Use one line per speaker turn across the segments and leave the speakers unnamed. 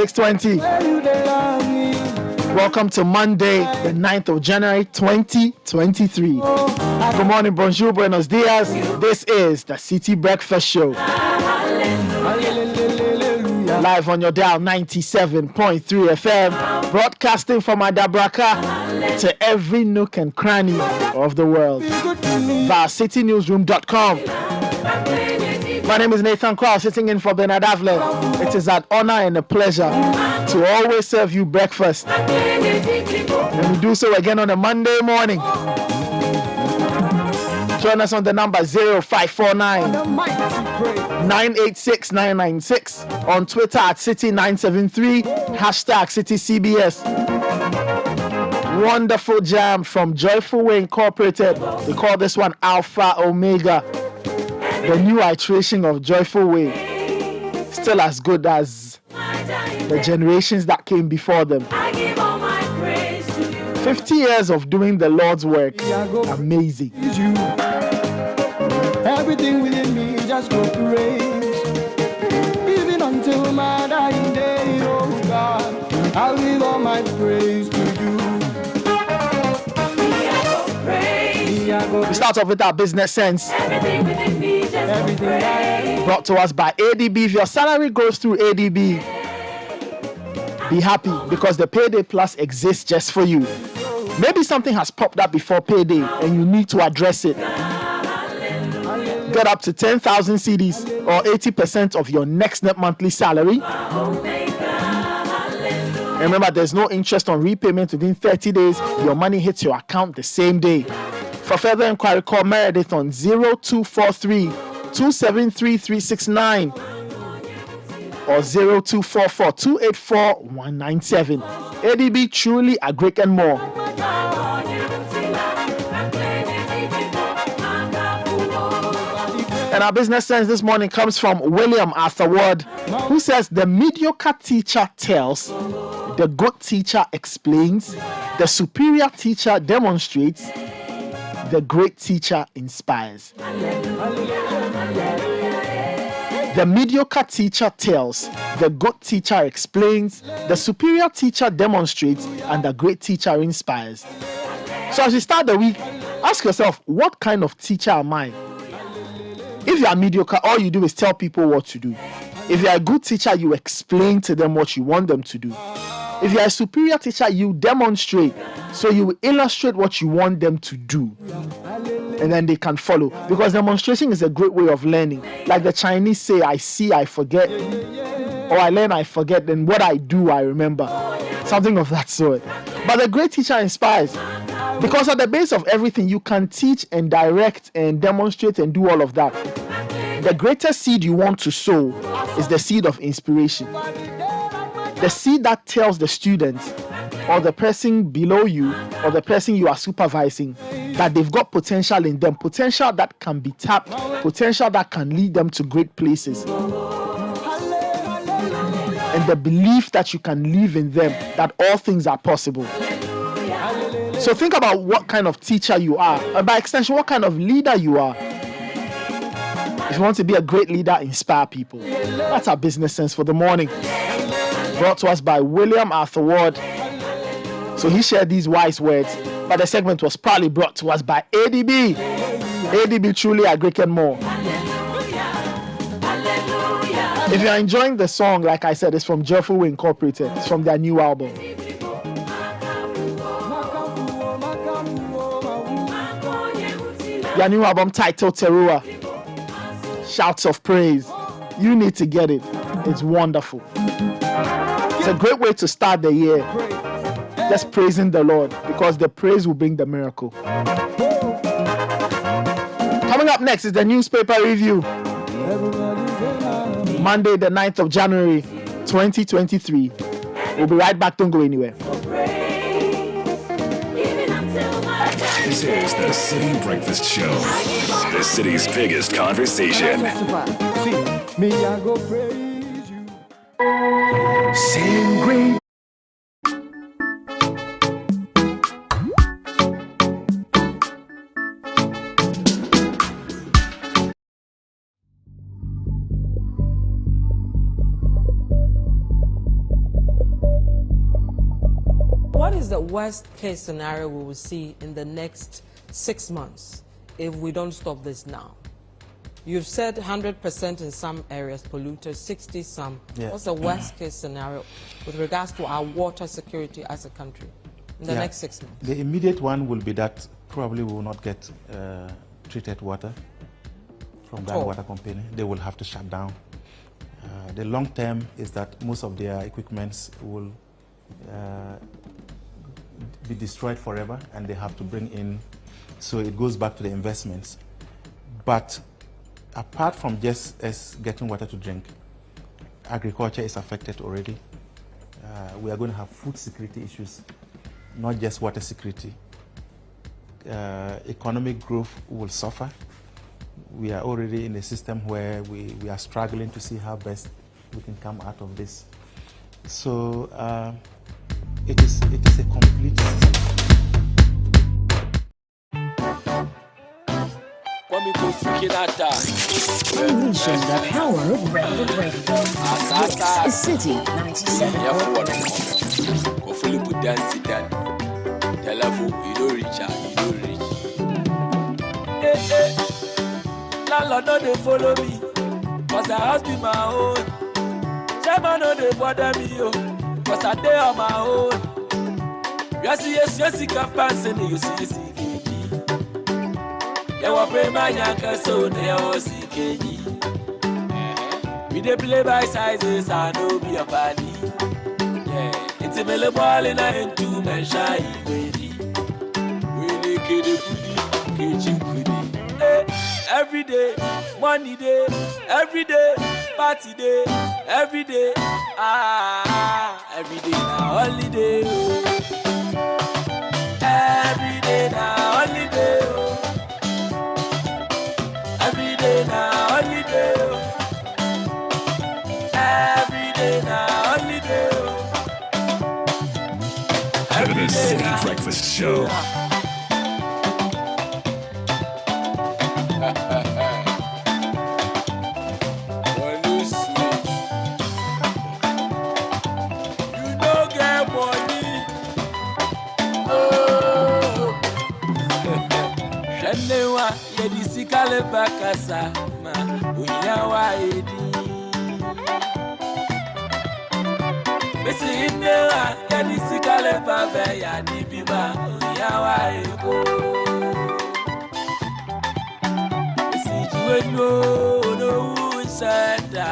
6:20. Welcome to Monday, the 9th of January, 2023. Good morning, bonjour, buenos dias. This is the Citi Breakfast Show. Live on your dial 97.3 FM, broadcasting from Adabraka to every nook and cranny of the world via citynewsroom.com. My name is Nathan Quao, sitting in for Bernard Avle. It is an honor and a pleasure to always serve you breakfast. And we do so again on a Monday morning. Join us on the number 0549 986 996, on Twitter at City973, hashtag CityCBS. Wonderful jam from Joyful Way Incorporated. They call this one Alpha Omega. The new iteration of Joyful Way. Still as good as the generations that came before them. 50 years of doing the Lord's work. Amazing.
Everything within me just go praise. Even until my dying day, oh God, I'll give all my praise to you.
We start off with our business sense.
Everything within me just go praise.
Brought to us by ADB. If your salary goes through ADB, be happy because the Payday Plus exists just for you. Maybe something has popped up before payday and you need to address it. Get up to 10,000 cedis or 80% of your next net monthly salary. And remember, there's no interest on repayment within 30 days. Your money hits your account the same day. For further inquiry, call Meredith on 0243 273 369 or 0244 284 197. ADB, truly a great and more. And our business sense this morning comes from William Arthur Ward, who says the mediocre teacher tells, the good teacher explains, the superior teacher demonstrates, the great teacher inspires. The mediocre teacher tells, the good teacher explains, the superior teacher demonstrates, and the great teacher inspires. So as you start the week, ask yourself, what kind of teacher am I? If you are mediocre, all you do is tell people what to do. If you are a good teacher, you explain to them what you want them to do. If you are a superior teacher, you demonstrate. So you will illustrate what you want them to do. And then they can follow. Because demonstration is a great way of learning. Like the Chinese say, I see, I forget. Or I learn, I forget. And what I do, I remember. Something of that sort. But the great teacher inspires. Because at the base of everything, you can teach and direct and demonstrate and do all of that. The greatest seed you want to sow is the seed of inspiration. The seed that tells the student or the person below you or the person you are supervising that they've got potential in them, potential that can be tapped, potential that can lead them to great places. And the belief that you can live in them, that all things are possible. So think about what kind of teacher you are, and by extension, what kind of leader you are. If you want to be a great leader, inspire people. That's our business sense for the morning. Brought to us by William Arthur Ward. So he shared these wise words, but the segment was proudly brought to us by ADB. ADB, truly a great and more. If you're enjoying the song, like I said, it's from Joyful Way Incorporated. It's from their new album. Their new album titled Terua. Shouts of praise. You need to get it. It's wonderful. It's a great way to start the year. Just praising the Lord, because the praise will bring the miracle. Coming up next is the newspaper review. Monday, the 9th of January, 2023. We'll be right back. Don't go anywhere.
This is the Citi Breakfast Show, the city's biggest conversation. Sing great.
the worst case scenario we will see in the next 6 months if we don't stop this now? You've said 100% in some areas polluted, 60 some. Yeah. What's the worst case scenario with regards to our water security as a country in the next 6 months?
The immediate one will be that probably we will not get treated water from that water company. They will have to shut down. The long term is that most of their equipments will be destroyed forever, and they have to bring in, so it goes back to the investments. But apart from just us getting water to drink, agriculture is affected already. We are going to have food security issues, not just water security. Economic growth will suffer. We are already in a system where we are struggling to see how best we can come out of this. So it is a complete system.
Unleashing the power of relevant radio. This is City 97.
Landlord no dey follow me, cause the house be my own. Chairman no dey bother me, cause I dey on my own. Yes, campaign say you see. You want pay my yanka so they all see KG. We dey play by sizes, I know be a body. Yeah, it's a mellow ball in a hand to men shy ready. We dey kiddy goody. Every day, money day, every day, party day, every day, every day na holiday. Every day na holiday. Every day na holiday. Every day na holiday.
The City Breakfast Show.
Kale bakasa ma unyawa edi Besi inewa yadi sikale babe ya dibiba unyawa ego Besi juwenyo no usada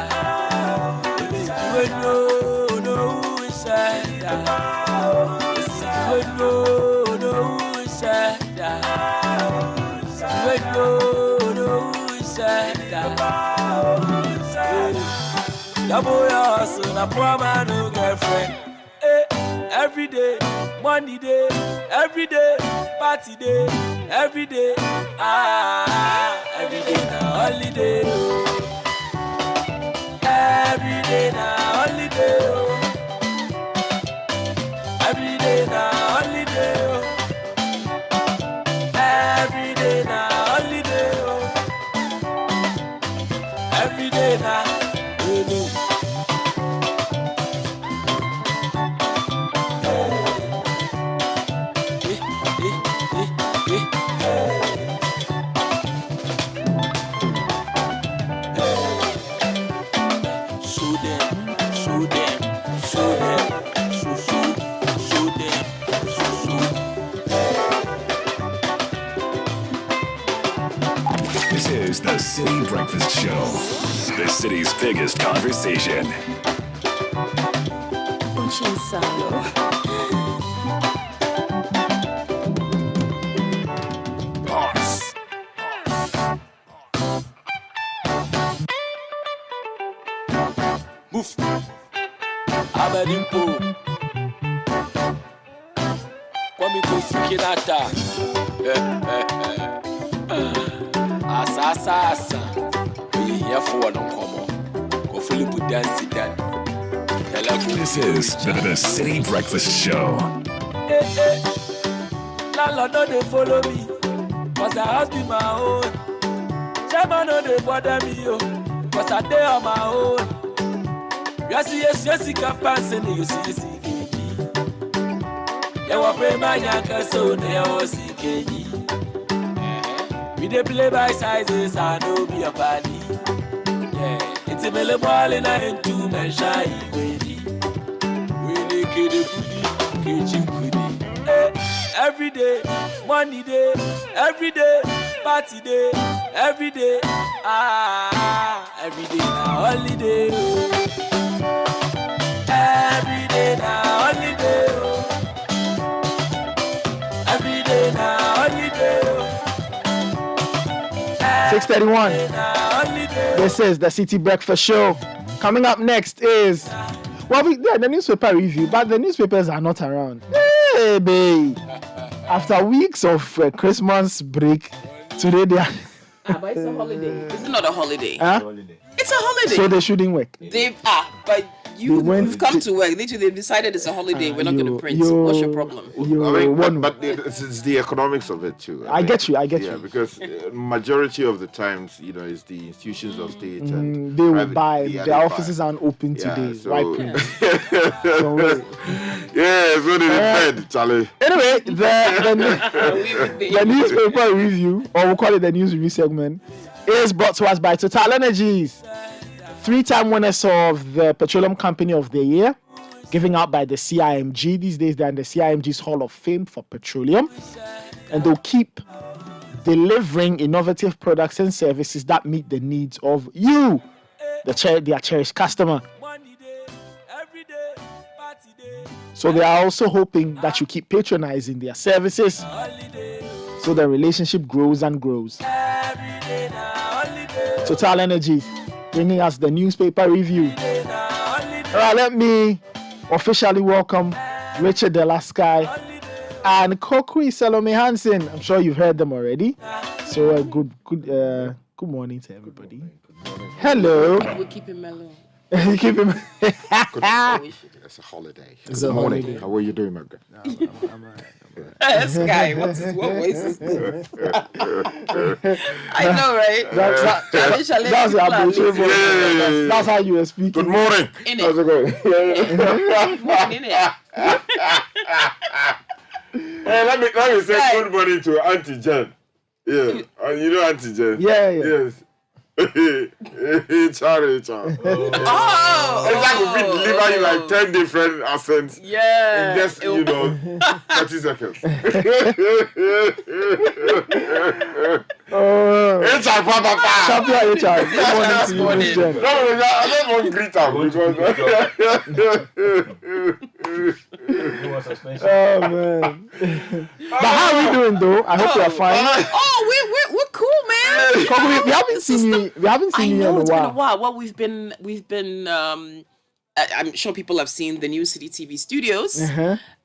Besi juwenyo no usada Besi juwenyo no usada Double your son, a poor man, no girlfriend. Every day, money day, every day, party day, every day, every day na holiday. Every day na holiday. Every day na holiday. Every day na holiday. Every day na holiday.
This is the City Breakfast Show, the city's biggest conversation.
Move. Abedimpo. Kwame Kofi Kinata. Asa. We here for no come. Go Philip dance then.
This is the City Breakfast Show.
Landlord no dey follow me, cause the house be my own. Chairman no dey bother me, cause I dey on my own. Yes, campaign say you see. Yeah, what play by Yanka so they all see KG. We dey play by sizes, I know be a body. Yeah, it's a belly ball in a hand to man shy. We dey kid every day, money day, every day, party day, every day. Every day now holiday. Every day now holiday. Every day now holiday.
6:31. This is the Citi Breakfast Show. Coming up next is, the newspaper review, but the newspapers are not around. Hey, babe. After weeks of Christmas break, today they are.
But it's a holiday. It's not a holiday.
Huh?
It's a holiday.
So they shouldn't work.
But you've come to work. They've decided it's a holiday. We're not going to print. What's your problem?
But it's the economics of it too.
I get you.
Yeah, because majority of the times, it's the institutions of state and
they will buy. Their offices aren't open today.
So,
Why print? Don't worry.
Yeah, so they depend, Charlie.
Anyway, the newspaper review, or we'll call it the news review segment, is brought to us by Total Energies. 3-time winners of the Petroleum Company of the Year, given out by the CIMG. These days, they're in the CIMG's Hall of Fame for petroleum. And they'll keep delivering innovative products and services that meet the needs of you, their cherished customer. So they are also hoping that you keep patronizing their services so the relationship grows and grows. Total Energies bringing us the newspaper review. All right, let me officially welcome Richard Delasky and Kokui Salome Hansen. I'm sure you've heard them already. So good morning to everybody. Hello.
We'll keep it mellow.
Keep him.
It's a holiday. Good morning. How are you doing, my guy?
This guy, what voice is this? I know, right?
That's your abbreviation voice. That's how you were speaking.
Good morning. How's it going? Hey, let me say good morning to Auntie Jen. Yeah, you know Auntie Jen.
Yeah.
Yes. Charlie. It's like we deliver you like 10 different accents.
Yeah.
In just, 30 seconds. HR, Papa.
Champion HR. Good morning to you,
No, I don't want to greet them because.
Oh man. But how are we doing though? I hope you're fine.
We're cool, man.
We haven't seen you. We haven't seen you in a while.
It's been a while. Well, we've been. I'm sure people have seen the new Citi TV studios,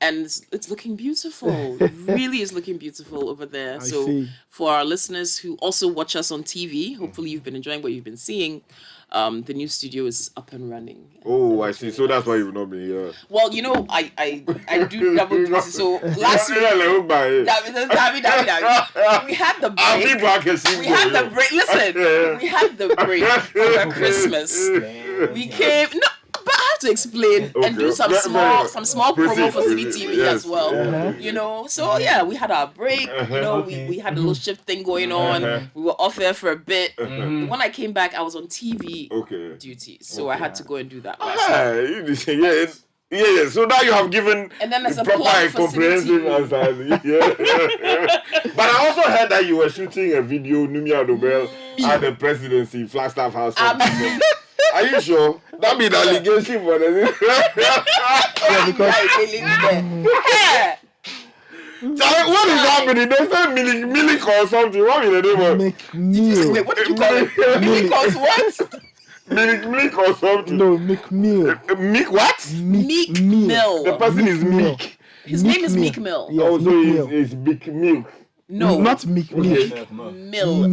and it's looking beautiful. It really is looking beautiful over there.
I see.
For our listeners who also watch us on TV, hopefully you've been enjoying what you've been seeing. The new studio is up and running.
Oh, I see. So that's why you've not been here.
Well, I do double duty. So last week, we had the break. Listen, we had the break over Christmas. We came. No, but I have to explain and do some small promo for Citi TV as well. So yeah, we had our break. We had a little shift thing going on. We were off there for a bit. When I came back, I was on TV duty, so I had to go and do that.
Yeah. So now you have given
and then
proper and comprehensive answer. But I also heard that you were shooting a video, Numia Nobel, at the presidency, Flagstaff House. Are you sure? That be the allegation for the what is happening? They say Milik or something. What is the name of
Wait, what did you call it? Milik what?
Milik or something.
No, McMill.
Meek what?
Meek Mill.
The person is Meek.
His name is Meek Mill.
Yes,
Oh, so it's Big Milk.
No,
not Mill.
Mill.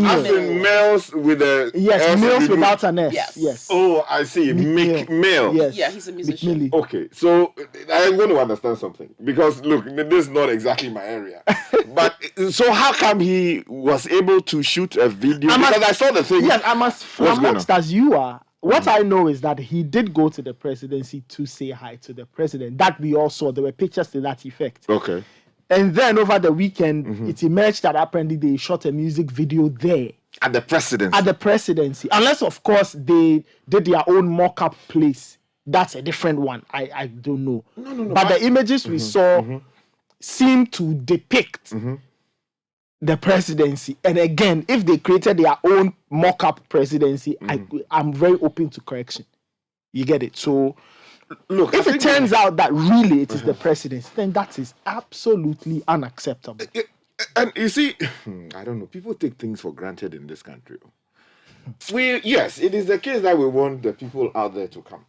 As in Mills with a
Mills without an S. Yes.
Oh, I see. Mick Mill.
Yes.
Yeah, he's a musician.
Okay, so I'm going to understand something because look, this is not exactly my area. But so how come he was able to shoot a video? Because I saw the thing.
Yes, amongst as you are, what I know is that he did go to the presidency to say hi to the president. That we all saw. There were pictures to that effect.
Okay.
And then over the weekend, it emerged that apparently they shot a music video there.
At the presidency.
At the presidency. Unless, of course, they did their own mock-up place. That's a different one. I don't know. No. But the images we saw seem to depict the presidency. And again, if they created their own mock-up presidency, I'm very open to correction. You get it? So, look, if it turns out that really it is the presidency, then that is absolutely unacceptable.
And you see, I don't know, people take things for granted in this country. Yes, it is the case that we want the people out there to come.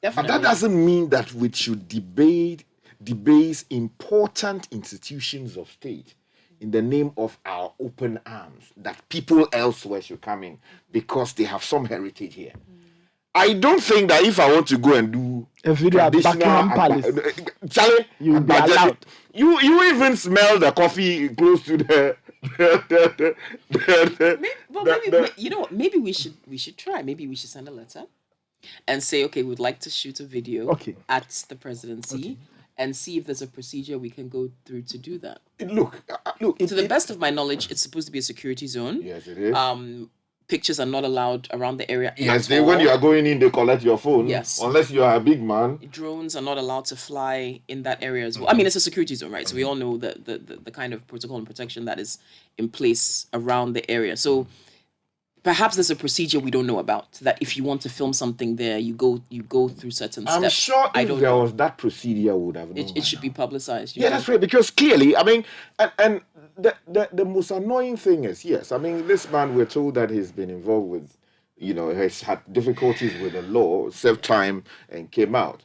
Definitely. But that doesn't mean that we should debase important institutions of state in the name of our open arms, that people elsewhere should come in because they have some heritage here. I don't think that if I want to go and do
a video at Buckingham Palace,
Charlie,
you'll be allowed.
You even smell the coffee close to the
maybe you know what? Maybe we should try. Maybe we should send a letter and say, okay, we'd like to shoot a video at the presidency and see if there's a procedure we can go through to do that.
Look.
To the best of my knowledge, it's supposed to be a security zone.
Yes, it is.
Pictures are not allowed around the area.
Yes, when you are going in, they collect your phone.
Yes.
Unless you are a big man.
Drones are not allowed to fly in that area as well. I mean, it's a security zone, right? So we all know the kind of protocol and protection that is in place around the area. So perhaps there's a procedure we don't know about, that if you want to film something there, you go through certain steps.
I'm sure if there was that procedure, would have known.
It should be publicized.
Yeah, that's right. Because clearly, I mean, and the most annoying thing is, yes, I mean, this man, we're told that he's been involved with, he's had difficulties with the law, served time, and came out.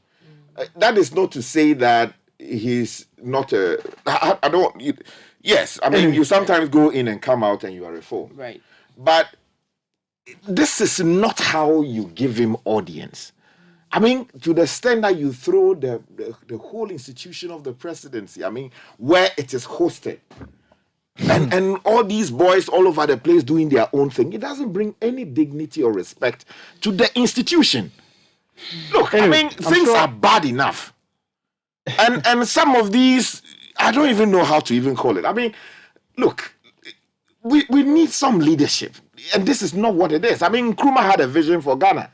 That is not to say that he's not yes, I mean, you sometimes go in and come out and you are reformed.
Right.
But this is not how you give him audience. I mean, to the extent that you throw the whole institution of the presidency, I mean, where it is hosted, and all these boys all over the place doing their own thing, it doesn't bring any dignity or respect to the institution. Look, I mean, things are bad enough. And some of these, I don't even know how to even call it. I mean, look, we need some leadership. And this is not what it is. I mean, Nkrumah had a vision for Ghana.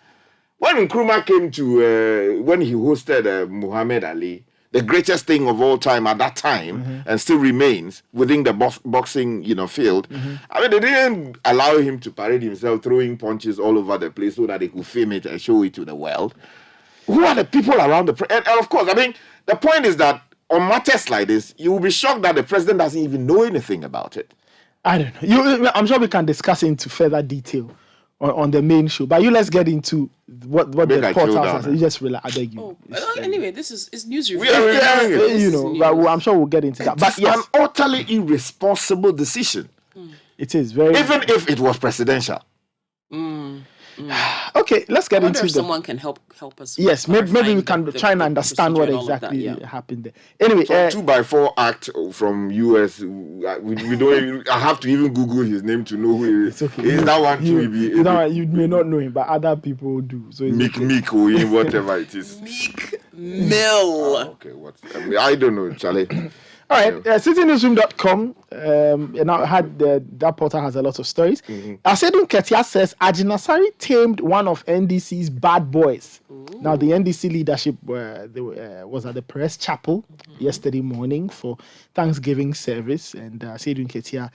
When Nkrumah came to, when he hosted Muhammad Ali, the greatest thing of all time at that time, and still remains within the boxing, field. I mean, they didn't allow him to parade himself throwing punches all over the place so that they could film it and show it to the world. Who are the people around the and of course, I mean, the point is that on matters like this, you will be shocked that the president doesn't even know anything about it.
I don't know. I'm sure we can discuss into further detail on the main show. But let's get into what the court has. You just relax. I beg you.
Anyway, this is news review.
But I'm sure we'll get into that. But
yes, an utterly irresponsible decision.
It is very,
even if it was presidential.
Okay, let's get into
if someone can help us.
Yes, maybe we can try and understand what exactly happened there. Anyway,
2x4 act from US. We don't. I have to even Google his name to know who he is.
Okay.
Is that one too?
You may not know him, but other people do. So
Meek or whatever it is.
Meek Mill.
Okay, I don't know, Charlie.
All right, CitiNewsroom.com. Now that portal has a lot of stories. Asedun Ketia says Ajinasari tamed one of NDC's bad boys. Now the NDC leadership was at the press chapel yesterday morning for Thanksgiving service, and Asedun Ketia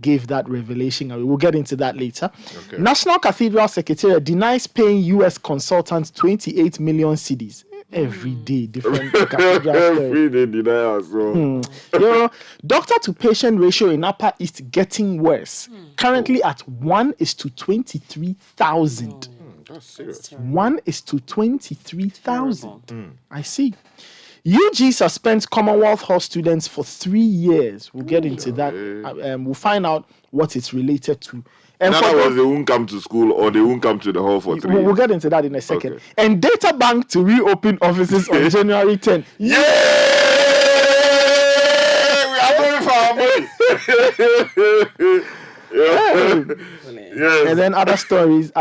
gave that revelation. We'll get into that later. Okay. National Cathedral Secretariat denies paying US consultants 28 million cedis. Every day, different
every day deny as well.
Doctor to patient ratio in Upper East getting worse. Currently at 1:23,000.
That's serious.
1:23,000. I see. UG suspends Commonwealth Hall students for 3 years. We'll get into that. We'll find out what it's related to.
And in other words, they won't come to school or they won't come to the hall for 3 years.
We'll get into that in a second. Okay. And Data Bank to reopen offices on January 10.
Yeah! We are going for our money. Yes.
And then other stories.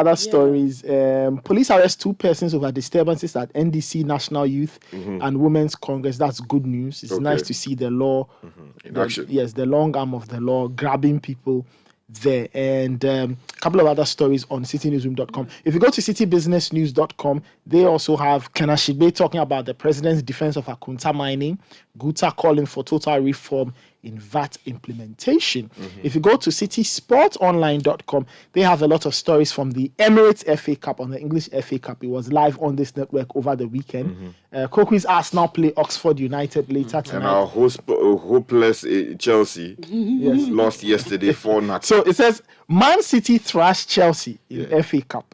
Police arrest 2 persons over disturbances at NDC National Youth and Women's Congress. That's good news. It's nice to see the law
in action.
Yes, the long arm of the law grabbing people there. And a couple of other stories on citynewsroom.com. If you go to citybusinessnews.com, they also have Kenashigbe talking about the president's defense of Akunta mining, Guta calling for total reform in VAT implementation. If you go to citysportsonline.com, they have a lot of stories from the Emirates FA Cup, on the English FA Cup. It was live on this network over the weekend. Koku's Arsenal play Oxford United later tonight.
And our hopeless Chelsea lost yesterday 4-0.
So it says, Man City thrashed Chelsea in FA Cup.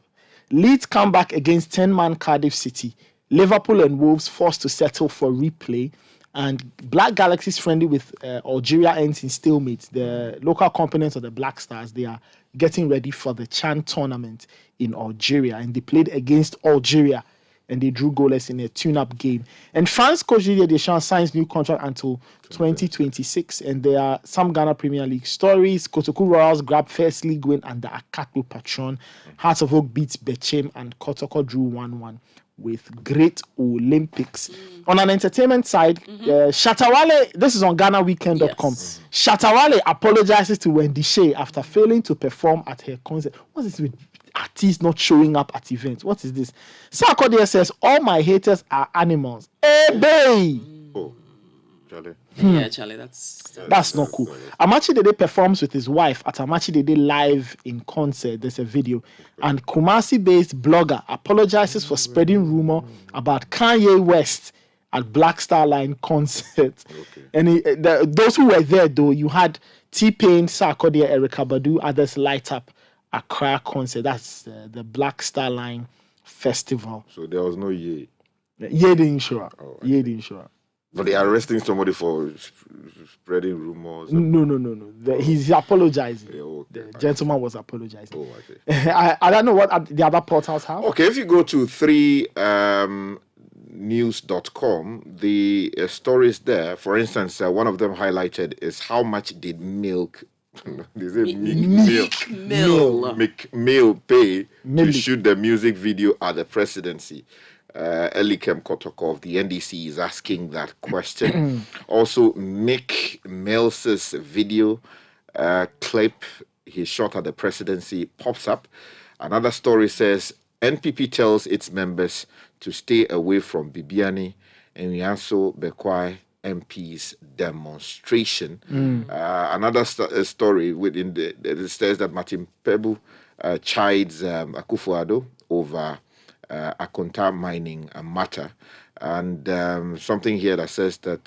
Leeds come back against 10-man Cardiff City. Liverpool and Wolves forced to settle for replay. And Black Galaxy's friendly with Algeria ends in stalemate. The local components of the Black Stars, they are getting ready for the Chan tournament in Algeria. And they played against Algeria and they drew goalless in a tune-up game. And France coach Didier Deschamps signs new contract until 2026. And there are some Ghana Premier League stories. Kotoku Royals grab first league win under Akatbu patron. Hearts of Oak beats Bechem and Kotoko drew 1-1. With Great Olympics. On an entertainment side, Shatawale, this is on GhanaWeekend.com. Shatawale apologizes to Wendy Shea after failing to perform at her concert. What is this with artists not showing up at events? What is this? Sarkodie says, all my haters are animals. Hey, babe!
Oh, Charlie.
Yeah, Charlie, that's
not cool. Amachi Dede performs with his wife at Amachi Dede live in concert. There's a video. And Kumasi-based blogger apologizes for spreading rumor about Kanye West at Black Star Line concert. And those who were there, though, you had T-Pain, Sarkodie, Erykah Badu, others light up Accra concert. That's the Black Star Line festival.
So there was no Ye.
Ye didn't show up. Ye didn't show up.
But they are arresting somebody for spreading rumors.
No. He's apologizing. The gentleman was apologizing. I don't know what the other portals have.
Okay, if you go to 3news.com, the stories there, for instance, one of them highlighted is how much did milk Mill pay to shoot the music video at the presidency. Elikem Kotoko of the NDC is asking that question. Also, Mick Mills's video clip he shot at the presidency pops up. Another story says NPP tells its members to stay away from Bibiani and Nyanso Bekwai MP's demonstration. Another story within it says that Martin Pebu chides Akufo-Addo over Akunta mining matter, and something here that says that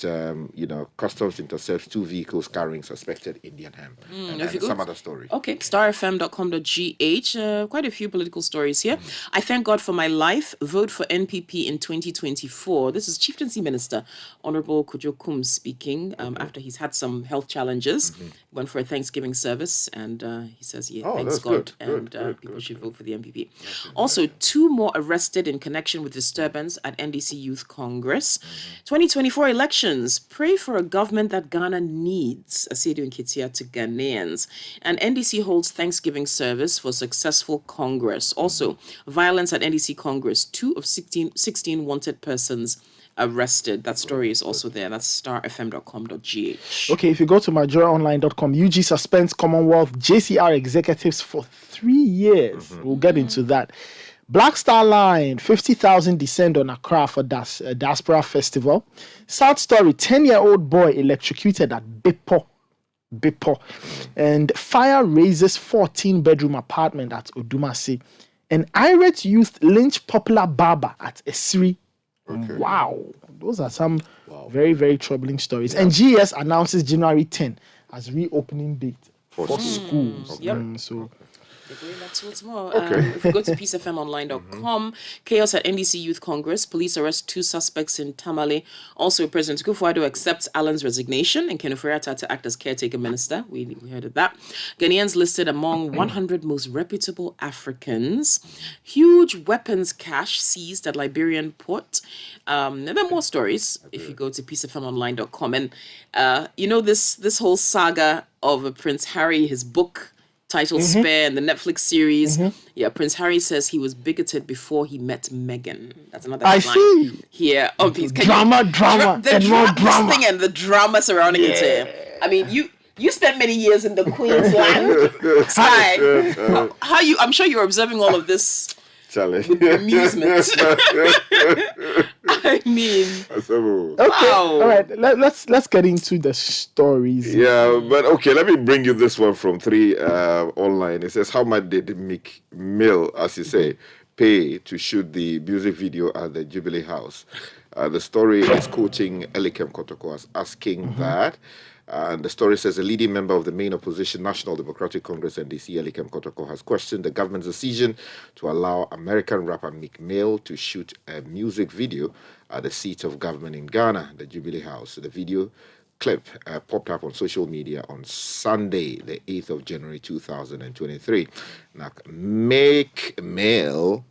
customs intercepts 2 vehicles carrying suspected Indian hemp, and some other story.
Okay, starfm.com.gh. Quite a few political stories here. I thank God for my life. Vote for NPP in 2024. This is Chieftaincy Minister Honorable Kojo Kum speaking after he's had some health challenges. Went for a Thanksgiving service, and he says, thanks God, people should vote for the NPP. Also, 2 more arrested in connection with disturbance at NDC Youth Congress. 2024 elections. Pray for a government that Ghana needs. Asedu Nketia to Ghanaians. And NDC holds Thanksgiving service for successful Congress. Also, violence at NDC Congress. 2 of 16 wanted persons arrested. That story is also there. That's starfm.com.gh.
Okay, if you go to majoraonline.com, UG suspends Commonwealth JCR executives for 3 years. We'll get into that. Black Star Line, 50,000 descend on Accra for Diaspora Festival. South Story, 10-year-old boy electrocuted at Bipo. And fire raises 14-bedroom apartment at Odumasi. And irate youth lynch popular barber at Esri. Wow. Those are some very, very troubling stories. And GS announces January 10 as reopening date for schools.
Going back towards more. If you go to peacefmonline.com, chaos at NDC Youth Congress. Police arrest 2 suspects in Tamale. Also, President Akufo-Addo accepts Alan's resignation and Kenufo-Addo to act as caretaker minister. We heard of that. Ghanaians listed among 100 most reputable Africans. Huge weapons cache seized at Liberian port. And then more stories if you go to peacefmonline.com. And this whole saga of Prince Harry, his book titled Spare and the Netflix series. Yeah, Prince Harry says he was bigoted before he met Meghan. That's another
I
headline
see.
here. Oh, please,
Drama, and more drama.
Thing and the drama surrounding it here. I mean, you spent many years in the Queen's land. How you? I'm sure you're observing all of this. With amusement. I mean,
okay, wow. All right. Let's get into the stories.
Yeah, but okay, let me bring you this one from 3 online. It says, how much did Mick Mill, as you say, pay to shoot the music video at the Jubilee House? The story is quoting Elikem Kotoko as asking that. And the story says a leading member of the main opposition, National Democratic Congress, NDC, Elikem Kotoko, has questioned the government's decision to allow American rapper Meek Mill to shoot a music video at the seat of government in Ghana, the Jubilee House. The video clip popped up on social media on Sunday, the 8th of January 2023. Now, Meek Mill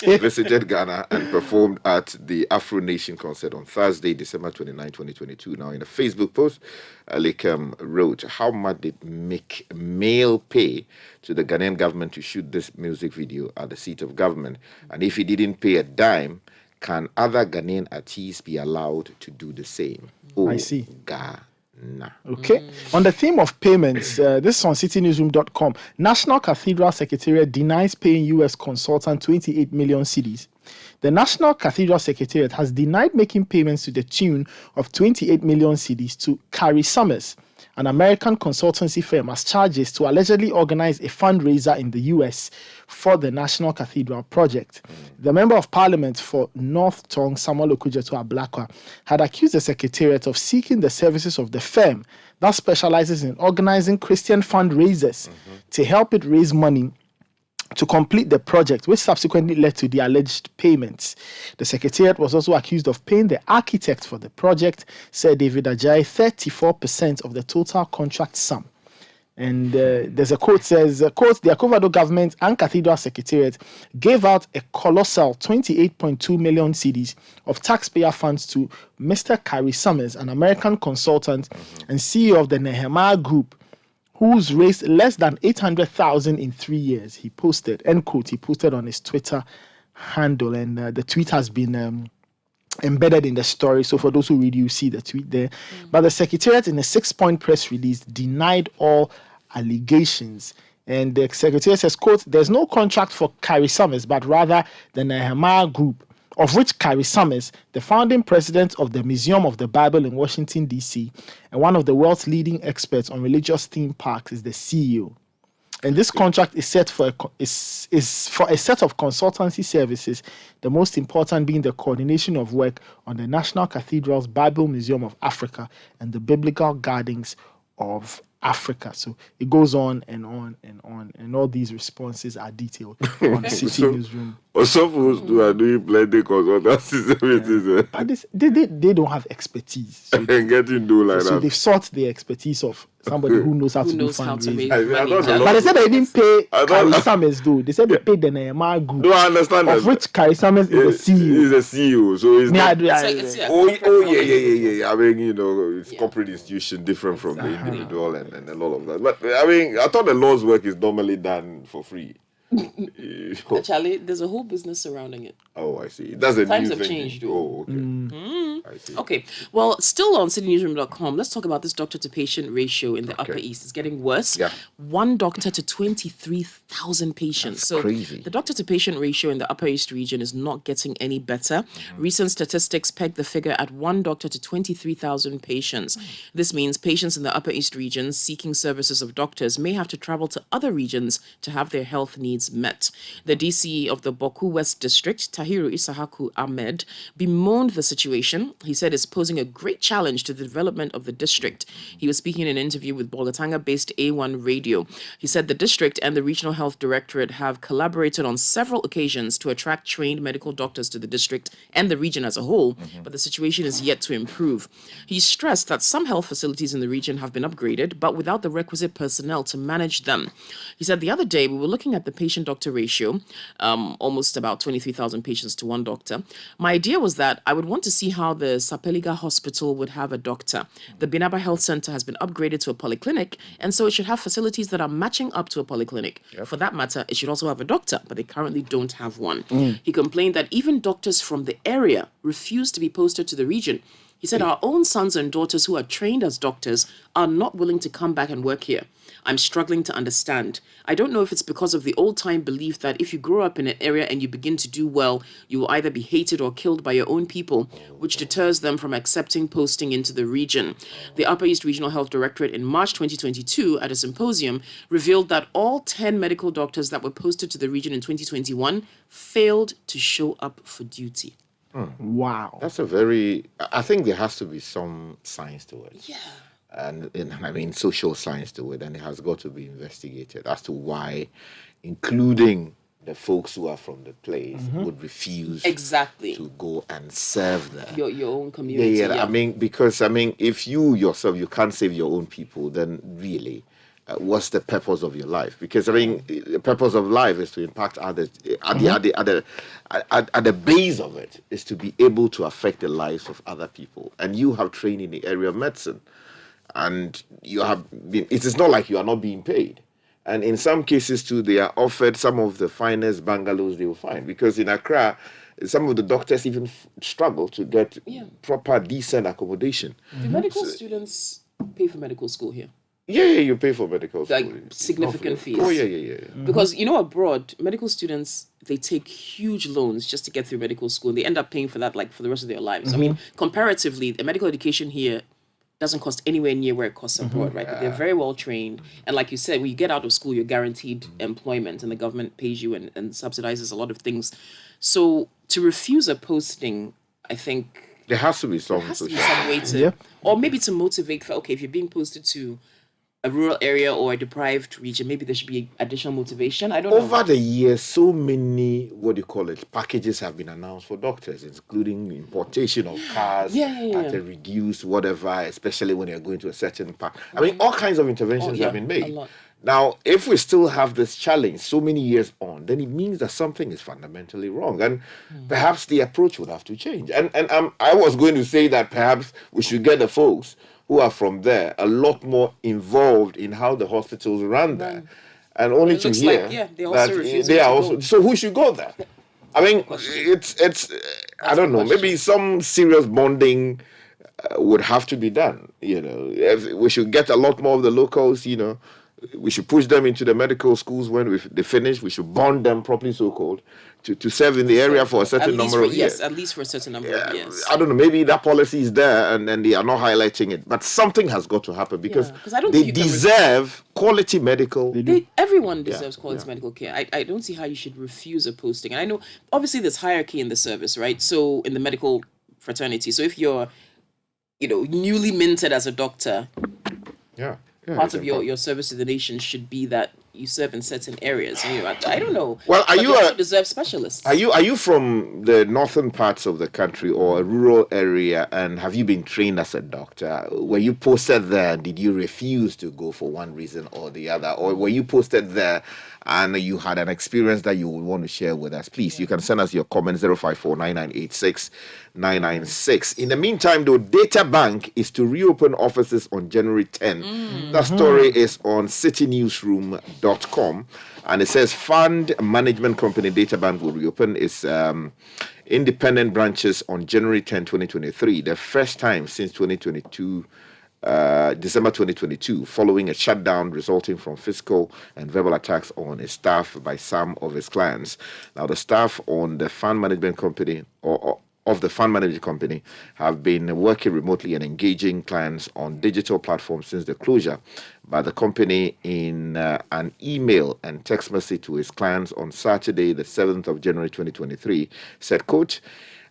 visited Ghana and performed at the Afro Nation concert on Thursday, December 29, 2022. Now, in a Facebook post, Elikem wrote, how much did Meek Mill pay to the Ghanaian government to shoot this music video at the seat of government? And if he didn't pay a dime, can other Ghanaian artists be allowed to do the same?
I see.
Ghana.
Okay. On the theme of payments, this is on citynewsroom.com. National Cathedral Secretariat denies paying U.S. consultant 28 million cedis. The National Cathedral Secretariat has denied making payments to the tune of 28 million cedis to Carrie Summers, an American consultancy firm, as charges to allegedly organize a fundraiser in the U.S. for the National Cathedral project. The Member of Parliament for North Tong, Samuel Okudzeto Ablakwa, had accused the Secretariat of seeking the services of the firm that specializes in organizing Christian fundraisers to help it raise money to complete the project, which subsequently led to the alleged payments. The Secretariat was also accused of paying the architect for the project, Sir David Ajayi, 34% of the total contract sum. And there's a quote says, quote, the Akufo-Addo government and Cathedral Secretariat gave out a colossal 28.2 million cedis of taxpayer funds to Mr. Carrie Summers, an American consultant and CEO of the Nehemiah Group, who's raised less than 800,000 in 3 years. He posted, end quote, he posted on his Twitter handle, and the tweet has been embedded in the story. So for those who read, you see the tweet there. But the Secretariat, in a 6-point press release, denied all allegations. And the Secretariat says, quote, there's no contract for Carrie Summers, but rather the Nehemiah Group, of which Carrie Summers, the founding president of the Museum of the Bible in Washington, D.C., and one of the world's leading experts on religious theme parks, is the CEO. And this contract is set for is for a set of consultancy services, the most important being the coordination of work on the National Cathedral's Bible Museum of Africa and the Biblical Gardens of Africa. So it goes on and on and on, and all these responses are detailed on the City Newsroom.
Some who are doing plenty consultancy services.
But they don't have expertise. So,
getting do like
so
that.
they've sought the expertise of somebody who knows how to do fundraising.
But
they said they didn't pay Carrie Summers, though. They said they paid the Nehemiah Group.
No, I understand
of
that.
Which Carrie Summers is the CEO.
He's the CEO, so he's not.
Yeah.
I mean, you know, it's corporate institution different from the individual and all of that. But I mean, I thought the law's work is normally done for free.
Charlie, there's a whole business surrounding it.
Oh, I see. That's a
Times
new
have
thing.
changed, though.
Oh, okay. I see.
Okay. Well, still on citynewsroom.com, let's talk about this doctor-to-patient ratio in the Upper East. It's getting worse.
Yeah.
1 doctor to 23,000 patients.
That's
so
crazy.
The doctor-to-patient ratio in the Upper East region is not getting any better. Recent statistics peg the figure at 1 doctor to 23,000 patients. This means patients in the Upper East region seeking services of doctors may have to travel to other regions to have their health needs met. The DCE of the Boku West District, Tahiru Isahaku Ahmed, bemoaned the situation. He said it's posing a great challenge to the development of the district. He was speaking in an interview with Bolgatanga-based A1 Radio. He said the district and the Regional Health Directorate have collaborated on several occasions to attract trained medical doctors to the district and the region as a whole, but the situation is yet to improve. He stressed that some health facilities in the region have been upgraded, but without the requisite personnel to manage them. He said the other day we were looking at the patient patient-doctor ratio, almost about 23,000 patients to one doctor. My idea was that I would want to see how the Sapeliga Hospital would have a doctor. The Binaba Health Center has been upgraded to a polyclinic, and so it should have facilities that are matching up to a polyclinic. Yep. For that matter, it should also have a doctor, but they currently don't have one. He complained that even doctors from the area refuse to be posted to the region. He said, our own sons and daughters who are trained as doctors are not willing to come back and work here. I'm struggling to understand. I don't know if it's because of the old-time belief that if you grow up in an area and you begin to do well, you will either be hated or killed by your own people, which deters them from accepting posting into the region. The Upper East Regional Health Directorate in March 2022 at a symposium revealed that all 10 medical doctors that were posted to the region in 2021 failed to show up for duty.
Wow.
That's I think there has to be some science to it.
Yeah.
And I mean, social science to it, and it has got to be investigated as to why, including the folks who are from the place, would refuse to go and serve there.
Your own community.
Yeah. I mean, because, if you yourself, you can't save your own people, then really, what's the purpose of your life? Because the purpose of life is to impact others. At the base of it is to be able to affect the lives of other people. And you have trained in the area of medicine, and you have been. It is not like you are not being paid. And in some cases too, they are offered some of the finest bungalows they will find. Because in Accra, some of the doctors even struggle to get proper, decent accommodation.
Do medical students pay for medical school here?
Yeah, you pay for medical school.
Like significant fees.
Oh, yeah.
Because, abroad, medical students, they take huge loans just to get through medical school. And they end up paying for that, like, for the rest of their lives. I mean, comparatively, the medical education here doesn't cost anywhere near where it costs abroad, right? But they're very well trained. And like you said, when you get out of school, you're guaranteed employment, and the government pays you and subsidizes a lot of things. So to refuse a posting, I think...
There has to be some
way to... Or maybe to motivate, if you're being posted to a rural area or a deprived region, maybe there should be additional motivation. I don't know.
Over the years, so many, packages have been announced for doctors, including importation of cars at a reduced whatever, especially when you're going to a certain park. I mean, all kinds of interventions have been made. Now, if we still have this challenge so many years on, then it means that something is fundamentally wrong. And perhaps the approach would have to change. And I was going to say that perhaps we should get the folks who are from there a lot more involved in how the hospitals run there. And only to hear they are also. So who should go there? I mean, it's I don't know, maybe some serious bonding would have to be done. We should get a lot more of the locals, we should push them into the medical schools when they finish. We should bond them properly, so-called, to serve in the area for a certain number of years.
Yes, at least for a certain number of years.
I don't know, maybe that policy is there and they are not highlighting it. But something has got to happen because they deserve quality medical.
Everyone deserves quality medical care. I don't see how you should refuse a posting. And I know, obviously, there's hierarchy in the service, right? So, in the medical fraternity. So, if you're, newly minted as a doctor... part of your service to the nation should be that you serve in certain areas. I don't know.
Well, you also
deserve specialists?
Are you from the northern parts of the country or a rural area, and have you been trained as a doctor? Were you posted there? Did you refuse to go for one reason or the other, or were you posted there and you had an experience that you would want to share with us? Please, you can send us your comments 054-9986-996. In the meantime, though, Data Bank is to reopen offices on January 10. That story is on citynewsroom.com, and it says Fund Management Company Data Bank will reopen its independent branches on January 10, 2023, the first time since 2022. December 2022, following a shutdown resulting from physical and verbal attacks on its staff by some of its clients. Now, the staff on the fund management company of the fund management company have been working remotely and engaging clients on digital platforms since the closure. But the company, in an email and text message to its clients on Saturday, the 7th of January 2023, said, quote,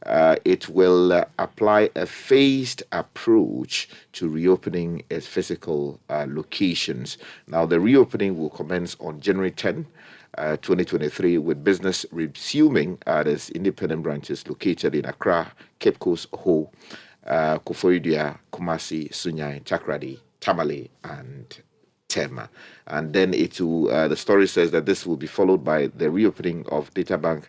it will apply a phased approach to reopening its physical locations. Now, the reopening will commence on January 10, 2023, with business resuming at its independent branches located in Accra, Cape Coast, Ho, Koforidua, Kumasi, Sunyai, Takoradi, Tamale, and term. And then it will, the story says that this will be followed by the reopening of data bank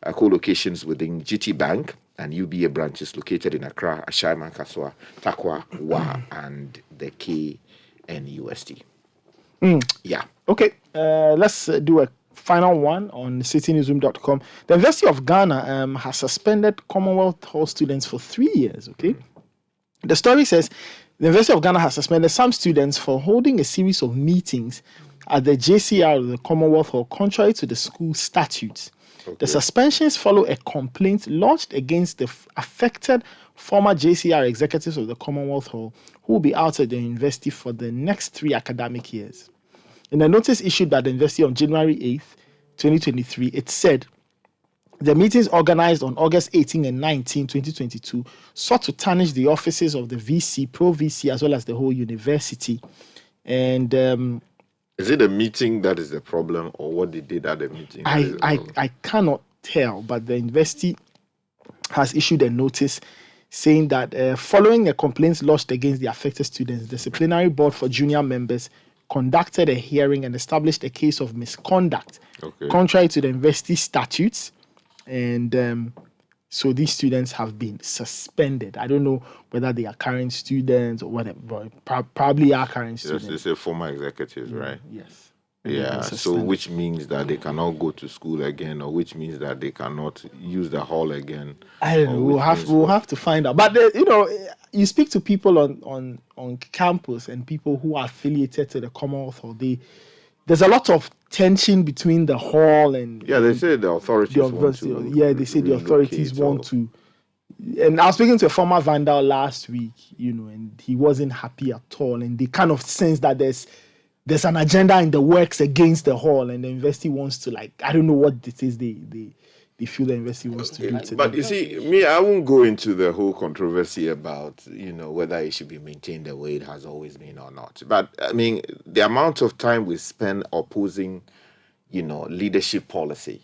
co-locations within GT Bank and UBA branches located in Accra, Ashaiman, Kaswa, Takwa, Wa, and the KNUST. Yeah.
Okay, let's do a final one on citynewsroom.com. The University of Ghana has suspended Commonwealth Hall students for 3 years, okay? The story says the University of Ghana has suspended some students for holding a series of meetings at the JCR of the Commonwealth Hall, contrary to the school statutes. Okay. The suspensions follow a complaint lodged against the affected former JCR executives of the Commonwealth Hall, who will be out at the university for the next 3 academic years. In a notice issued by the university on January 8th, 2023, it said the meetings organized on August 18 and 19, 2022, sought to tarnish the offices of the VC, Pro-VC, as well as the whole university. And
is it the meeting that is the problem, or what they did at the meeting?
I cannot tell, but the university has issued a notice saying that following a complaint lodged against the affected students, the disciplinary board for junior members conducted a hearing and established a case of misconduct, contrary to the university statutes. And so these students have been suspended. I don't know whether they are current students or whatever, but probably are current students.
Yes, they say former executives, right?
Yes.
Yeah, so which means that they cannot go to school again, or which means that they cannot use the hall again. I don't know.
We'll have to find out. But you speak to people on campus and people who are affiliated to the Commonwealth Hall. There's a lot of tension between the hall and
they say the authorities want to.
Yeah, they say the authorities want to. And I was speaking to a former Vandal last week, and he wasn't happy at all. And they kind of sense that there's an agenda in the works against the hall, and the university wants to, I don't know what it is they feel the university wants to do.
But you see, I won't go into the whole controversy about, whether it should be maintained the way it has always been or not. But, I mean, the amount of time we spend opposing, leadership policy,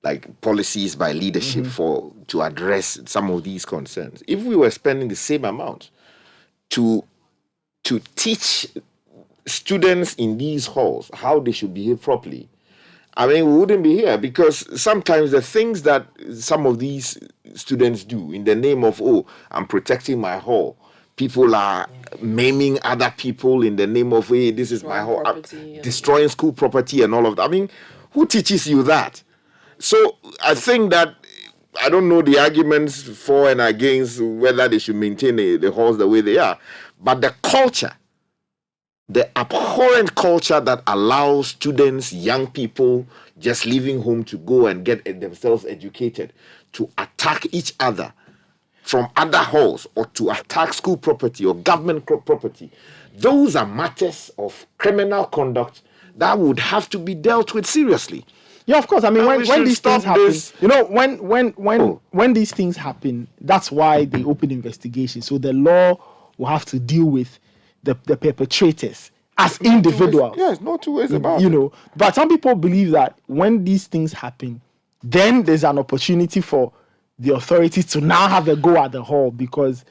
like policies by leadership to address some of these concerns. If we were spending the same amount to teach students in these halls how they should behave properly, I mean, we wouldn't be here, because sometimes the things that some of these students do in the name of, I'm protecting my hall, people are maiming other people in the name of, hey, this is my hall, destroying school property and all of that. I mean, who teaches you that? So I think that, I don't know the arguments for and against whether they should maintain the halls the way they are, but the culture, the abhorrent culture that allows students, young people, just leaving home to go and get themselves educated, to attack each other from other halls, or to attack school property or government property, those are matters of criminal conduct that would have to be dealt with seriously.
Yeah, of course. I mean, when these things happen, when these things happen, that's why they open investigations. So the law will have to deal with the perpetrators as individuals.
Yes, no two ways about it.
But some people believe that when these things happen, then there's an opportunity for the authorities to now have a go at the hall, because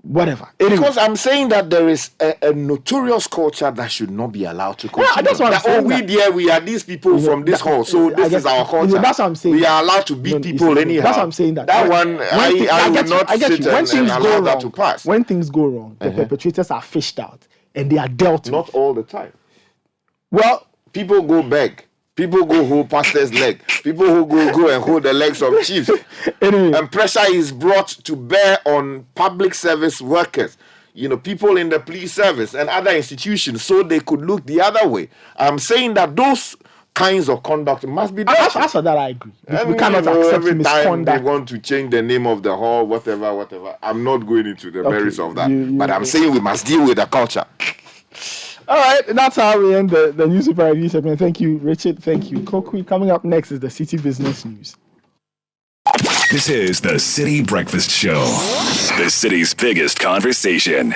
whatever. Anyway.
Because I'm saying that there is a notorious culture that should not be allowed to continue.
Yeah, that's what I'm saying.
We are these people from this hall, so this is our culture.
That's what I'm saying.
We are allowed to beat people anyhow.
That's what I'm saying.
I will not sit and allow that to pass.
When things go wrong, the perpetrators are fished out and they are dealt with.
Not all the time.
Well,
people go beg. People go hold pastor's leg. People who go and hold the legs of chiefs.
Anyway.
And pressure is brought to bear on public service workers, people in the police service and other institutions, so they could look the other way. I'm saying that those kinds of conduct must be dealt with.
As for that, I agree. We cannot accept
every
misconduct.
time they want to change the name of the hall, whatever. I'm not going into the merits of that. But I'm saying we must deal with the culture.
All right, that's how we end the newspaper review segment. Thank you, Richard. Thank you, Kokui. Coming up next is the City Business News.
This is the Citi Breakfast Show, the city's biggest conversation.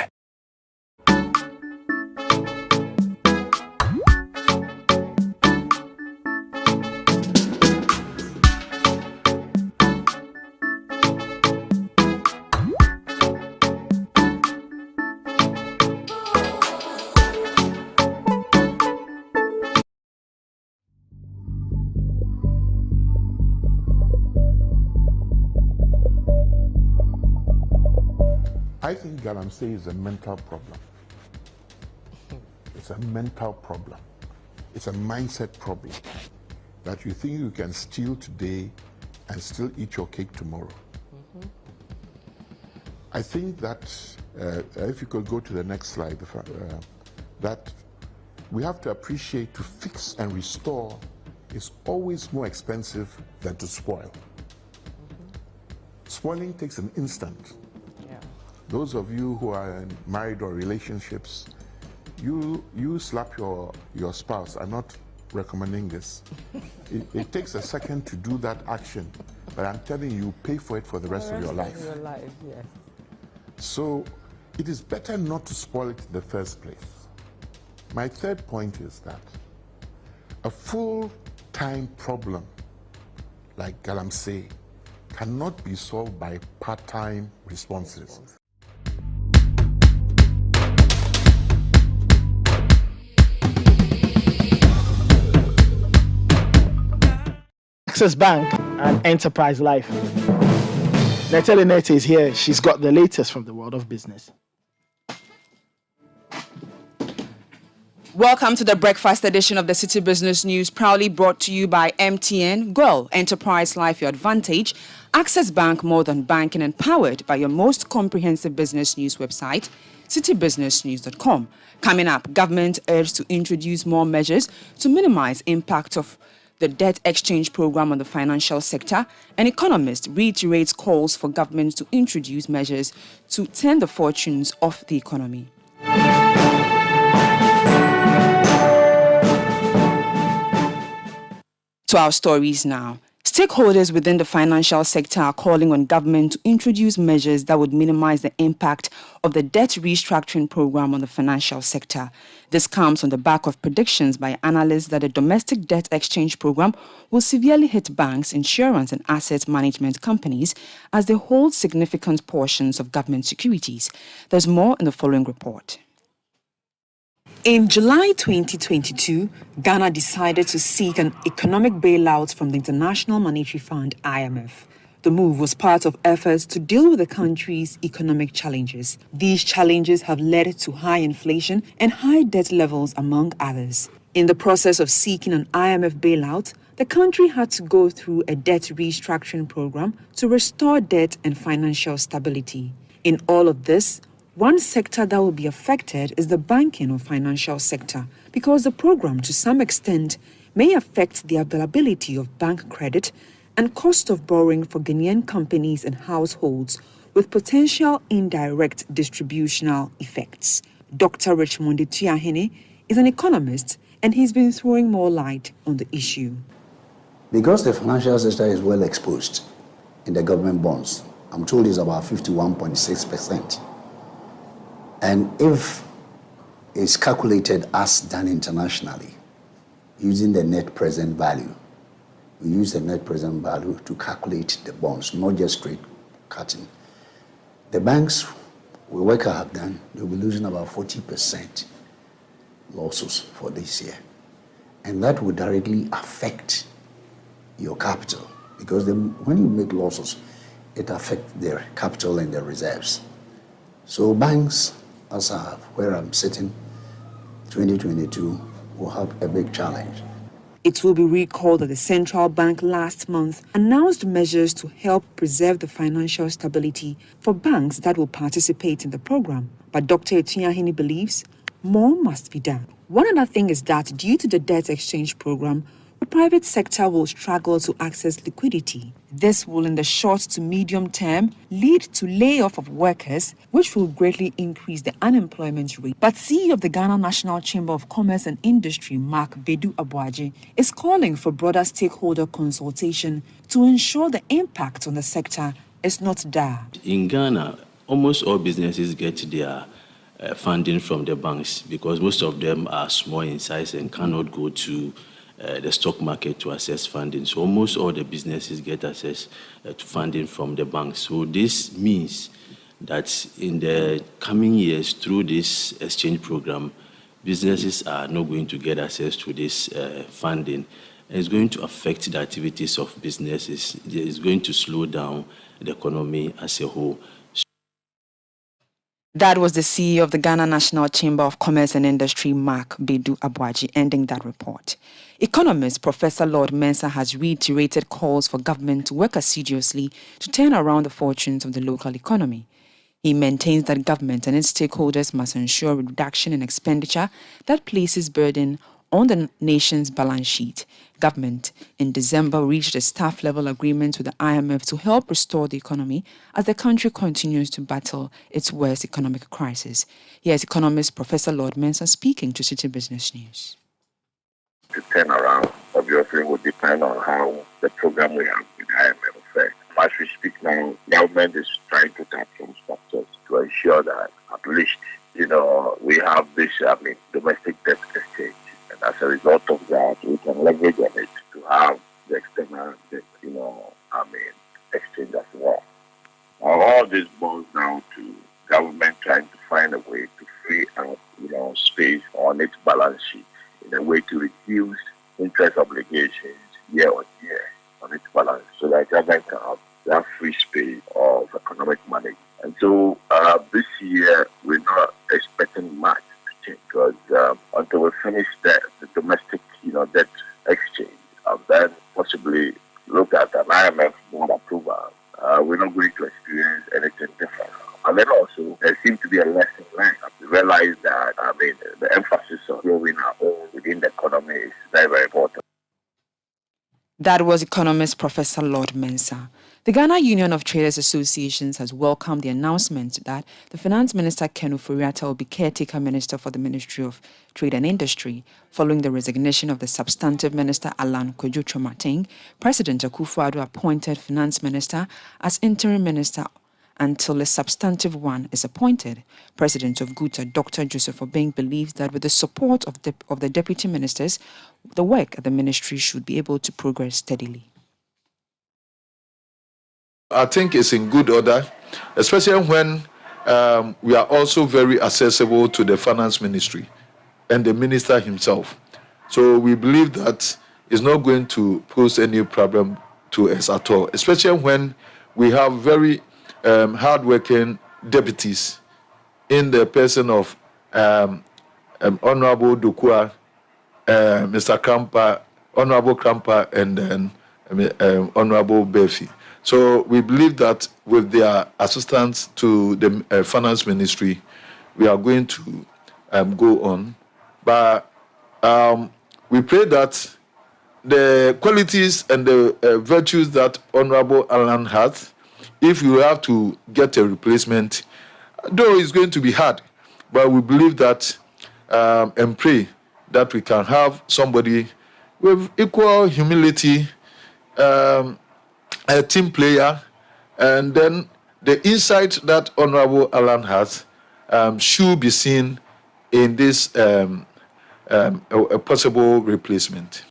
I think Galamsey is a mental problem. It's a mental problem. It's a mindset problem that you think you can steal today and still eat your cake tomorrow. I think that if you could go to the next slide, that we have to appreciate to fix and restore is always more expensive than to spoil. Spoiling takes an instant.
Yeah.
Those of you who are in married or relationships, you slap your spouse. I'm not recommending this. It takes a second to do that action, but I'm telling you, pay for it for the rest of your life.
Yes.
So it is better not to spoil it in the first place. My third point is that a full-time problem like Galamsey cannot be solved by part-time responses.
Access Bank and Enterprise Life. Natalie Nete is here. She's got the latest from the world of business.
Welcome to the breakfast edition of the Citi Business News, proudly brought to you by MTN, GOL, Enterprise Life, your advantage, Access Bank, more than banking, and powered by your most comprehensive business news website, citibusinessnews.com. Coming up, government urged to introduce more measures to minimize impact of the debt exchange program on the financial sector. An economist reiterates calls for government to introduce measures to turn the fortunes of the economy. To our stories now. Stakeholders within the financial sector are calling on government to introduce measures that would minimize the impact of the debt restructuring program on the financial sector. This comes on the back of predictions by analysts that the domestic debt exchange program will severely hit banks, insurance, and asset management companies as they hold significant portions of government securities. There's more in the following report. In July 2022, Ghana decided to seek an economic bailout from the International Monetary Fund, IMF. The move was part of efforts to deal with the country's economic challenges. These challenges have led to high inflation and high debt levels, among others. In the process of seeking an IMF bailout, the country had to go through a debt restructuring program to restore debt and financial stability. In all of this, one sector that will be affected is the banking or financial sector, because the program, to some extent, may affect the availability of bank credit and cost of borrowing for Ghanaian companies and households, with potential indirect distributional effects. Dr. Richmond Tuahene is an economist, and he's been throwing more light on the issue.
Because the financial sector is well exposed in the government bonds, I'm told it's about 51.6%. And if it's calculated as done internationally, using the net present value, we use the net present value to calculate the bonds, not just straight cutting. The banks, the work I have done, they'll be losing about 40% losses for this year. And that will directly affect your capital, because when you make losses, it affects their capital and their reserves. So banks, as where I'm sitting, 2022 will have a big challenge.
It will be recalled that the central bank last month announced measures to help preserve the financial stability for banks that will participate in the program. But Dr. Tuahene believes more must be done. One other thing is that due to the debt exchange program, the private sector will struggle to access liquidity. This will, in the short to medium term, lead to layoff of workers, which will greatly increase the unemployment rate. But CEO of the Ghana National Chamber of Commerce and Industry, Mark Bedu Abuaji, is calling for broader stakeholder consultation to ensure the impact on the sector is not dire.
In Ghana, almost all businesses get their funding from the banks, because most of them are small in size and cannot go to the stock market to access funding. So almost all the businesses get access to funding from the banks. So this means that in the coming years, through this exchange program, businesses are not going to get access to this funding. And it's going to affect the activities of businesses. It's going to slow down the economy as a whole.
That was the CEO of the Ghana National Chamber of Commerce and Industry, Mark Bedu Abuaji, ending that report. Economist Professor Lord Mensah has reiterated calls for government to work assiduously to turn around the fortunes of the local economy. He maintains that government and its stakeholders must ensure a reduction in expenditure that places burden on the nation's balance sheet. Government in December reached a staff-level agreement with the IMF to help restore the economy as the country continues to battle its worst economic crisis. Here's economist Professor Lord Mensah speaking to Citi Business News.
To turn around, obviously, will depend on how the program we have with IMF affects. As we speak now, government is trying to tap some structures to ensure that at least, we have this, domestic debt exchange. And as a result of that, we can leverage on it to have the external debt, exchange as well. Now, all this boils down to government trying to find a way to free up, space on its balance sheet in a way to reduce interest obligations year on year on its balance so that government can have that free space of economic management. And so this year, we're not expecting much to change because until we finish the domestic, debt exchange and then possibly look at an IMF board approval, we're not going to experience anything different. And then also, there seems to be a lesson learned. We realize that, the emphasis on growing our own within the economy is very, very important.
That was economist Professor Lord Mensah. The Ghana Union of Traders Associations has welcomed the announcement that the Finance Minister Ken Ofori-Atta will be caretaker minister for the Ministry of Trade and Industry. Following the resignation of the substantive minister Alan Kwadwo Twomating, President Akufo-Addo appointed Finance Minister as interim minister until a substantive one is appointed. President of GUTA, Dr. Joseph Obeng, believes that with the support of the deputy ministers, the work at the ministry should be able to progress steadily.
I think it's in good order, especially when we are also very accessible to the finance ministry and the minister himself. So we believe that it's not going to pose any problem to us at all, especially when we have very hard-working deputies in the person of Honorable Dukwa, Mr. Krampa, Honorable Krampa, and then Honorable Befi. So we believe that with their assistance to the finance ministry, we are going to go on. But we pray that the qualities and the virtues that Honorable Alan has, if you have to get a replacement, though it's going to be hard, but we believe that and pray that we can have somebody with equal humility, a team player, and then the insight that Honorable Alan has should be seen in this a possible replacement.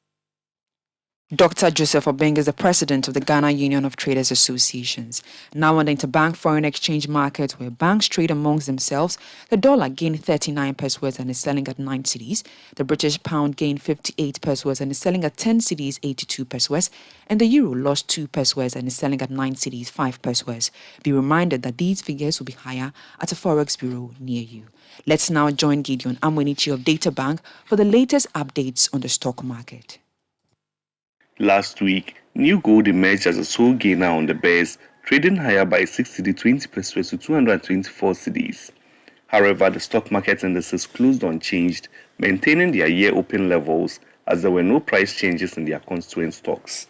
Dr. Joseph Obeng is the president of the Ghana Union of Traders Associations. Now on the interbank foreign exchange market, where banks trade amongst themselves, the dollar gained 39 pesos and is selling at 9 cedis. The British pound gained 58 pesos and is selling at 10 cedis 82 pesos. And the euro lost 2 pesos and is selling at 9 cedis 5 pesos. Be reminded that these figures will be higher at a forex bureau near you. Let's now join Gideon Amwenichi of DataBank for the latest updates on the stock market.
Last week, new gold emerged as a sole gainer on the bears, trading higher by 6 cedi 20 pesos to 224 cedis. However, the stock market indices closed unchanged, maintaining their year-open levels as there were no price changes in their constituent stocks.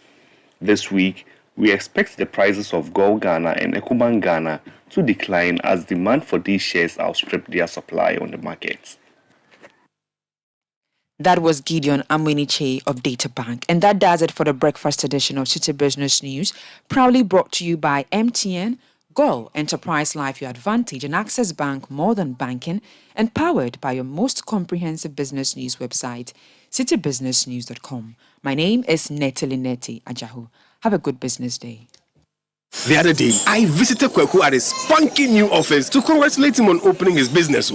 This week, we expect the prices of Gold Ghana and Ecobank Ghana to decline as demand for these shares outstrip their supply on the market.
That was Gideon Amweniche of DataBank. And that does it for the breakfast edition of Citi Business News, proudly brought to you by MTN, Go, Enterprise Life, Your Advantage, and Access Bank, More Than Banking, and powered by your most comprehensive business news website, citibusinessnews.com. My name is Neteli Neti Ajahu. Have a good business day.
The other day, I visited Kweku at his spunky new office to congratulate him on opening his business.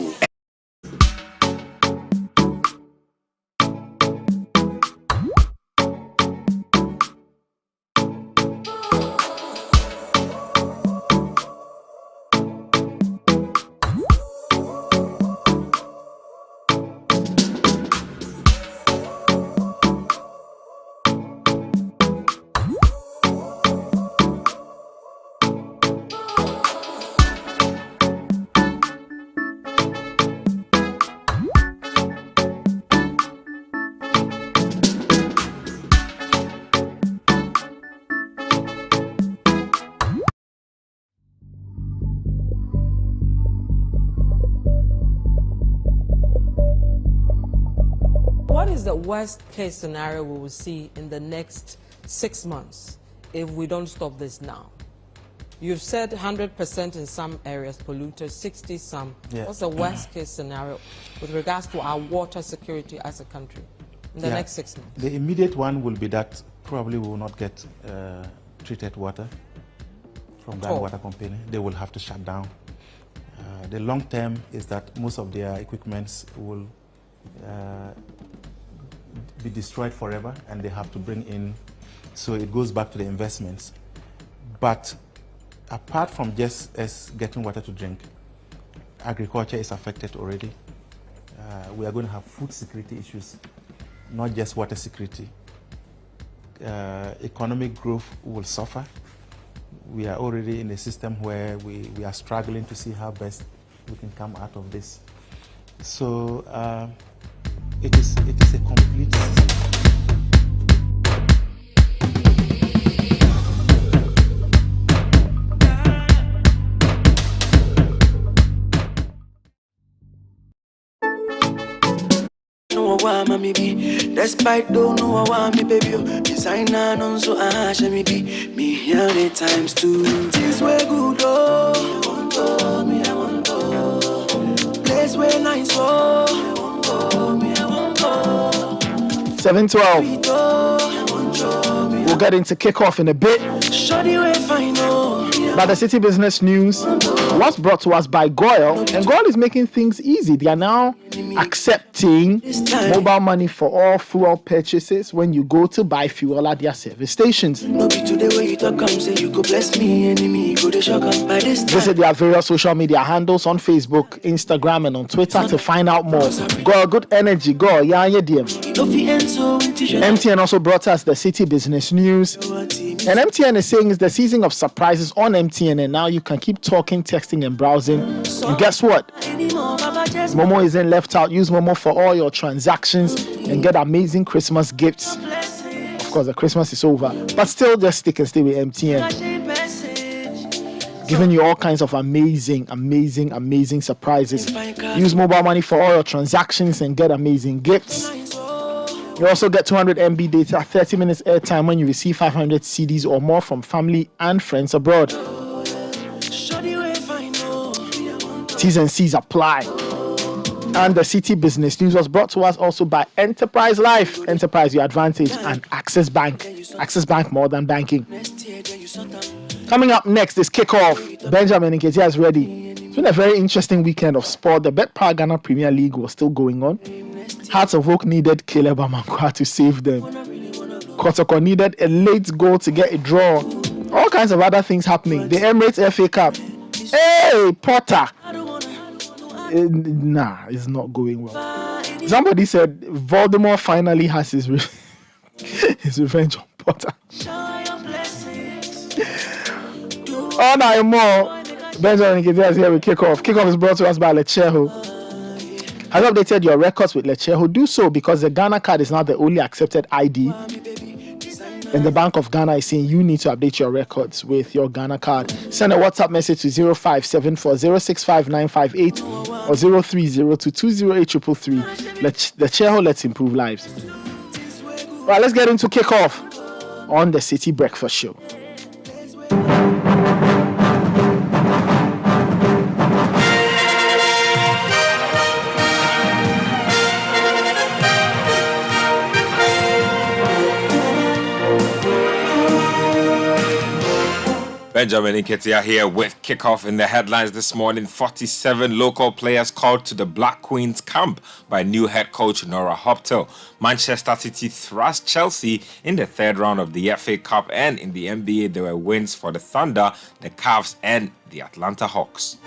worst case scenario we will see in the next 6 months if we don't stop this now? You've said 100% in some areas polluted, 60 some.
Yeah.
What's the worst case scenario with regards to our water security as a country in the next 6 months?
The immediate one will be that probably we will not get treated water from that water company. They will have to shut down. The long term is that most of their equipments will be destroyed forever and they have to bring in, so it goes back to the investments. But apart from just us getting water to drink, agriculture is affected already. We are going to have food security issues, not just water security. Economic growth will suffer. We are already in a system where we are struggling to see how best we can come out of this. So it is a complete system.
Despite don't know I want me baby, designer non so ash me be me here the times two. Things were good oh, I want to place where nice oh, I want to
7:12. We'll get into kickoff in a bit. But the City Business News was brought to us by Goyle, and Goyle is making things easy. They are now accepting mobile money for all fuel purchases when you go to buy fuel at their service stations. Visit their various social media handles on Facebook, Instagram, and on Twitter to find out more. Goyle, good energy. Goyle, yeah, DM. MTN also brought us the City Business News. And MTN is saying it's the season of surprises on MTN, and now you can keep talking, texting, and browsing. And guess what? Momo isn't left out. Use Momo for all your transactions and get amazing Christmas gifts. Of course, the Christmas is over, but still just stick and stay with MTN. Giving you all kinds of amazing surprises. Use mobile money for all your transactions and get amazing gifts. You also get 200 MB data, 30 minutes airtime when you receive 500 CDs or more from family and friends abroad. T's and C's apply. And the City Business News was brought to us also by Enterprise Life, Enterprise Your Advantage, and Access Bank. Access Bank, more than banking. Coming up next is Kickoff. Benjamin Nketiah is ready. It's been a very interesting weekend of sport. The Bet Ghana Premier League was still going on. Hearts of Oak needed Caleb Amankwa to save them. Kotoko needed a late goal to get a draw. All kinds of other things happening. The Emirates FA Cup. Hey, Potter. Nah, it's not going well. Somebody said Voldemort finally has his revenge on Potter. Oh, no, more. Benjamin Nketiah is here with Kickoff. Kickoff is brought to us by Lecheho. Have you updated your records with Lecheho? Do so, because the Ghana card is now the only accepted ID. And the Bank of Ghana is saying you need to update your records with your Ghana card. Send a WhatsApp message to 0574065958 or 0302208333. Lecheho, let's improve lives. Right, let's get into Kickoff on the Citi Breakfast Show.
Benjamin Nketiah here with Kickoff in the headlines this morning. 47 local players called to the Black Queens camp by new head coach Nora Hoptel. Manchester City thrashed Chelsea in the third round of the FA Cup, and in the NBA there were wins for the Thunder, the Cavs, and the Atlanta Hawks.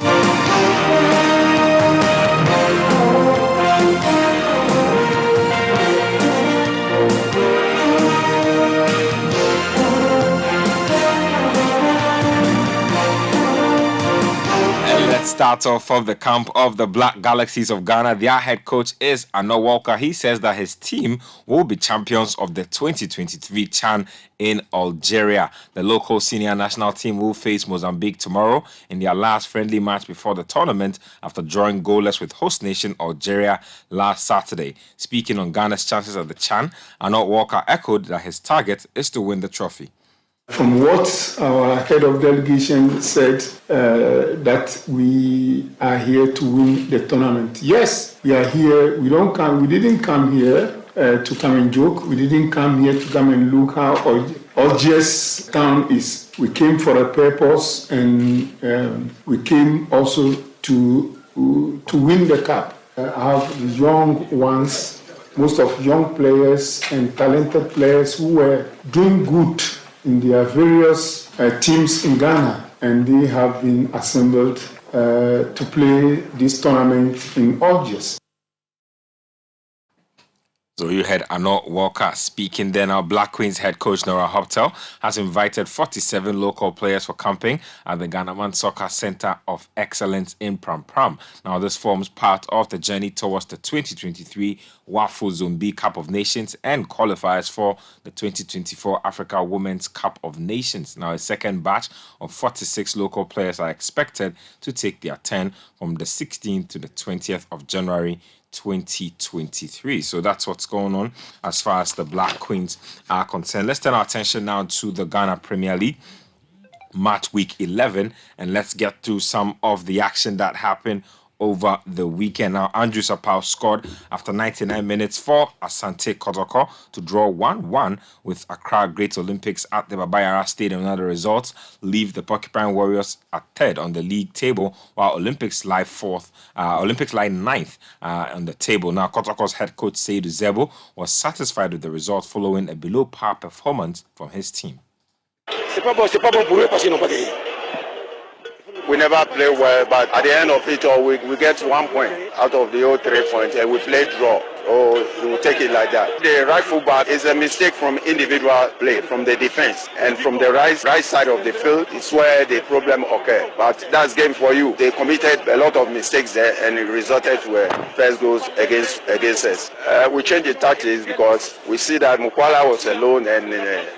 start off of the camp of the Black Galaxies of Ghana. Their head coach is Arnaud Walker. He says that his team will be champions of the 2023 CHAN in Algeria. The local senior national team will face Mozambique tomorrow in their last friendly match before the tournament after drawing goalless with host nation Algeria last Saturday. Speaking on Ghana's chances at the CHAN, Arnaud Walker echoed that his target is to win the trophy.
From what our head of delegation said, that we are here to win the tournament. Yes, we are here. We didn't come here to come and joke. We didn't come here to come and look how Algiers town is. We came for a purpose, and we came also to win the cup. I have young ones, most of young players and talented players who were doing good in their various teams in Ghana, and they have been assembled to play this tournament in Algiers.
So you heard Arnaud Walker speaking then. Our Black Queens head coach Nora Hoptel has invited 47 local players for camping at the Ghanaman Soccer Center of Excellence in Pram Pram. Now this forms part of the journey towards the 2023 WAFU Zone B Cup of Nations and qualifiers for the 2024 Africa Women's Cup of Nations. Now a second batch of 46 local players are expected to take their turn from the 16th to the 20th of January 2023. So that's what's going on as far as the Black Queens are concerned. Let's turn our attention now to the Ghana Premier League match week 11, and let's get through some of the action that happened over the weekend. Now, Andrew Sapau scored after 99 minutes for Asante Kotoko to draw 1-1 with Accra Great Olympics at the Baba Yara Stadium. Now, the results leave the Porcupine Warriors at third on the league table, while Olympics lie ninth on the table. Now, Kotoko's head coach Seydou Zebo was satisfied with the result following a below-par performance from his team.
We never play well, but at the end of it all, we get 1 point out of the whole 3 points, and we play draw. Oh, we will take it like that. The right fullback is a mistake from individual play, from the defense, and from the right side of the field is where the problem occurred. But that's game for you. They committed a lot of mistakes there, and it resulted to first goals against us. We changed the tactics because we see that Mukwala was alone and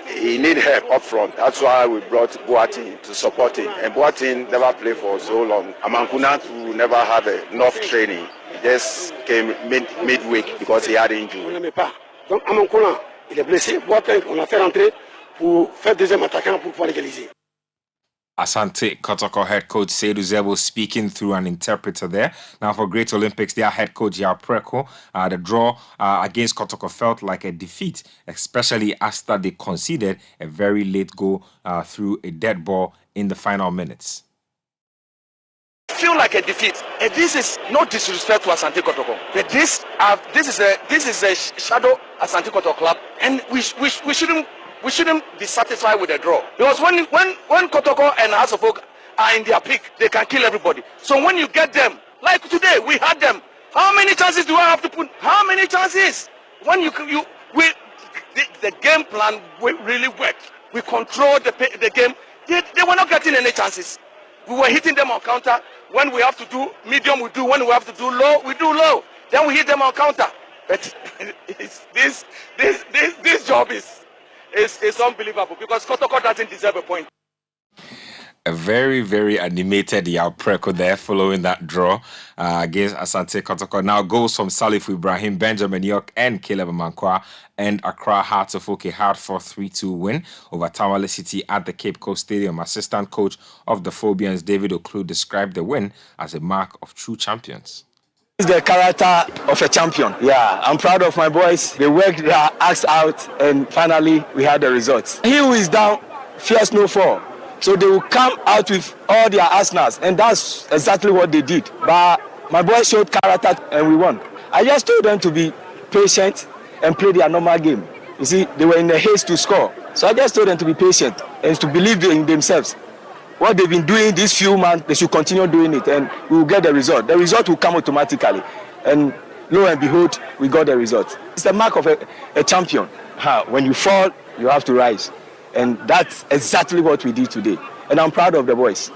he need help up front. That's why we brought Boateng to support him. And Boateng never played for so long. Amankuna never had enough training. He just came midweek because he had injury.
Donc Amankuna, il est blessé. Boateng, on l'a fait rentrer pour faire deuxième attaquant pour pouvoir égaliser.
Asante Kotoko head coach Seydou Zebo speaking through an interpreter there. Now for Great Olympics, their head coach Yao Preko, the draw against Kotoko felt like a defeat, especially after they conceded a very late goal through a dead ball in the final minutes.
Feel like a defeat, and this is no disrespect to Asante Kotoko, but this is a shadow Asante Kotoko club, and we shouldn't be satisfied with a draw, because when Kotoko and House of Oak are in their peak, they can kill everybody. So when you get them, like today, we had them. How many chances do I have to put? How many chances? When the game plan really worked. We controlled the game. They were not getting any chances. We were hitting them on counter. When we have to do medium, we do. When we have to do low, we do low. Then we hit them on counter. But this job is unbelievable because Kotoko doesn't deserve a point.
A very, very animated Yao Preko there following that draw against Asante Kotoko. Now goals from Salif Ibrahim, Benjamin York and Caleb Amankwa and Accra Hearts of Oak hard for 3-2 win over Tamale City at the Cape Coast Stadium. Assistant coach of the Phobians, David Oklu, described the win as a mark of true champions.
It's the character of a champion. Yeah, I'm proud of my boys. They worked their ass out and finally we had the results. He who is down fears no fall. So they will come out with all their arsenals, and that's exactly what they did. But my boys showed character and we won. I just told them to be patient and play their normal game. You see, they were in a haste to score. So I just told them to be patient and to believe in themselves. What they've been doing these few months, they should continue doing it and we will get the result. The result will come automatically. And lo and behold, we got the result. It's the mark of a champion. When you fall, you have to rise. And that's exactly what we did today. And I'm proud of the boys.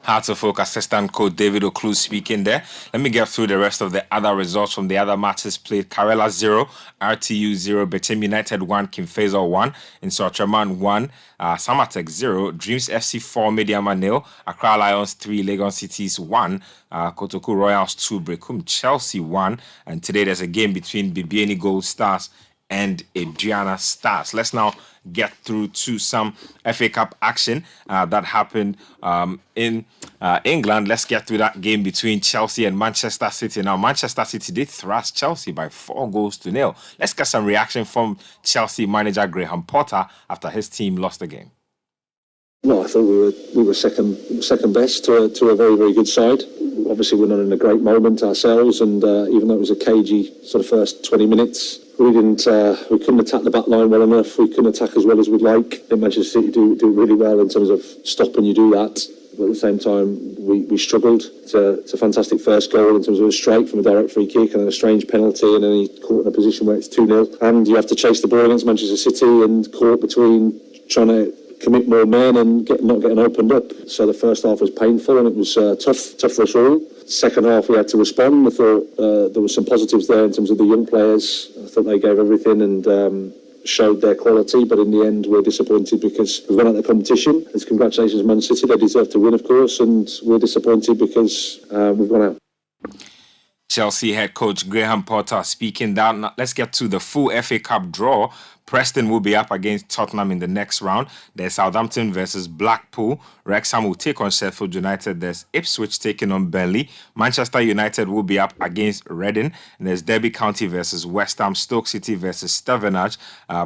Hearts of Oak assistant coach David Oklu speaking there. Let me get through the rest of the other results from the other matches played. Karela 0, RTU 0, Bechem United 1, Kimfezo 1, Insotraman 1, Samatex 0, Dreams FC 4, Mediama 0, Accra Lions 3, Legon Cities 1, Kotoku Royals 2, Brekum Chelsea 1, and today there's a game between Bibiani Gold Stars and Adriana Stars. Let's now get through to some FA Cup action that happened in England. Let's get through that game between Chelsea and Manchester City. Now, Manchester City did thrash Chelsea by 4-0. Let's get some reaction from Chelsea manager Graham Potter after his team lost the game.
No, I thought we were second best to a very, very good side. Obviously, we're not in a great moment ourselves, and even though it was a cagey sort of first 20 minutes, we couldn't attack the back line well enough. We couldn't attack as well as we'd like. I think Manchester City do really well in terms of stopping you do that. But at the same time, we struggled. It's a fantastic first goal in terms of a strike from a direct free kick and then a strange penalty, and then he caught in a position where it's 2-0. And you have to chase the ball against Manchester City and caught between trying to commit more men and not getting opened up. So the first half was painful and it was tough for us all. Second half we had to respond. I thought there were some positives there in terms of the young players. I thought they gave everything and showed their quality, but in the end we're disappointed because we've won out the competition. It's congratulations Man City, they deserve to win of course, and we're disappointed because we've won out.
Chelsea head coach Graham Potter speaking down. Now, let's get to the full FA Cup draw. Preston will be up against Tottenham in the next round. There's Southampton versus Blackpool. Wrexham will take on Sheffield United. There's Ipswich taking on Burnley. Manchester United will be up against Reading. And there's Derby County versus West Ham. Stoke City versus Stevenage.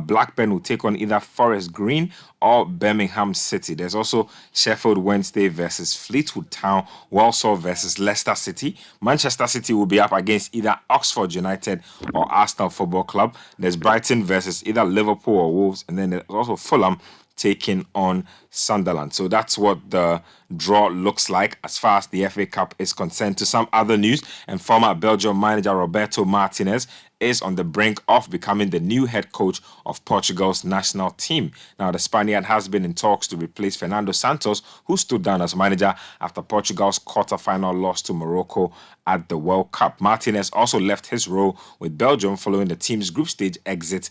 Blackburn will take on either Forest Green or Birmingham City. There's also Sheffield Wednesday versus Fleetwood Town. Walsall versus Leicester City. Manchester City will be up against either Oxford United or Arsenal Football Club. There's Brighton versus either Liverpool or Wolves, and then there's also Fulham taking on Sunderland. So that's what the draw looks like as far as the FA Cup is concerned. To some other news, and former Belgium manager Roberto Martinez is on the brink of becoming the new head coach of Portugal's national team. Now, the Spaniard has been in talks to replace Fernando Santos, who stood down as manager after Portugal's quarter-final loss to Morocco at the World Cup. Martinez also left his role with Belgium following the team's group stage exit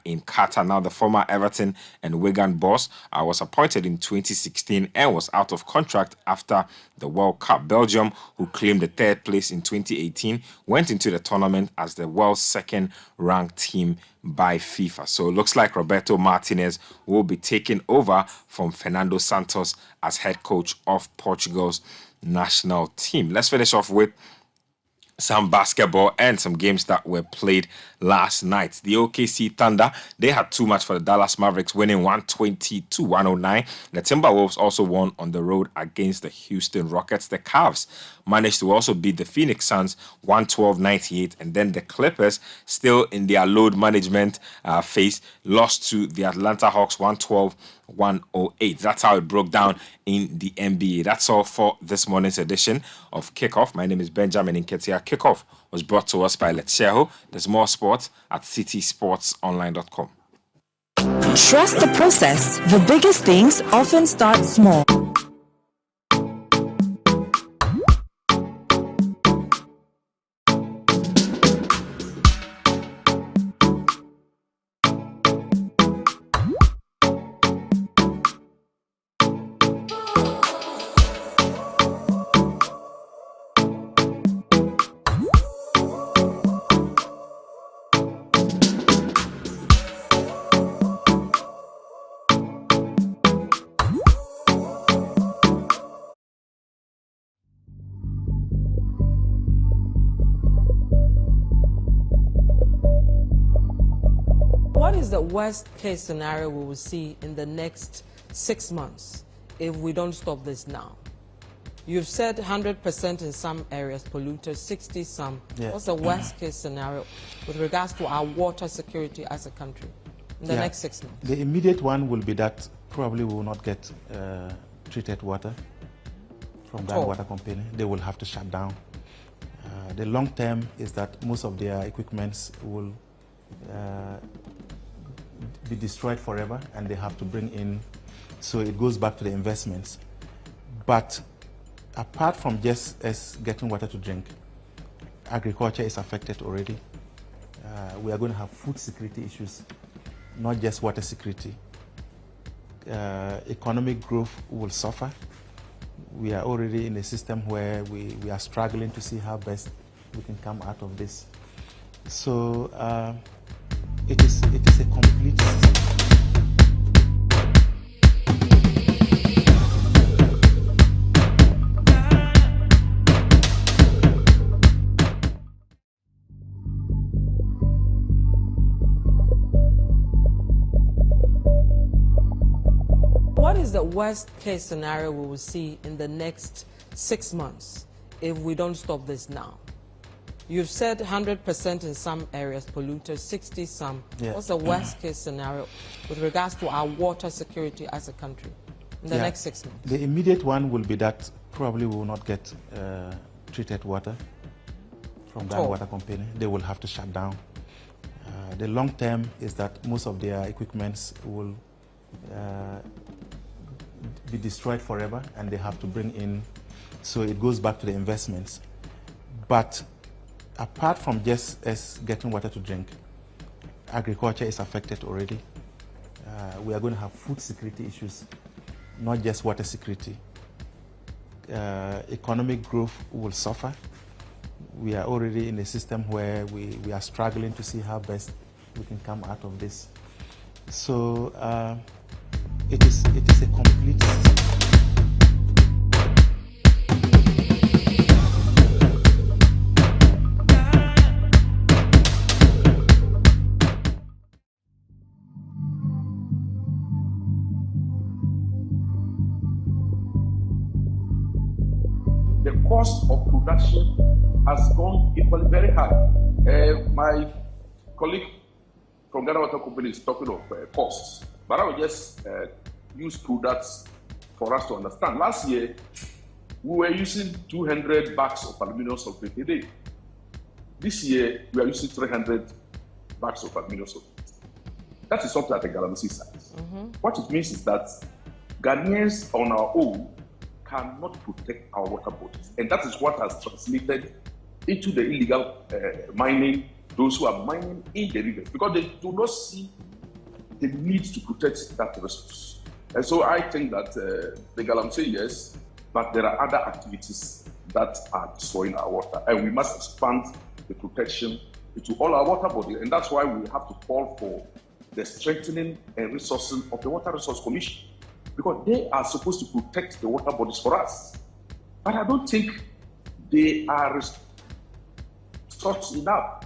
in Qatar. Now, the former Everton and Wigan boss was appointed in 2016 and was out of contract after the World Cup. Belgium, who claimed the third place in 2018, went into the tournament as the world's second-ranked team by FIFA. So it looks like Roberto Martinez will be taking over from Fernando Santos as head coach of Portugal's national team. Let's finish off with some basketball and some games that were played last night. The OKC Thunder, they had too much for the Dallas Mavericks, winning 120-109. The Timberwolves also won on the road against the Houston Rockets. The Cavs managed to also beat the Phoenix Suns 112-98, and then the Clippers, still in their load management phase, lost to the Atlanta Hawks 112-108. That's how it broke down in the NBA. That's all for this morning's edition of Kickoff. My name is Benjamin Nketia. Kickoff was brought to us by Let's Share. There's more sports at citysportsonline.com.
Trust the process. The biggest things often start small.
What is the worst case scenario we will see in the next 6 months if we don't stop this now? You've said 100% in some areas polluted, 60 some. Yeah. What's the worst case scenario with regards to our water security as a country in the next 6 months?
The immediate one will be that probably we will not get treated water from that water company. They will have to shut down. The long term is that most of their equipments will be destroyed forever and they have to bring in, so it goes back to the investments. But apart from just us getting water to drink, agriculture is affected already. We are going to have food security issues, not just water security. Economic growth will suffer. We are already in a system where we are struggling to see how best we can come out of this. So it is a complete system.
What is the worst case scenario we will see in the next 6 months if we don't stop this now? You've said 100% in some areas polluted, 60 some.
Yeah.
What's the worst case scenario with regards to our water security as a country in the next 6 months?
The immediate one will be that probably we will not get treated water from that water company. They will have to shut down. The long term is that most of their equipments will be destroyed forever and they have to bring in, so it goes back to the investments. But apart from just us getting water to drink, agriculture is affected already. We are going to have food security issues, not just water security. Economic growth will suffer. We are already in a system where we are struggling to see how best we can come out of this. So it is a complete system.
The cost of production has gone equally very high. My colleague from Ghana Water Company is talking of costs, but I will just use products for us to understand. Last year, we were using 200 bags of aluminium sulfate a day. This year, we are using 300 bags of aluminium sulfate. That is something at the Galamsey site. What it means is that Ghanaians on our own cannot protect our water bodies. And that is what has translated into the illegal mining, those who are mining in the rivers, because they do not see the need to protect that resource. And so I think that the Galamsey, yes, but there are other activities that are destroying our water. And we must expand the protection into all our water bodies. And that's why we have to call for the strengthening and resourcing of the Water Resource Commission, because they are supposed to protect the water bodies for us. But I don't think they are resourced enough.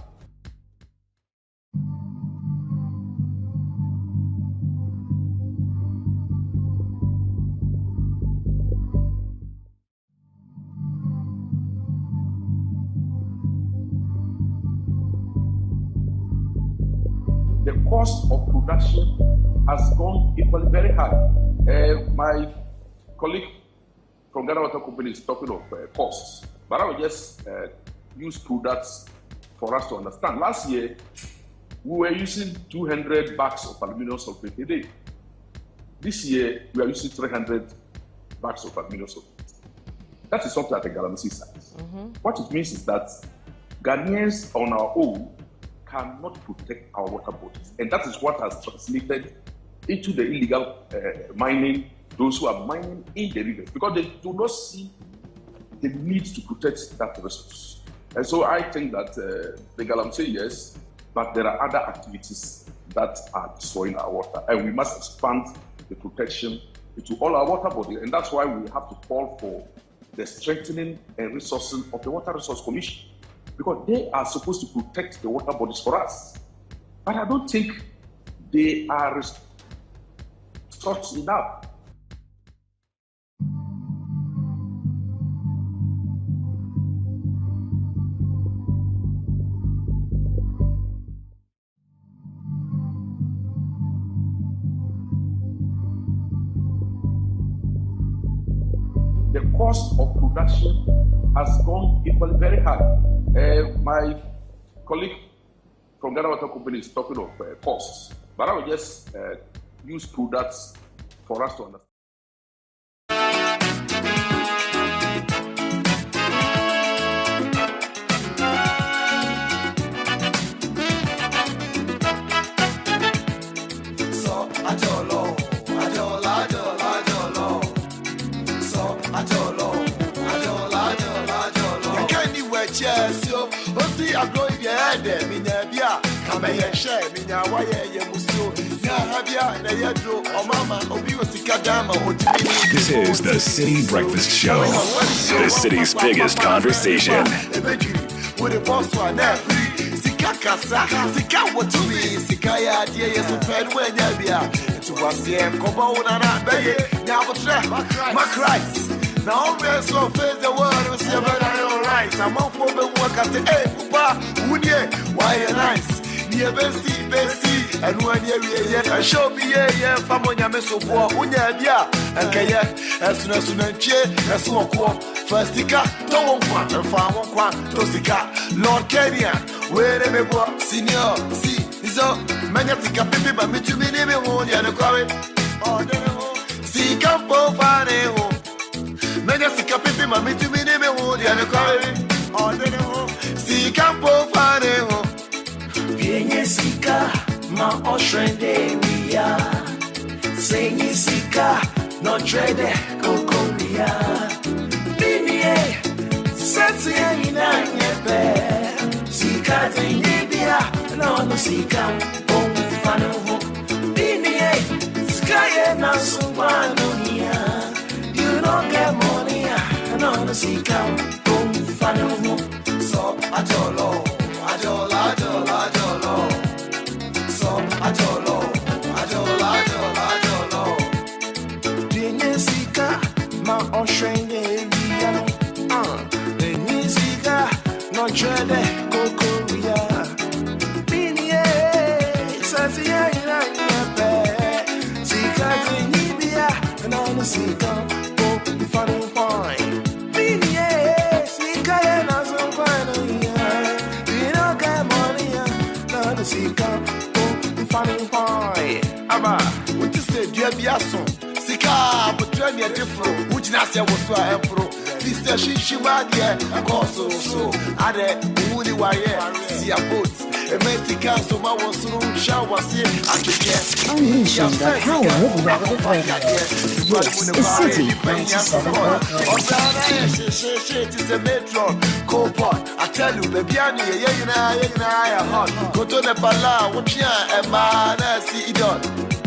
The cost of production has gone equally very high. My colleague from Ghana Water Company is talking of costs, but I will just use products for us to understand. Last year, we were using 200 bags of aluminium sulfate a day. This year, we are using 300 bags of aluminium sulfate. That is something at the Galamsey site. What it means is that Ghanaians on our own cannot protect our water bodies. And that is what has translated into the illegal mining, those who are mining in the rivers, because they do not see the need to protect that resource. And so I think that the Galamsey, yes, but there are other activities that are destroying our water. And we must expand the protection into all our water bodies. And that's why we have to call for the strengthening and resourcing of the Water Resource Commission, because they are supposed to protect the water bodies for us. But I don't think they are resourced enough. The cost of production has gone equally very high. My colleague from Ghana Water Company is talking of costs, but I will just use products for us to understand.
de minya bia kama ye share minya wa ye muso na bia na ye dro o mama obi osika dama otimi.
This is the Citi Breakfast Show, the city's biggest conversation.
With the boss one sika kasa sika wotumi sika ya die ye so ped when ya bia to wasie kobo una na beye nya botre my Christ. Now I'm so face the world and say, but I all right. I'm on for the work at the Papa, why you nice? Near Bessie, and when you're yet, I show me a family so poor, Unya, and Kaya, as soon as as one first sticker, don't want and farm one, Tosika, Lord Kenya, where they go, senior, see, is up, Magnetica, Pipi, but me to me, they won't, and a current, or the see, come for fun. Menya sika pipi mami tu mi ne me wo dia ne kwari ode ne ho sika po fane ho
pienye sika ma o trende wia senyi sika no trende kokoria binie seti ina nyepe sika tenye bia no sika po fane ho binie sika ye na sumano nia you don't get money, I don't see count. Boom, fano, so ajolo, so ajolo. Dinyesika, ma oshenge viano. Dinyesika, no trade kokoria. Binye, sasia ina nyepe. Sika dinyibia, no see count. Funny fine. Be yes, we can't have some fun. We don't get money, not to see come. Funny fine.
Ama, what you say, dear Biason? Sika, but tell me a different. Which Nasia was so a pro. Sister, she was there, and also so. I did, woody wire, see a boat. A Mexican, so I was soon shower, see, I can get.
Unleashing the power of relevant radio. This is Citi 97.
It's a metro, co-pot. I tell you, baby, I hot. Go to the pala, what ya, and man, see it on.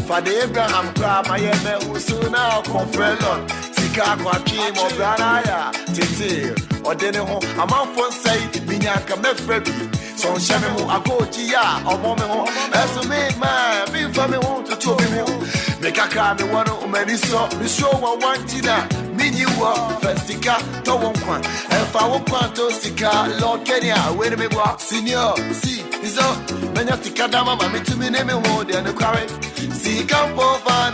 For the Abraham crab, I am who soon now confront. Sika, Quakim, or Branaya, Tete, or Denho, a month for say, Minyaka Mefrebi. So Shamu, I go to ya, or Momo, as a maid man, be for me, won't to tell me. Make a car, me one of many so, the show I want to mean you are Festica, Towon, and Fawo Quanto Sika, Lord Kenya, where me walk, senior, see, is up, Menyatica Dama, me to me name a word and a quarry, see, come for fun,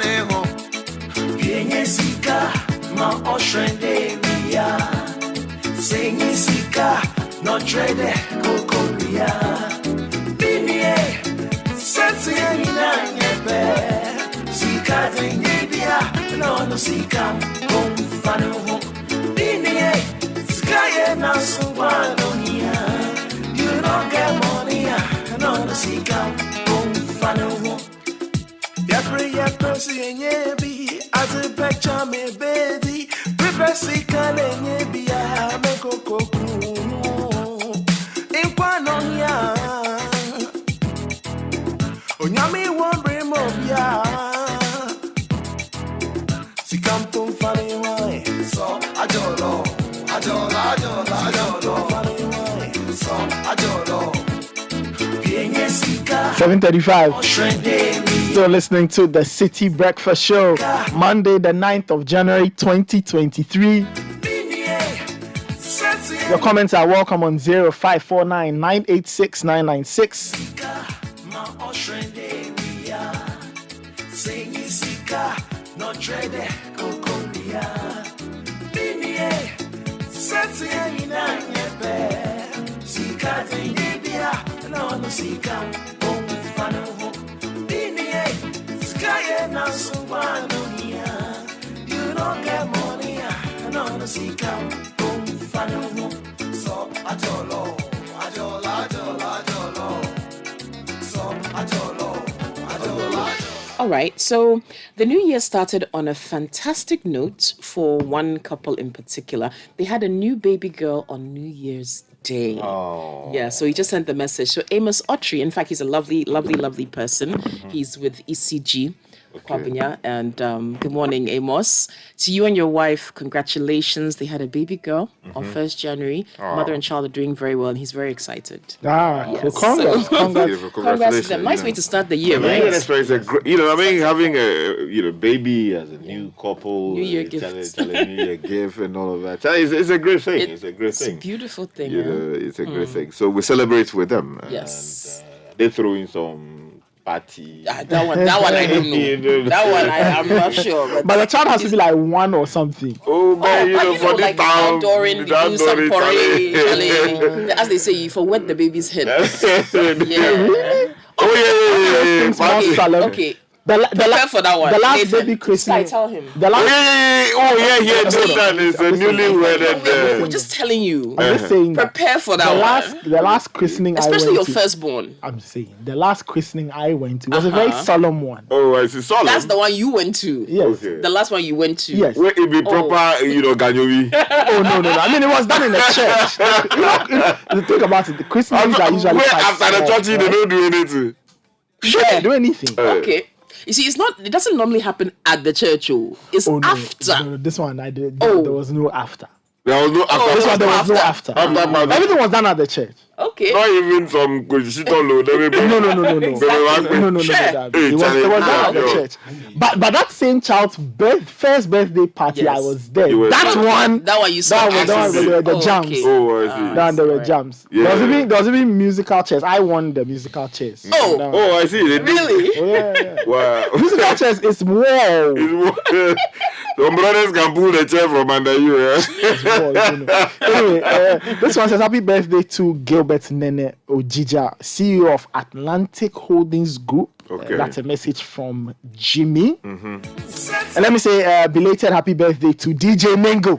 Pienye Sika, ma oshende via, Senyi Sika, no trade kokoria, Binie, Sensi ina nyepe. Sika tenye no sika bon fano binie sika ye na sumano nia you don't get money no sika bon fano
ya si enyebi as a picture me baby prepare sika lenyebi ya me kokoku in kwanonia onyami won bring up ya Campum funny way, so ajolo, funny way, so ajolo.
7:35. Still listening to the Citi Breakfast Show, Monday, the 9th of January, 2023. Your comments are welcome on 0549 986 996.
No trade kokoria binie seti ina nyepe sika tenye no sika bon fano binie sika ye na sumano nia you don't get money no sika bon fano so ajolo so ajolo.
All right, so the new year started on a fantastic note for one couple in particular. They had a new baby girl on New Year's today. Yeah, so he just sent the message. So Amos Autry, in fact, he's a lovely, lovely, lovely person. He's with ECG. Kwabinya, and good morning, Amos. To you and your wife, congratulations. They had a baby girl on 1st January. Mother and child are doing very well, and he's very excited.
So congrats.
Congrats to them. Nice way to start the year, right?
It's a great, having a baby as a new couple,
New Year gift.
New Year gift and all of that. It's a great thing. It's a great thing.
It's a beautiful thing.
It's a great thing. So we celebrate with them.
Yes.
And, they throw in some party.
That one I don't know. That one I'm not sure.
But the child has to be like 1 or something.
Oh man, for
like
the town,
outdooring, do some parade. As they say, you for wet the baby's head. Yeah.
Oh yeah.
Okay. Prepare for that one.
The last
Nathan,
baby christening.
tell him.
The last.
Nathan is a newly wedded.
We're just telling you.
I'm just saying.
Prepare for that one.
The last christening,
especially your
to,
firstborn.
I'm saying the last christening I went to was a very solemn one.
Oh, I see. Solemn.
That's the one you went to.
Yes.
Okay. The last one you went to.
Yes.
Where it be proper, Ganyovi.
Oh no. I mean, it was done in a church. The thing about it, the christenings are usually
after the church, they don't do anything.
They don't do anything.
Okay. You see, it doesn't normally happen at the church. It's after.
No, this one I did. There was no after.
There was no after.
This one there was no after. Everything was done at the church.
Okay.
Not even some Kushito.
No. No. It was done at the church. But that same child's first birthday party, I was there.
That one you saw.
There were the jams.
Oh, I see.
Then there were jams.
Yeah.
There was even musical chairs. I won the musical chairs.
Oh, I see.
Really?
Yeah.
Wow.
Musical chairs is wow.
Some brothers can pull the chair from under you.
Anyway, this one says happy birthday to Gilbert Nene Ojija, CEO of Atlantic Holdings Group.
Okay.
That's a message from Jimmy. And let me say belated happy birthday to DJ Mingo.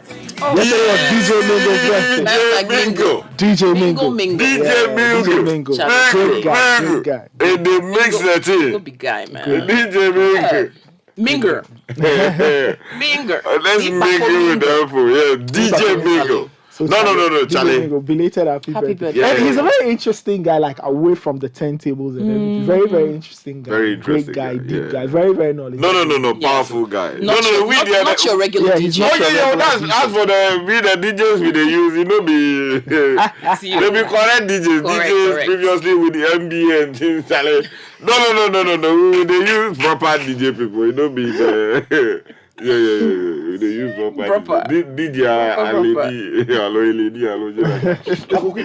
Yesterday was DJ Mingo's birthday. DJ Mingo.
DJ Mingo.
Great guy.
And they mix the thing.
Good guy, man.
DJ Mingo.
Minger.
Let's mingle with them for DJ Mingo.
So
no, Charlie.
Belated happy birthday.
Yeah.
And he's a very interesting guy, like away from the turntables and everything. Very, very interesting guy.
Very interesting
Great guy, deep guy. Very, very knowledgeable.
No, powerful guy.
Not your regular DJ.
As for the DJs we they use, they be correct DJs. DJs previously with the MB and things like that. No. They use proper DJ people. Be the they use proper. DJ lady.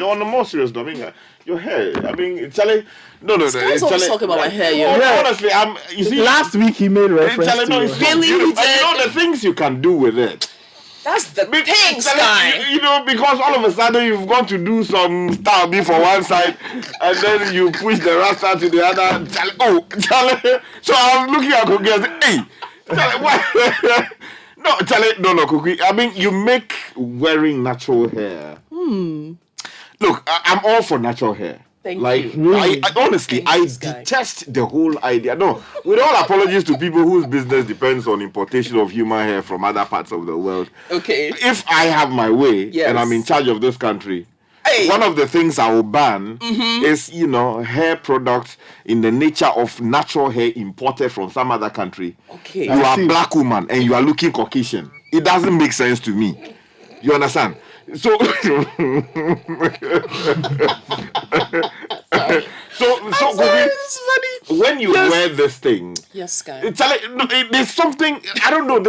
On the more serious note, your hair. I mean, Charlie. No.
Guys always talking about my hair.
Honestly, you see.
Last week he made reference to
the things you can do with it.
That's the thing, Sky.
Because all of a sudden you've gone to do some style B for one side, and then you push the rasta to the other. Charlie. So I was looking at Cookie and said, hey, Charlie, what? No, Cookie. I mean, you make wearing natural hair. Look, I'm all for natural hair.
Thank you.
I honestly, I detest the whole idea. No, with all apologies to people whose business depends on importation of human hair from other parts of the world.
Okay.
If I have my way and I'm in charge of this country, one of the things I will ban is, hair products in the nature of natural hair imported from some other country.
Okay.
You are a black woman and you are looking Caucasian. It doesn't make sense to me. You understand? So, when you wear this thing, there's something, I don't know,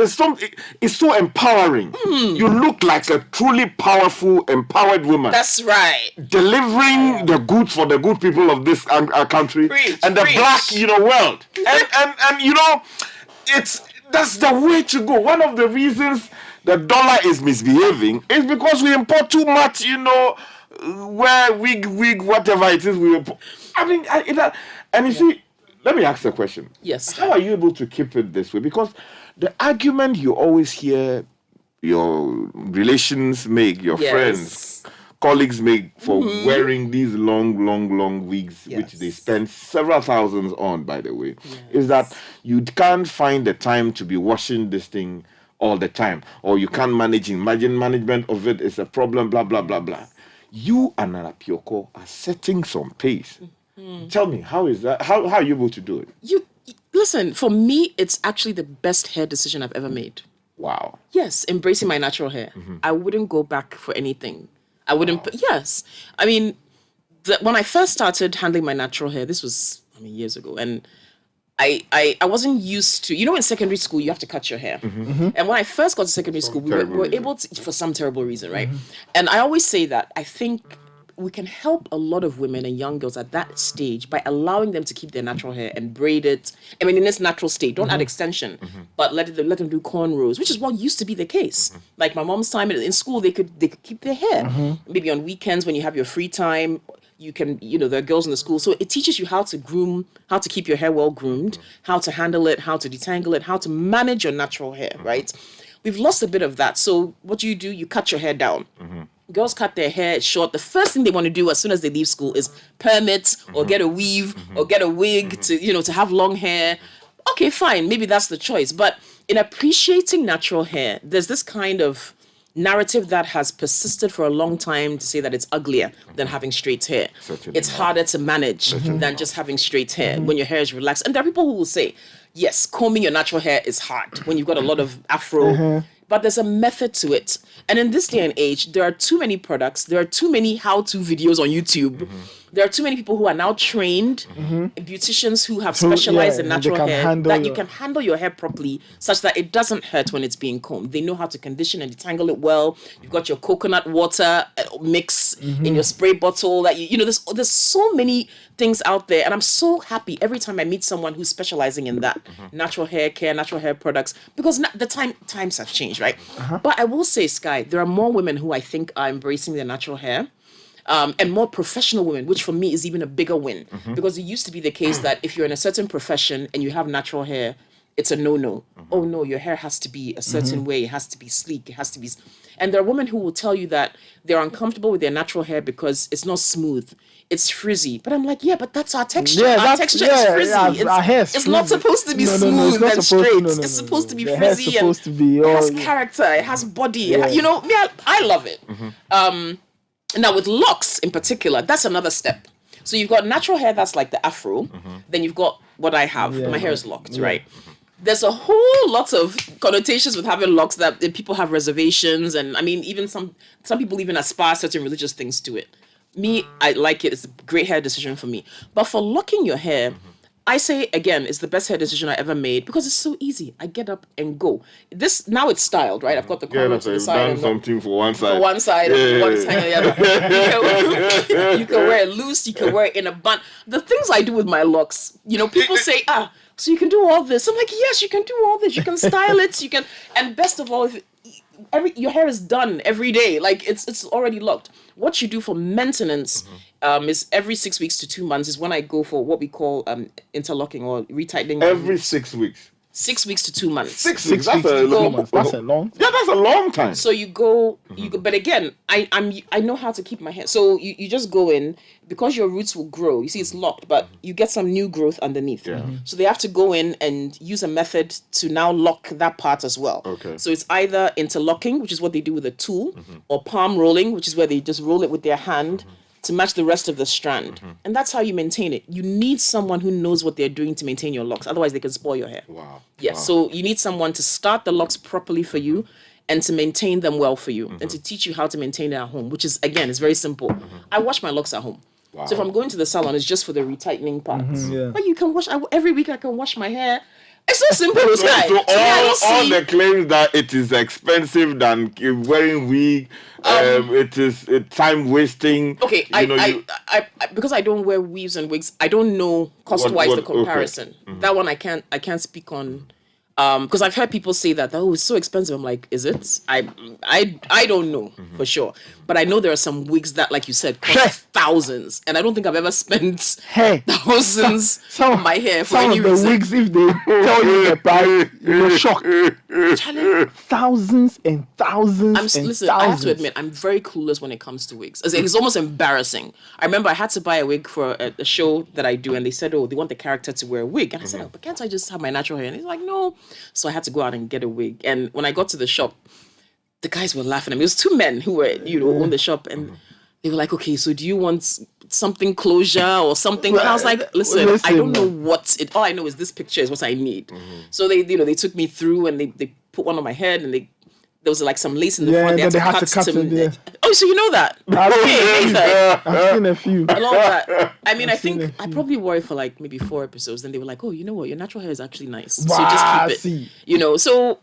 it's so empowering. You look like a truly powerful, empowered woman.
That's right.
Delivering the goods for the good people of this country and the black, world. And that's the way to go. One of the reasons the dollar is misbehaving is because we import too much, where wig, whatever it is we import. I mean, and you see, let me ask a question.
Yes.
How are you able to keep it this way? Because the argument you always hear your relations make, your friends, colleagues make for wearing these long wigs, which they spend several thousands on, by the way, is that you can't find the time to be washing this thing all the time, or you can't manage. Imagine management of it is a problem, blah, blah, blah, blah. You and Nana Pioko are setting some pace. Tell me, how is that? How are you able to do it?
Listen, for me, it's actually the best hair decision I've ever made.
Wow.
Yes, embracing my natural hair. I wouldn't go back for anything. I wouldn't. Yes. I mean, when I first started handling my natural hair, this was, years ago, and I wasn't used to, in secondary school, you have to cut your hair. And when I first got to secondary school, we were able to, for some terrible reason, right? And I always say that I think we can help a lot of women and young girls at that stage by allowing them to keep their natural hair and braid it. I mean, in its natural state, don't add extension, but let them do cornrows, which is what used to be the case. Like my mom's time in school, they could keep their hair. Maybe on weekends when you have your free time, you can, there are girls in the school. So it teaches you how to groom, how to keep your hair well groomed, how to handle it, how to detangle it, how to manage your natural hair, right? We've lost a bit of that. So what do? You cut your hair down. Girls cut their hair short. The first thing they want to do as soon as they leave school is perm it or get a weave or get a wig to have long hair. Okay, fine. Maybe that's the choice. But in appreciating natural hair, there's this kind of narrative that has persisted for a long time to say that it's uglier than having straight hair. It's harder to manage than just having straight hair when your hair is relaxed. And there are people who will say, yes, combing your natural hair is hard when you've got a lot of afro. But there's a method to it. And in this day and age, there are too many products. There are too many how-to videos on YouTube. There are too many people who are now trained, beauticians who have specialized in natural hair, that you can handle your hair properly such that it doesn't hurt when it's being combed. They know how to condition and detangle it well. You've got your coconut water mix in your spray bottle. That there's so many things out there, and I'm so happy every time I meet someone who's specializing in that natural hair care, natural hair products, because the times have changed, right? But I will say, Sky, there are more women who I think are embracing their natural hair. And more professional women, which for me is even a bigger win. Because it used to be the case that if you're in a certain profession and you have natural hair, it's a no-no. Oh no, your hair has to be a certain way. It has to be sleek. It has to be... And there are women who will tell you that they're uncomfortable with their natural hair because it's not smooth. It's frizzy. But I'm like, yeah, but that's our texture. Our texture is frizzy.
Our hair is
it's not supposed to be smooth and straight. It's supposed to be frizzy. It has character. It has body. I love it. Now with locks in particular, that's another step. So you've got natural hair that's like the afro. Then you've got what I have. My hair is locked, right? There's a whole lot of connotations with having locks that people have reservations. And I mean, even some people even aspire certain religious things to it. Me, I like it. It's a great hair decision for me. But for locking your hair, I say, again, it's the best hair decision I ever made because it's so easy. I get up and go. Now it's styled, right? I've got the corner to the side.
Done something for one side.
For one side, and one side and the other. You can wear it loose. You can wear it in a bun. The things I do with my locks, people say, so you can do all this. I'm like, yes, you can do all this. You can style it. You can, and best of all, your hair is done every day. Like it's already locked. What you do for maintenance is every 6 weeks to 2 months is when I go for what we call interlocking or retightening.
Every 6 weeks.
6 weeks to 2 months.
6 weeks. That's a long.
That's a long.
Yeah, that's a long time.
So you go. But again, I know how to keep my hair. So you just go in because your roots will grow. You see, it's locked, but you get some new growth underneath. So they have to go in and use a method to now lock that part as well.
Okay.
So it's either interlocking, which is what they do with a tool, or palm rolling, which is where they just roll it with their hand to match the rest of the strand. And that's how you maintain it. You need someone who knows what they're doing to maintain your locks. Otherwise, they can spoil your hair.
Wow.
Yes.
Wow.
So you need someone to start the locks properly for you and to maintain them well for you and to teach you how to maintain it at home, which is, again, it's very simple. I wash my locks at home.
Wow.
So if I'm going to the salon, it's just for the retightening parts. But you can wash, every week I can wash my hair. It's so simple, guys.
So all the claims that it is expensive than wearing wig, it is time wasting.
Okay, I because I don't wear weaves and wigs, I don't know cost-wise the comparison. Okay. That one I can't speak on. Because I've heard people say that, it's so expensive. I'm like, is it? I don't know for sure. But I know there are some wigs that, like you said, cost thousands. And I don't think I've ever spent thousands on my hair for any reason.
Some of the wigs, if they tell you the price, you're shocked. Thousands and thousands
Listen, I have to admit, I'm very clueless when it comes to wigs. It's almost embarrassing. I remember I had to buy a wig for a show that I do, and they said, they want the character to wear a wig. And I said, but can't I just have my natural hair? And he's like, no. So I had to go out and get a wig. And when I got to the shop, the guys were laughing at me. It was two men who were, own the shop. And They were like, okay, so do you want something closure or something? And I was like, listen, I don't know what it. All I know is this picture is what I need. So they took me through and they put one on my head and there was like some lace in the front. They had to cut it. Oh, so you know that?
I've seen a few.
I love that. I mean, I think I probably wore it for like maybe 4 episodes. Then they were like, oh, you know what? Your natural hair is actually nice. So just keep it. You know, so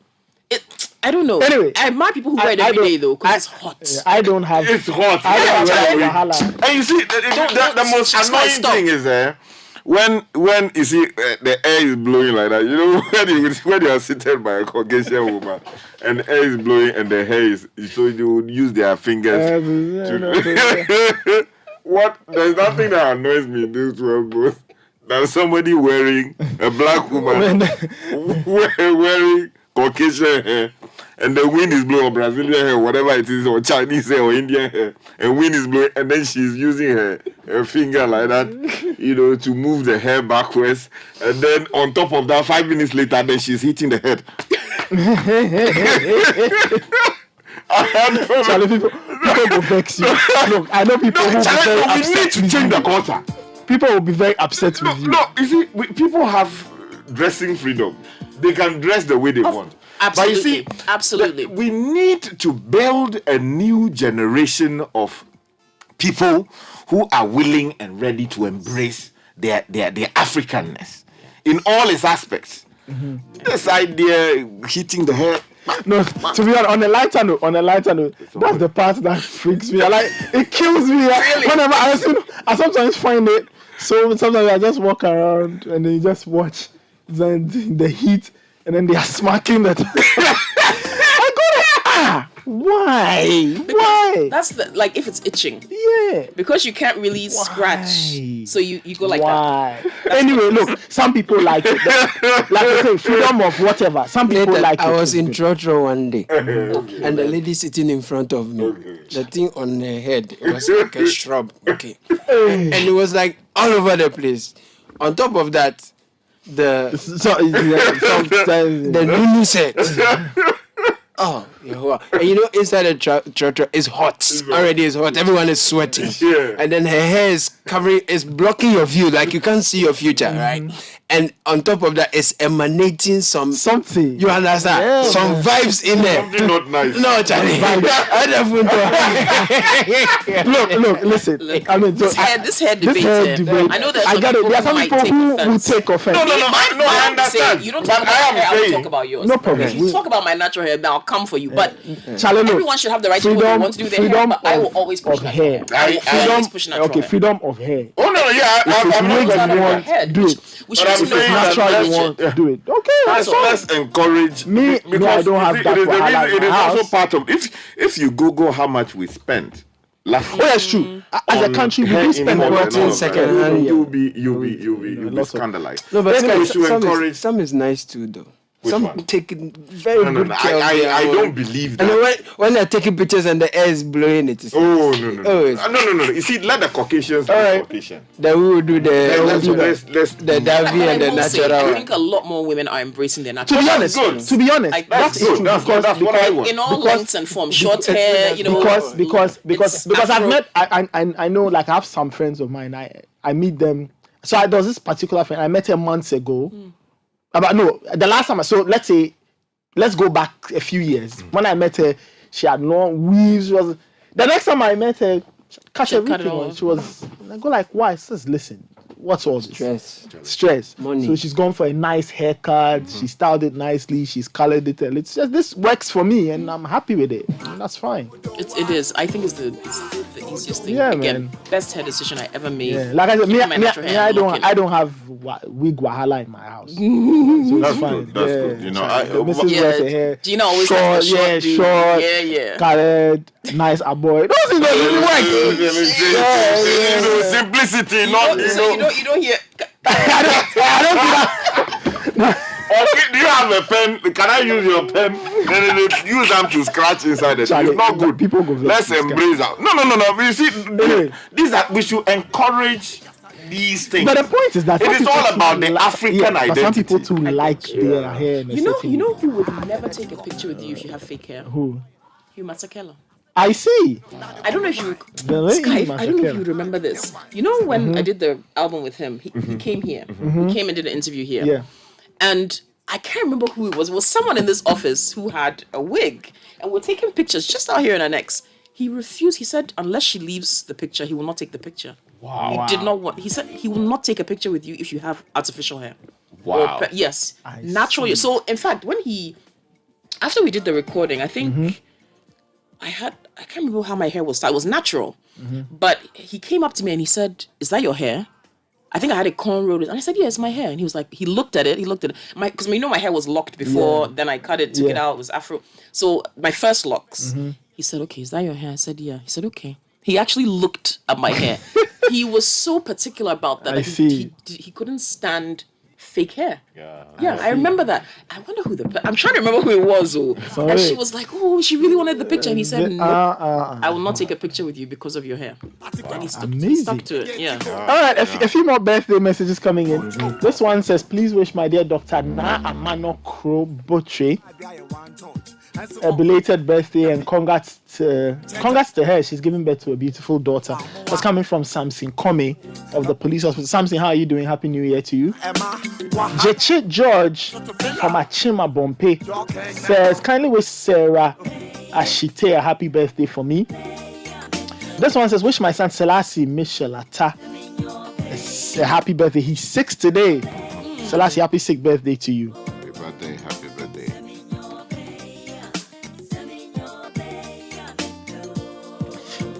I don't know.
Anyway,
I admire people who wear it every day though, because it's hot.
I don't have.
It's hot. And you see, the most annoying thing is when you see the air is blowing like that. You know when you are seated by a Caucasian woman and the air is blowing and the hair is, so you would use their fingers to. What? There's nothing that annoys me in this world, both. Than somebody wearing a black woman wearing Caucasian hair, and the wind is blowing, or Brazilian hair, whatever it is, or Chinese hair, or Indian hair, and wind is blowing, and then she's using her finger like that, to move the hair backwards, and then on top of that, 5 minutes later, then she's hitting the head.
Charlie, people will vex you. Look, I know people who will be very upset.
We need to change the culture.
People will be very upset with you.
No, you see, people have dressing freedom. They can dress the way they want.
Absolutely.
But you see,
absolutely.
We need to build a new generation of people who are willing and ready to embrace their Africanness in all its aspects. This idea, hitting the head.
No, to be honest, on a lighter note, that's the part that freaks me. Like, it kills me. Really? Whenever I sometimes find it. So sometimes I just walk around and then you just watch the heat, and then they are smacking that. I go like, why? Why?
That's like if it's itching.
Yeah.
Because you can't really scratch. So you go like that.
Anyway, look, some people like it. Like I say, freedom of whatever. Some people like it.
I was in Trotro one day, and the lady sitting in front of me, the thing on her head was like a shrub. Okay. And it was like all over the place. On top of that, the Nunu set. Oh, and inside the trotro is hot. Already is hot. Everyone is sweating. Yeah. And then her hair is blocking your view, like you can't see your future, right? And on top of that, it's emanating something. You understand? Yeah, some vibes in there.
Something not nice.
No, Charlie.
Look, listen. I mean,
this hair debate. I know that
I got it. There are some people who take offense.
No,
I understand.
You don't talk about my hair, I will talk about yours.
No problem.
If you talk about my natural hair, then I'll come for you. But
Charlie,
everyone should have the right to do what they want to do their hair. But I will always push natural hair. I will always push natural hair.
Freedom of hair.
Oh no, yeah.
I'm not going to do it.
We should
natural you want to do it. Okay,
let's encourage
me. I don't have that.
It is also part of if you Google how much we spend.
That's true. As a country, we do spend
14 seconds.
You'll be scandalized.
No, but we should encourage. Some is nice too, though. Some taking very good care of their
I
own.
don't believe that.
And then when they're taking pictures and the air is blowing, it is.
No. You see, let the Caucasians be Caucasian.
Then we will do the Davi and the natural.
I think a lot more women are embracing their natural.
To be honest,
that's good. That's what I want.
In all lengths and forms, short hair,
because I've met. I know, like I have some friends of mine. I meet them. So there was this particular friend I met her months ago. The last time let's go back a few years. When I met her, she had long weaves. The next time I met her, cut everything. She was. I go like, why? She says, listen, what's all this? Stress. Money. So she's gone for a nice haircut. She styled it nicely. She's colored it. It's just this works for me, and I'm happy with it. And that's fine.
It is. I think it's the easiest thing.
Yeah,
again,
man.
best hair decision I ever made.
Yeah. Like I said, I don't have wig wahala in my house. So
that's
fine.
Good. That's good. You know,
Mrs. wears her hair.
Gina always has the short,
colored, nice aboy. Those things don't
work. Simplicity, not
you don't hear.
I don't do that.
Do you have a pen? Can I use your pen? Then use them to scratch inside it. It's not good.
People go.
Let's embrace that. No. You see, these are, we should encourage these things.
But the point is that
it is all about the African identity.
Some people too like their hair.
You know who would never take a picture with you if you have fake hair?
Who?
Hugh Masekela.
I see.
I don't know if you,
Skype,
Skype, I don't know if you remember this. You know when I did the album with him, he came here. He came and did an interview here.
Yeah.
And I can't remember who it was. It was someone in this office who had a wig. And we're taking pictures just out here in Annex. He refused. He said, unless she leaves the picture, he will not take the picture.
Wow.
He did not want, he said he will not take a picture with you if you have artificial hair.
Wow.
Yes. Natural. So, in fact, after we did the recording, I think I can't remember how my hair was styled. It was natural. But he came up to me and he said, is that your hair? I think I had it cornrowed. And I said, yeah, it's my hair. And he was like, he looked at it. Because my hair was locked before. Then I cut it, took it out. It was afro. So my first locks. He said, okay, is that your hair? I said, yeah. He said, okay. He actually looked at my hair. He was so particular about that. He couldn't stand fake hair. Yeah, I remember that. I wonder who I'm trying to remember who it was. And she was like, oh, she really wanted the picture. And he said, no, I will not take a picture with you because of your hair. And he stuck to it. Yeah.
All right, a few more birthday messages coming in. This one says, please wish my dear Dr. Na Amano Krobotre a belated birthday and congrats to her. She's giving birth to a beautiful daughter. That's coming from Samson Kome of the police hospital. Samson, how are you doing? Happy New Year to you. Jeche George from Achima Bompe says, kindly wish Sarah Ashite a happy birthday for me. This one says, wish my son Selassie Michelata a happy birthday. He's 6 today. Selassie, happy 6th birthday to you.
Happy birthday.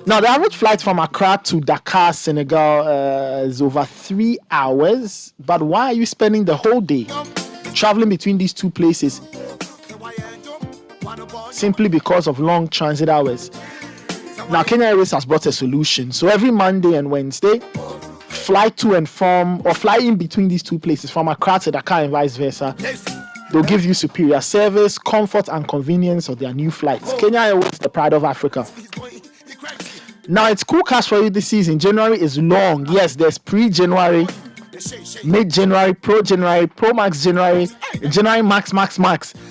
Now, the average flight from Accra to Dakar, Senegal is over 3 hours. But why are you spending the whole day traveling between these two places? Simply because of long transit hours. Now, Kenya Airways has brought a solution. So every Monday and Wednesday, fly to and from, or fly in between these two places, from Accra to Dakar and vice versa. They'll give you superior service, comfort, and convenience of their new flights. Kenya Airways, the pride of Africa. Now, it's cool cash for you this season. January is long. Yes, there's pre-January, mid-January, pro-January, pro-max January, January max.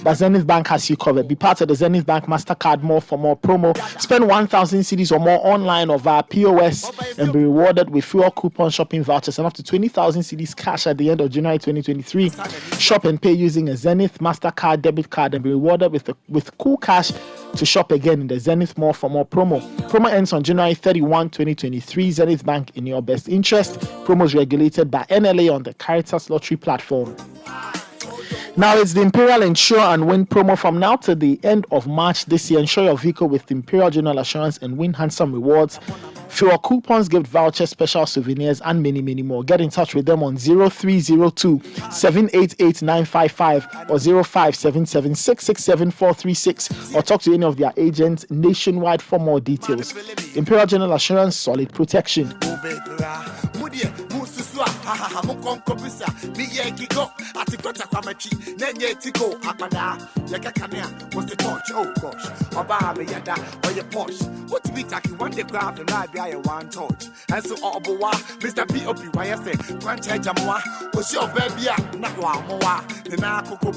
But Zenith Bank has you covered. Be part of the Zenith Bank MasterCard More for More promo. Spend 1,000 cedis or more online or via POS and be rewarded with fuel coupon shopping vouchers and up to 20,000 cedis cash at the end of January 2023. Shop and pay using a Zenith MasterCard debit card and be rewarded with cool cash to shop again in the Zenith More for More promo. Promo ends on January 31, 2023. Zenith Bank, in your best interest. Promo is regulated by NLA on the Caritas Lottery platform. Now, it's the Imperial Insure and Win promo from now to the end of March this year. Insure your vehicle with the Imperial General Assurance and win handsome rewards, fuel coupons, gift vouchers, special souvenirs, and many, many more. Get in touch with them on 0302 788 955 or 0577 667 436 or talk to any of their agents nationwide for more details. Imperial General Assurance, solid protection.
Mr. B.O.P. One charge was your baby, not the Nako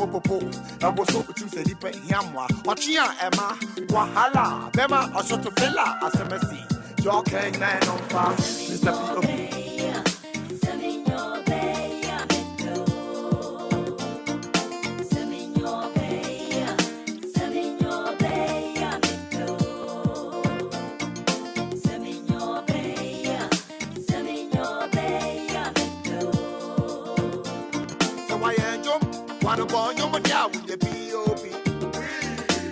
I was so to say, Yamwa, or Chia Emma, Wahala, Bema, or Shot of Fella, as a messy. Your king 905, Mr. B.O.P. One of on your with the P.O.P.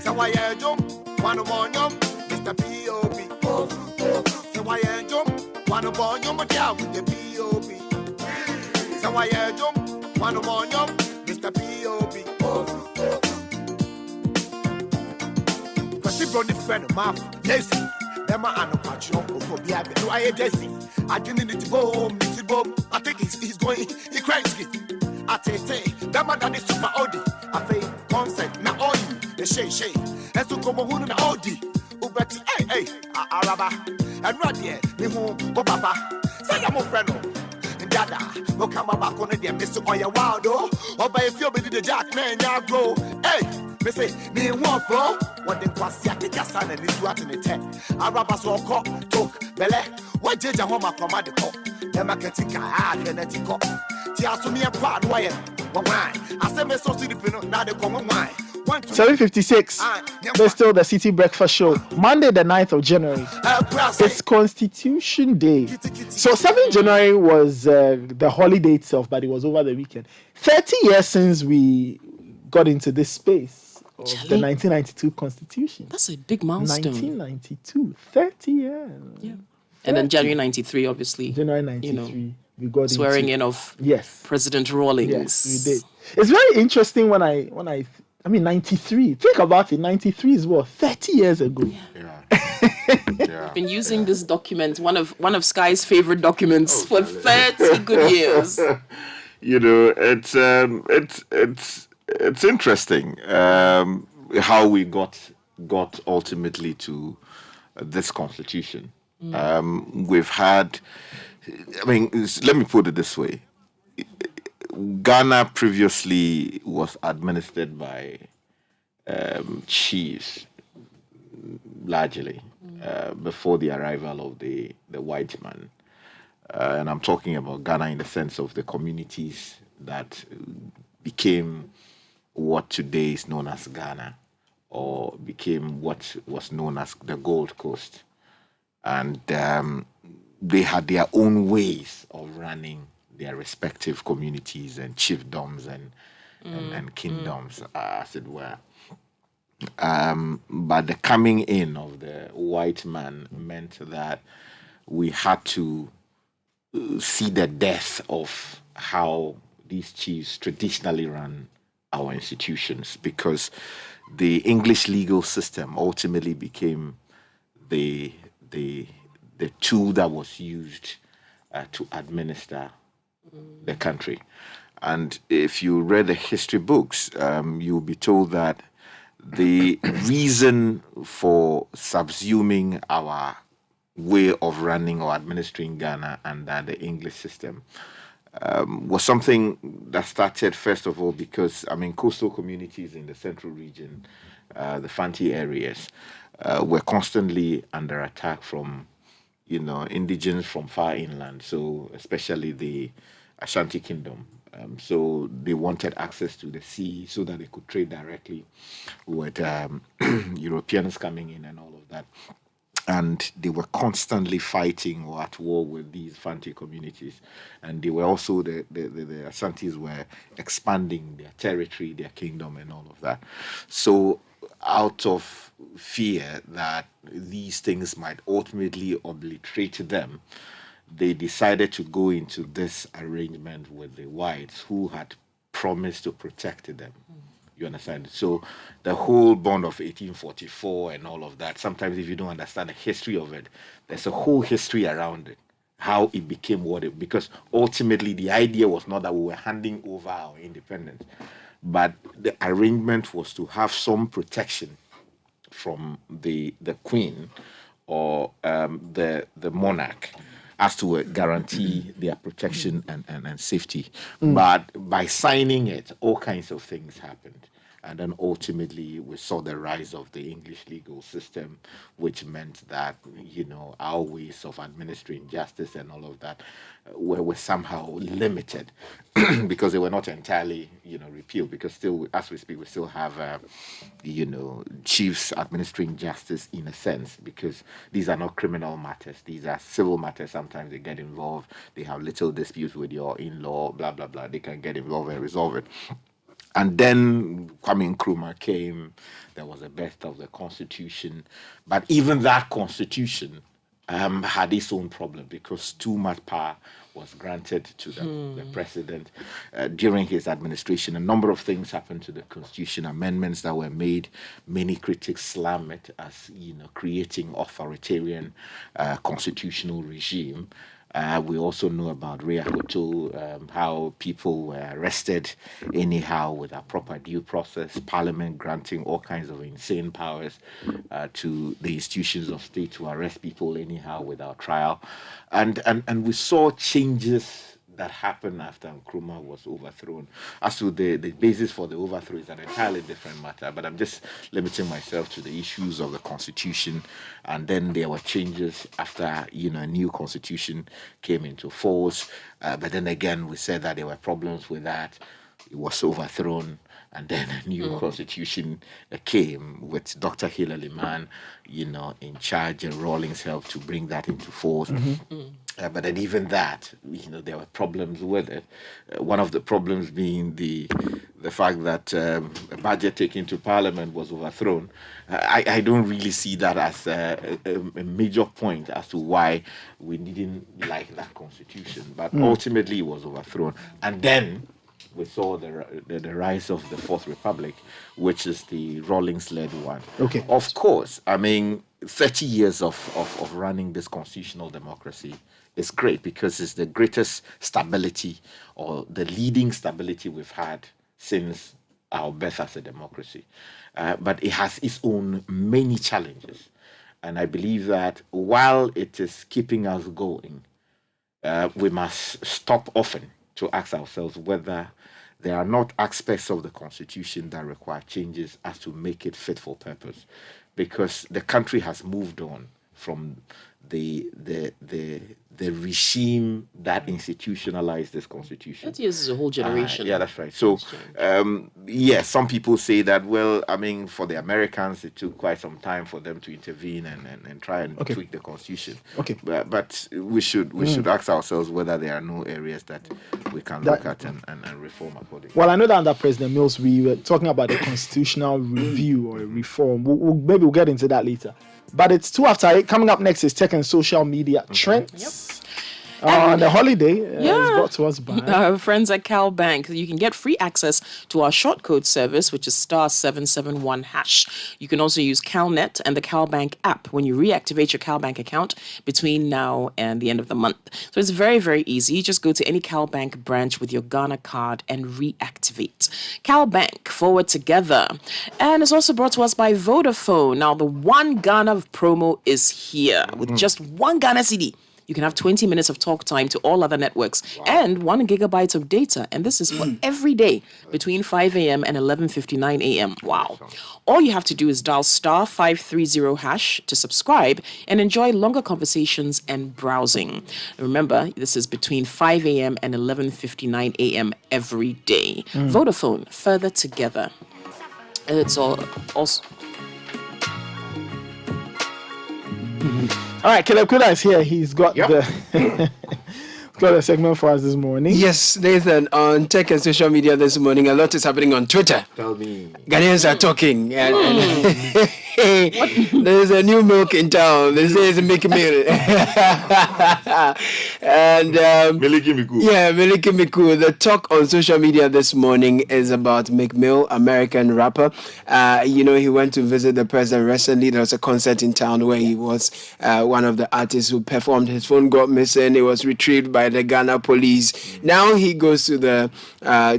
So why I jump? One of on your Mr. P.O.P. So why I jump? One of on your with the P.O.P. So why I jump? One of on your Mr. P.O.P. Because she brought the friend of mine, yes. Them are no patch up for the abbey. No, I Jesse. I didn't need to go home, I think he's going, he crazy. I take that man that is super oldie. I feel concept na old the shay. And so come on na oldie. Ubeti hey araba. And right here, me home papa. Say I'm a friend. And dada, no come back on the Mr. Oya Wild. Or by a few bit the jack man ya grow. Hey, me say me one flow. what the Quasiati Gassan and this what in the tent. Arabas or cock, took, Bele, what Jaja Homa Commander Cock, Emakatika, Genetico. Tiasumi and Quad, why? I said, Meso City Pino, now the common wine.
7:56. There's still the Citi Breakfast Show. Monday, the 9th of January. It's Constitution Day. So 7th January was the holiday itself, but it was over the weekend. 30 years since we got into this space of the 1992 Constitution.
That's a big milestone.
1992. 30 years.
Yeah. And then January 93, obviously.
January 93. We got
swearing in of President Rawlings.
Yes, we did. It's very interesting when I mean 93. Think about it. 93 is what 30 years ago.
I've been using this document, one of Sky's favorite documents, for 30 good years.
You know, it's interesting how we got ultimately to this constitution. We've had, I mean, let me put it this way. Ghana previously was administered by chiefs, largely, before the arrival of the white man. And I'm talking about Ghana in the sense of the communities that became what today is known as Ghana, or became what was known as the Gold Coast. And they had their own ways of running their respective communities and chiefdoms and kingdoms, as it were. But the coming in of the white man meant that we had to see the death of how these chiefs traditionally ran our institutions, because the English legal system ultimately became the tool that was used to administer the country. And if you read the history books, you'll be told that the reason for subsuming our way of running or administering Ghana under the English system was something that started, first of all, because, I mean, coastal communities in the central region, the Fanti areas, were constantly under attack from, indigenous from far inland, so especially the Ashanti Kingdom. So they wanted access to the sea so that they could trade directly with Europeans coming in and all of that. And they were constantly fighting or at war with these Fanti communities. And they were also, the Asantis were expanding their territory, their kingdom and all of that. So out of fear that these things might ultimately obliterate them, they decided to go into this arrangement with the whites who had promised to protect them. You understand? So the whole bond of 1844 and all of that, sometimes if you don't understand the history of it, there's a whole history around it, how it became what it, because ultimately the idea was not that we were handing over our independence, but the arrangement was to have some protection from the queen or the monarch, as to guarantee their protection and safety. But by signing it, all kinds of things happened. And then ultimately we saw the rise of the English legal system, which meant that, our ways of administering justice and all of that were somehow limited because they were not entirely, repealed, because still, as we speak, we still have, chiefs administering justice in a sense, because these are not criminal matters. These are civil matters. Sometimes they get involved. They have little disputes with your in-law, blah, blah, blah. They can get involved and resolve it. And then Kwame Nkrumah came. There was a birth of the Constitution. But even that Constitution had its own problem, because too much power was granted to the president during his administration. A number of things happened to the Constitution, amendments that were made. Many critics slam it as, creating authoritarian constitutional regime. We also know about Rea Hoto, how people were arrested anyhow without proper due process, Parliament granting all kinds of insane powers to the institutions of state to arrest people anyhow without trial. And we saw changes
that happened after Nkrumah was overthrown. As to the basis for the overthrow is an entirely different matter, but I'm just limiting myself to the issues of the constitution. And then there were changes after, a new constitution came into force. But then again, we said that there were problems with that. It was overthrown. And then a new constitution came with Dr. Hilary Mann, in charge, and Rawlings helped to bring that into force. But then even that, there were problems with it. One of the problems being the fact that a budget taken to Parliament was overthrown. I don't really see that as a major point as to why we didn't like that constitution. But ultimately, it was overthrown. And then we saw the rise of the Fourth Republic, which is the Rawlings-led one.
Okay.
Of course, 30 years of running this constitutional democracy is great because it's the greatest stability or the leading stability we've had since our birth as a democracy. But it has its own many challenges. And I believe that while it is keeping us going, we must stop often to ask ourselves whether there are not aspects of the Constitution that require changes as to make it fit for purpose, because the country has moved on from the regime that institutionalized this Constitution.
30 years is a whole generation.
Yeah, that's right. So, some people say that, for the Americans, it took quite some time for them to intervene and try and tweak the Constitution.
Okay.
But we should ask ourselves whether there are no areas that we can look at and reform accordingly.
Well, I know that under President Mills, we were talking about the constitutional review or reform. Maybe we'll get into that later. But it's 2 after 8. Coming up next is tech and social media trends. The holiday is brought to us by
our friends at Cal Bank. You can get free access to our short code service, which is *771#. You can also use CalNet and the Cal Bank app when you reactivate your Cal Bank account between now and the end of the month. So it's very, very easy. You just go to any Cal Bank branch with your Ghana card and reactivate. Cal Bank, forward together. And it's also brought to us by Vodafone. Now, the One Ghana promo is here. With just 1 Ghana CD, you can have 20 minutes of talk time to all other networks and 1 gigabyte of data. And this is for every day between 5 a.m. and 11:59 a.m. Wow. All you have to do is dial *530# to subscribe and enjoy longer conversations and browsing. Remember, this is between 5 a.m. and 11:59 a.m. every day. Vodafone, further together. It's also...
All right, Caleb Kuda is here. He's got got a segment for us this morning.
Yes, Nathan, on tech and social media this morning, a lot is happening on Twitter.
Tell me.
Ghanaians are talking. And there's a new milk in town. They say it's Milky Mill. And
Milky Miku.
Yeah, Milky Miku. The talk on social media this morning is about McMill, American rapper. He went to visit the president recently. There was a concert in town where he was one of the artists who performed. His phone got missing. It was retrieved by the Ghana police. Now he goes to the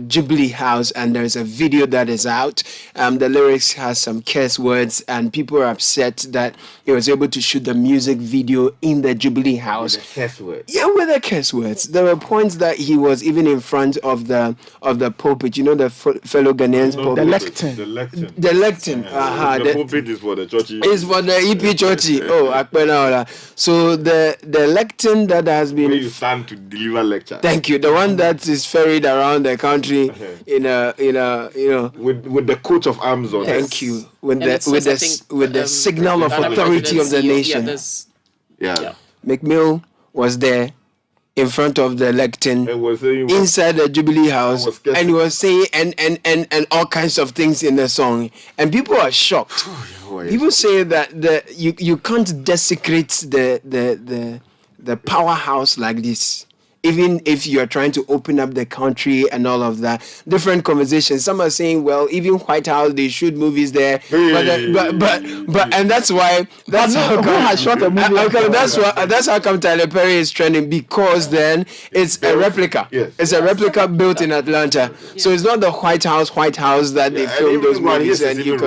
Jubilee House, and there's a video that is out. The lyrics has some curse words, and people are upset that he was able to shoot the music video in the Jubilee House.
With the curse words.
Yeah, with the curse words. There were points that he was even in front of the pulpit. The fellow Ghanaians pulpit.
The lectern.
The lectern.
The pulpit is for the church.
It's for the EP church. So the lectern that has been...
Where you stand to deliver lecture.
Thank you. The one that is ferried around the country with
the coat of arms on.
Thank you. With the signal of authority of the nation. McMill was there in front of the lectern inside the Jubilee House, and he was saying and all kinds of things in the song, and people are shocked. People say that you can't desecrate the powerhouse like this. Even if you are trying to open up the country and all of that, different conversations. Some are saying, well, even White House, they shoot movies there. But and that's why how come Tyler Perry is trending, because then it's a replica. Yes. It's a replica built in Atlanta. So it's not the White House that they filmed those movies and you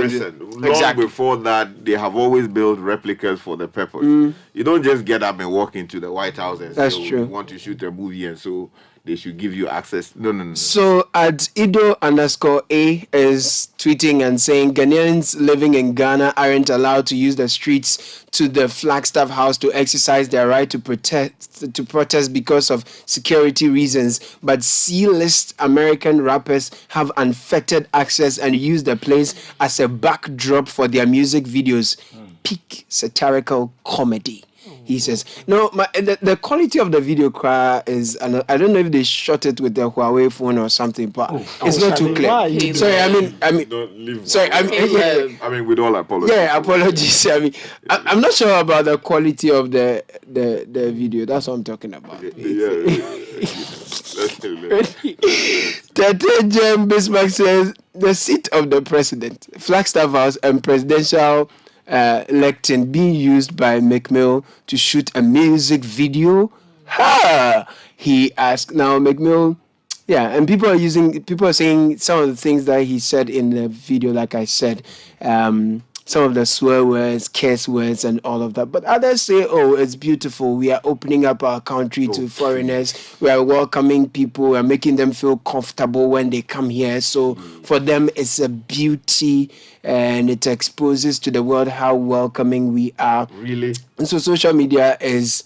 Long before that, they have always built replicas for the purpose. You don't just get up and walk into the White House and say, we want to shoot a movie, and so
they should give you access. No.
So at Ido_A is tweeting and saying Ghanaians living in Ghana aren't allowed to use the streets to the Flagstaff House to exercise their right to protest because of security reasons, but C-list American rappers have unfettered access and use the place as a backdrop for their music videos. Peak satirical comedy. He says, no, the quality of the video is, I don't know if they shot it with the Huawei phone or something, but it's not too clear. Sorry, I mean, sorry, I
mean, with all apologies.
Yeah, apologies. I meem, I'm not sure about the quality of the video. That's what I'm talking about. Tete Jem Bismarck says, the seat of the president, Flagstaff House, and presidential lectern being used by McMill to shoot a music video. He asked. Now McMill, and people are saying some of the things that he said in the video, like I said, some of the swear words, curse words, and all of that. But others say, oh, it's beautiful. We are opening up our country to foreigners. We are welcoming people. We are making them feel comfortable when they come here. So for them, it's a beauty, and it exposes to the world how welcoming we are.
Really?
And so social media is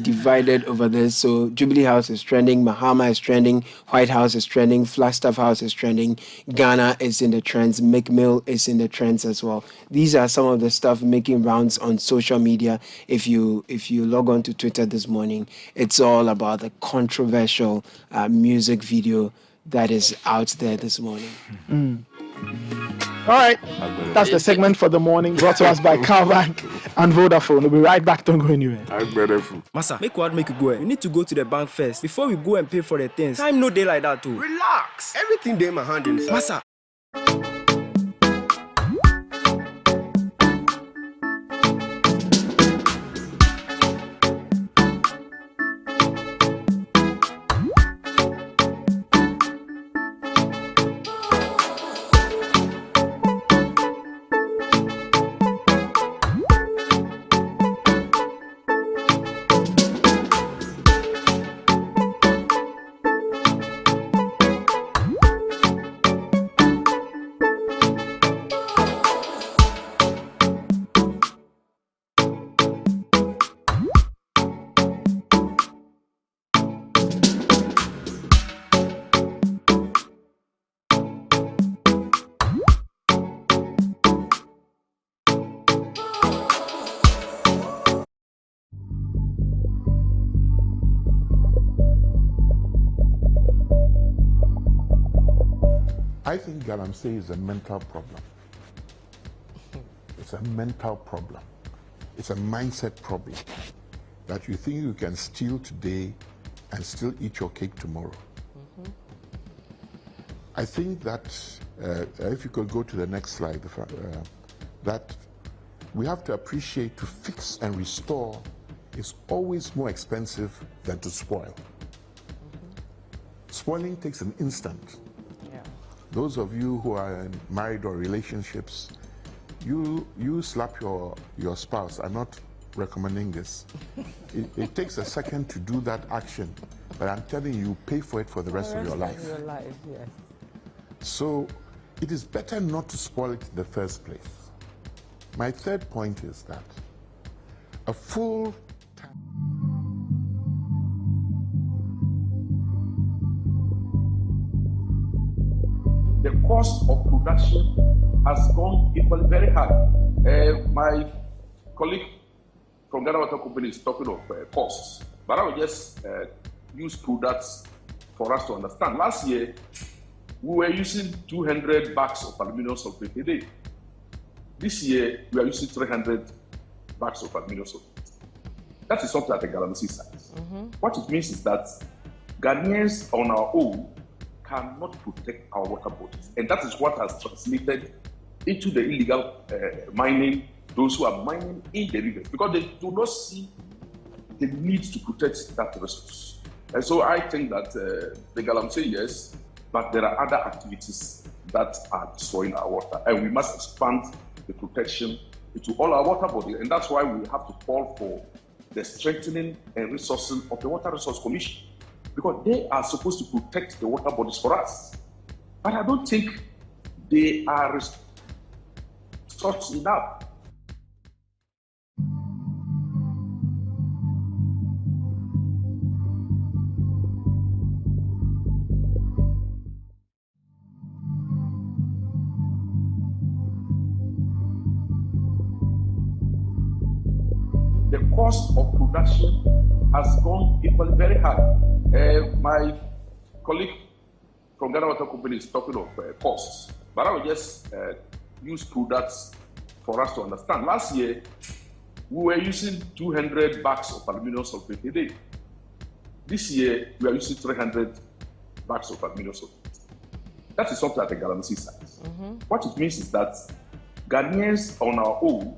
divided over this. So Jubilee House is trending, Mahama is trending, White House is trending, Flagstaff House is trending, Ghana is in the trends, McMill is in the trends as well. These are some of the stuff making rounds on social media. If you log on to Twitter this morning, it's all about the controversial music video that is out there this morning.
All right, that's the segment for the morning, brought to us by Carbank and Vodafone. We'll be right back. Don't go anywhere.
I'm grateful.
Massa, make you go. You need to go to the bank first before we go and pay for the things. Time no day like that too.
Relax. Everything there in my hand.
Massa.
I think Galamsey is a mental problem. It's a mental problem. It's a mindset problem that you think you can steal today and still eat your cake tomorrow. I think that if you could go to the next slide, that we have to appreciate to fix and restore is always more expensive than to spoil. Spoiling takes an instant. Those of you who are in married or relationships, you slap your spouse. I'm not recommending this. It takes a second to do that action, but I'm telling you, pay for it for the rest of your life. So it is better not to spoil it in the first place. My third point is that a full
the cost of production has gone equally very high. My colleague from Ghana Water Company is talking of costs, but I will just use products for us to understand. Last year, we were using 200 bags of aluminium sulfate a day. This year, we are using 300 bags of aluminium sulfate. That is something at the Galamsey size. What it means is that Ghanaians on our own cannot protect our water bodies. And that is what has translated into the illegal mining, those who are mining in the rivers, because they do not see the need to protect that resource. And so I think that the Galamsey, yes, but there are other activities that are destroying our water. And we must expand the protection into all our water bodies. And that's why we have to call for the strengthening and resourcing of the Water Resource Commission. because they are supposed to protect the water bodies for us. But I don't think they are resourced enough. The cost of production has gone equally very high. My colleague from Ghana Water Company is talking of costs, but I will just use products for us to understand. Last year, we were using 200 bags of aluminum sulfate a day. This year, we are using 300 bags of aluminum sulfate. That is something at the Galamsey site. What it means is that Ghanaians on our own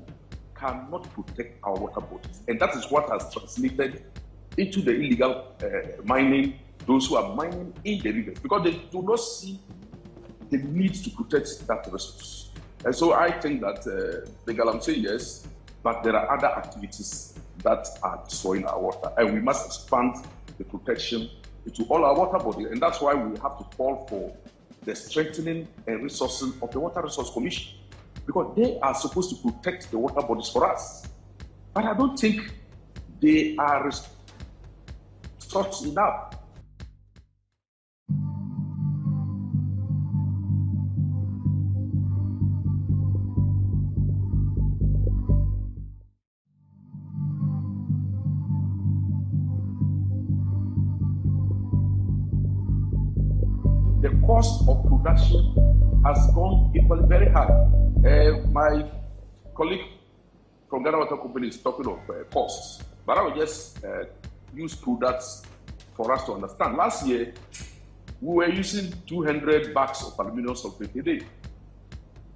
cannot protect our water bodies. And that is what has translated into the illegal mining, those who are mining in the rivers, because they do not see the need to protect that resource. And so I think that the Galamsey, yes, but there are other activities that are destroying our water. And we must expand the protection into all our water bodies. And that's why we have to call for the strengthening and resourcing of the Water Resource Commission, because they are supposed to protect the water bodies for us. But I don't think they are resourced enough. The cost of production has gone equally very high. My colleague from Ghana Water Company is talking of costs, but I will just use products for us to understand. Last year, we were using 200 bags of aluminum sulfate a day.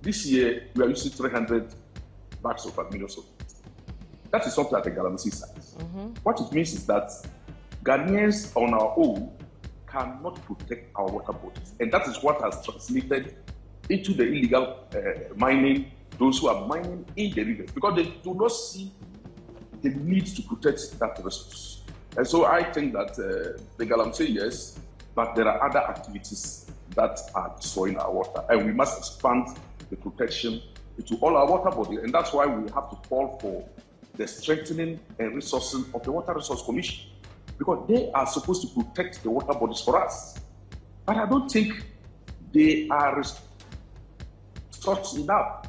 This year, we are using 300 bags of aluminum sulfate. That is something at the Galamsey site. What it means is that Ghanaians on our own cannot protect our water bodies. And that is what has translated into the illegal mining, those who are mining in the rivers, because they do not see the need to protect that resource. And so I think that the Galamsey, yes, but there are other activities that are destroying our water. And we must expand the protection into all our water bodies. And that's why we have to call for the strengthening and resourcing of the Water Resource Commission, because they are supposed to protect the water bodies for us. But I don't think they are resourced enough.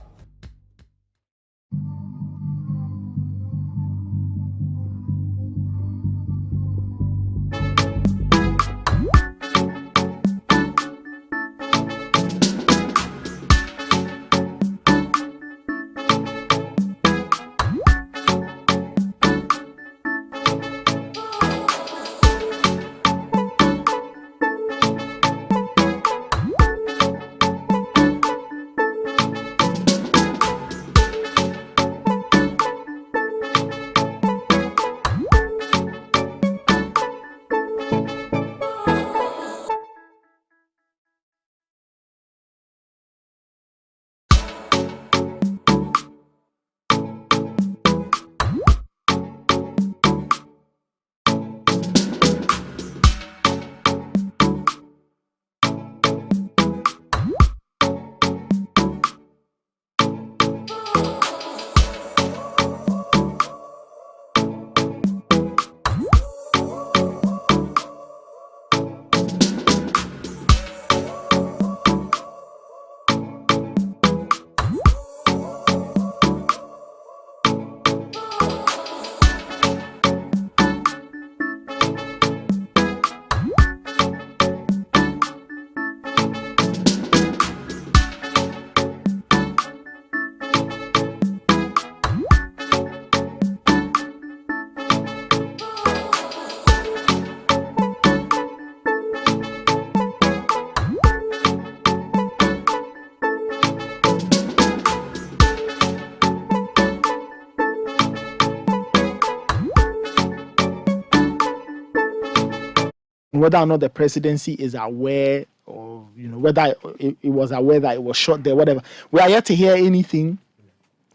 Whether or not the presidency is aware of, whether it was aware that it was shot there, whatever. We are yet to hear anything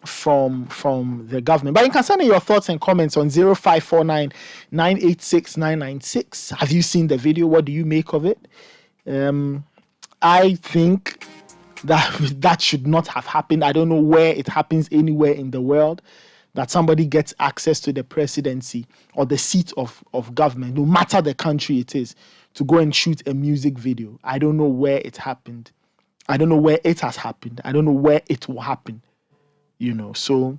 from the government. But you can send in your thoughts and comments on 0549 986 996. Have you seen the video? What do you make of it? I think that should not have happened. I don't know where it happens anywhere in the world that somebody gets access to the presidency or the seat of government, no matter the country it is, to go and shoot a music video. I don't know where it happened. I don't know where it has happened. I don't know where it will happen. So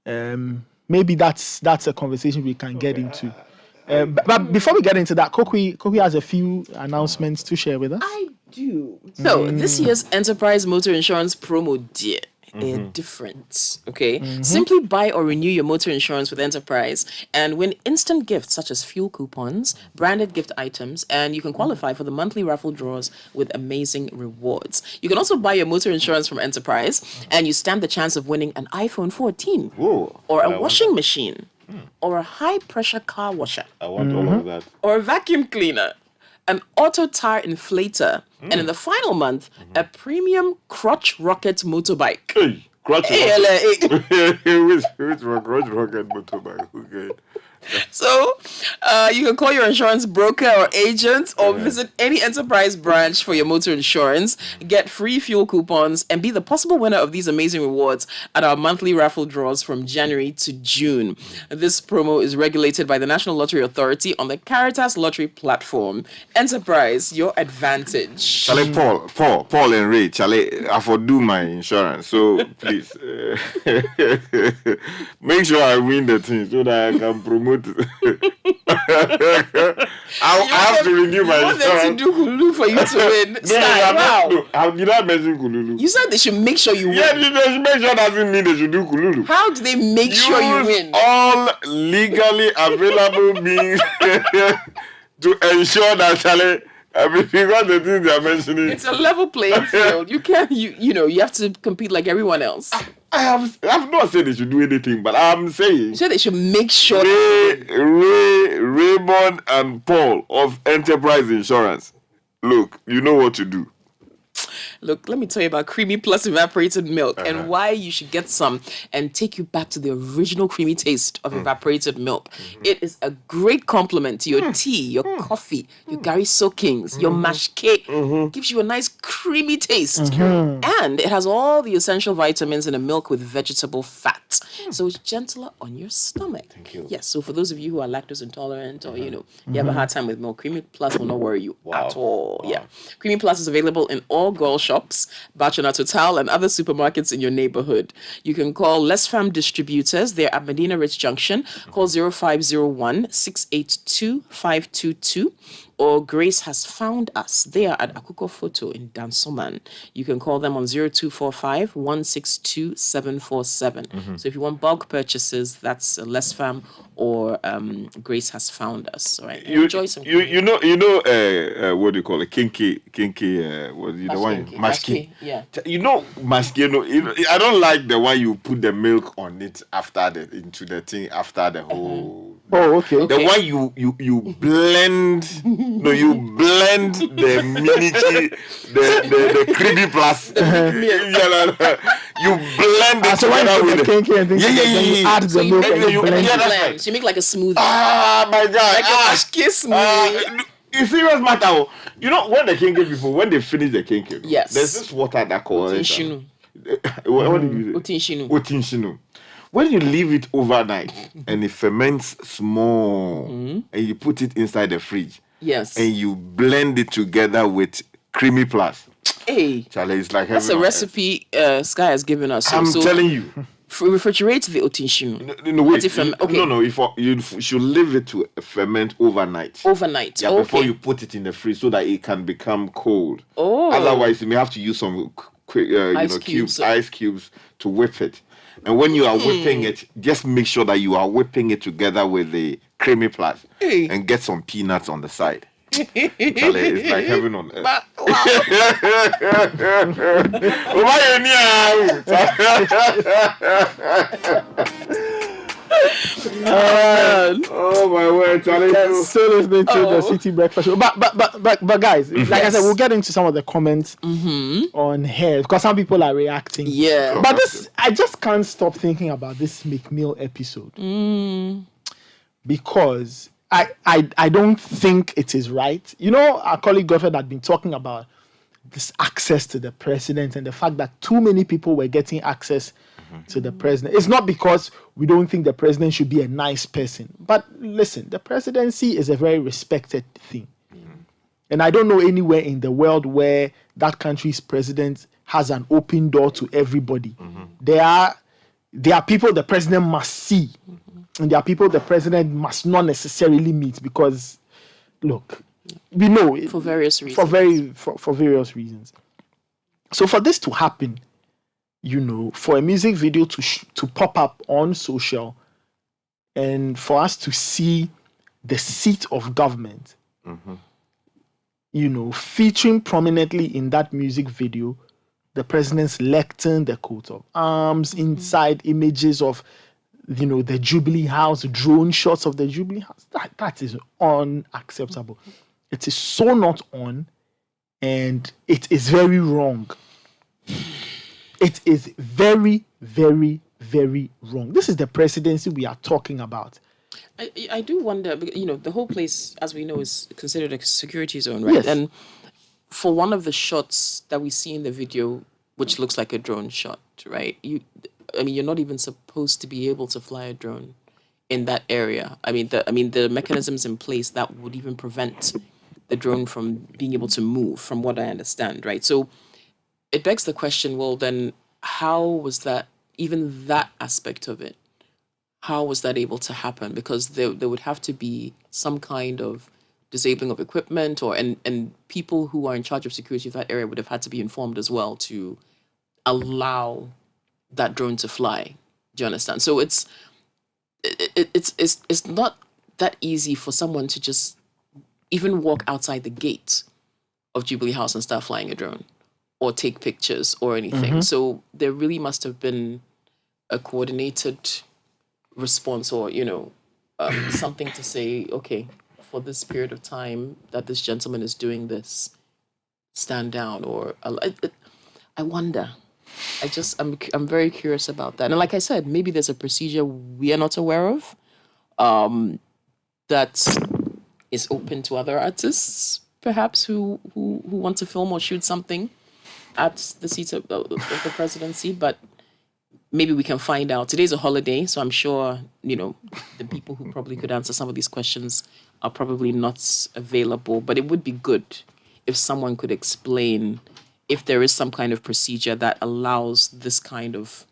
maybe that's a conversation we can get into. But before we get into that, Koki has a few announcements to share with us.
I do. So this year's Enterprise Motor Insurance promo, dear, different. Okay, simply buy or renew your motor insurance with Enterprise and win instant gifts such as fuel coupons, branded gift items, and you can qualify for the monthly raffle draws with amazing rewards. You can also buy your motor insurance from Enterprise and you stand the chance of winning an iPhone 14 or a washing machine or a high pressure car washer.
I want all of that.
Or a vacuum cleaner, an auto tire inflator, and in the final month, a premium crotch rocket motorbike.
Hey, crotch rocket. Which crotch rocket motorbike? Okay.
So, you can call your insurance broker or agent or visit any Enterprise branch for your motor insurance, get free fuel coupons, and be the possible winner of these amazing rewards at our monthly raffle draws from January to June. This promo is regulated by the National Lottery Authority on the Caritas Lottery platform. Enterprise, your advantage.
Charlie, Paul and Ray, Charlie, I fordo my insurance, so please make sure I win the thing so that I can promote. I have to renew my insurance.
You want them to do Kululu for you to win.
How did I mention Kululu?
You said they should make sure you win.
Yeah, they should make sure doesn't mean they should do Kululu.
How do they make sure you win?
All legally available means to ensure that Charlie. Because the things they are mentioning,
it's a level playing field. You can't, you have to compete like everyone else.
I've not said they should do anything, but I'm saying.
So they should make sure.
Raymond, and Paul of Enterprise Insurance. Look, you know what to do.
Look, let me tell you about Creamy Plus evaporated milk and why you should get some and take you back to the original creamy taste of evaporated milk. It is a great complement to your tea, your coffee, your Gary soakings, your mashed cake. Gives you a nice creamy taste. And it has all the essential vitamins in a milk with vegetable fat. So it's gentler on your stomach.
Thank you.
Yes, so for those of you who are lactose intolerant or, you have a hard time with milk, Creamy Plus will not worry you at all. Yeah. Creamy Plus is available in all Girl shops, Bachana Total, and other supermarkets in your neighborhood. You can call Les Fam Distributors. They're at Medina Ridge Junction. Call 0501 682 522. Or Grace Has Found Us. They are at Akuko Photo in Dansoman. You can call them on 0245 162 747. So if you want bulk purchases, that's Les Fam or Grace Has Found Us. All right. Enjoy some.
You know, what do you call it? Kinky. What the one? Mashki.
Yeah.
You know, Mashki. I don't like the one you put the milk on it into the thing after the whole.
Oh, okay.
The one you blend. No, you blend the mini the creamy plus. You blend it together with
the kinky and things. You add the milk and you blend it.
So you make like a smoothie.
Ah, my God.
Like a kiss smoothie.
It's serious matter. You know, when the kinky people, when they finish the kinky,
yes,
there's this water that calls
it.
What do you say? Otinshinu. When you leave it overnight and it ferments small and you put it inside the fridge,
yes,
and you blend it together with Creamy Plus.
Hey,
Charlie, it's like
that's a recipe Sky has given us.
I'm telling you.
Refrigerate the otinshinu.
No, wait. You should leave it to ferment overnight.
Overnight.
Yeah, before you put it in the fridge so that it can become cold.
Oh.
Otherwise, you may have to use some ice cubes to whip it. And when you are whipping it, just make sure that you are whipping it together with the Creamy Plus and get some peanuts on the side. Charlie, it's like heaven on earth. Oh my word, Charlie!
Still listening to the Citi Breakfast Show, but guys, like I said, we'll get into some of the comments on here because some people are reacting.
Yeah,
but I just can't stop thinking about this McMill episode because I don't think it is right. You know, our colleague Godfrey had been talking about this access to the president and the fact that too many people were getting access to the president. It's not because we don't think the president should be a nice person. But listen, the presidency is a very respected thing. And I don't know anywhere in the world where that country's president has an open door to everybody. There are people the president must see. And there are people the president must not necessarily meet because, look, we know
for various reasons.
For various reasons. So for this to happen, you know, for a music video to pop up on social and for us to see the seat of government, you know, featuring prominently in that music video, the president's lectern, the coat of arms, inside images of, you know, the Jubilee House, drone shots of the Jubilee House, that is unacceptable. It is so not on, and it is very wrong. It is very, very, very wrong. This is the presidency we are talking about.
I do wonder, you know, the whole place, as we know, is considered a security zone, right?
Yes.
And for one of the shots that we see in the video, which looks like a drone shot, right? You're not even supposed to be able to fly a drone in that area. The mechanisms in place that would even prevent the drone from being able to move, from what I understand, right? So it begs the question, well, then how was that, even that aspect of it, how was that able to happen? Because there would have to be some kind of disabling of equipment and people who are in charge of security of that area would have had to be informed as well to allow that drone to fly. Do you understand? So it's not that easy for someone to just even walk outside the gate of Jubilee House and start flying a drone or take pictures or anything. So there really must have been a coordinated response or, you know, something to say, okay, for this period of time that this gentleman is doing this, stand down. Or I wonder. I'm very curious about that. And like I said, maybe there's a procedure we are not aware of that is open to other artists, perhaps, who want to film or shoot something at the seat of the presidency. But maybe we can find out. Today's a holiday, so I'm sure, you know, the people who probably could answer some of these questions are probably not available. But it would be good if someone could explain if there is some kind of procedure that allows this kind of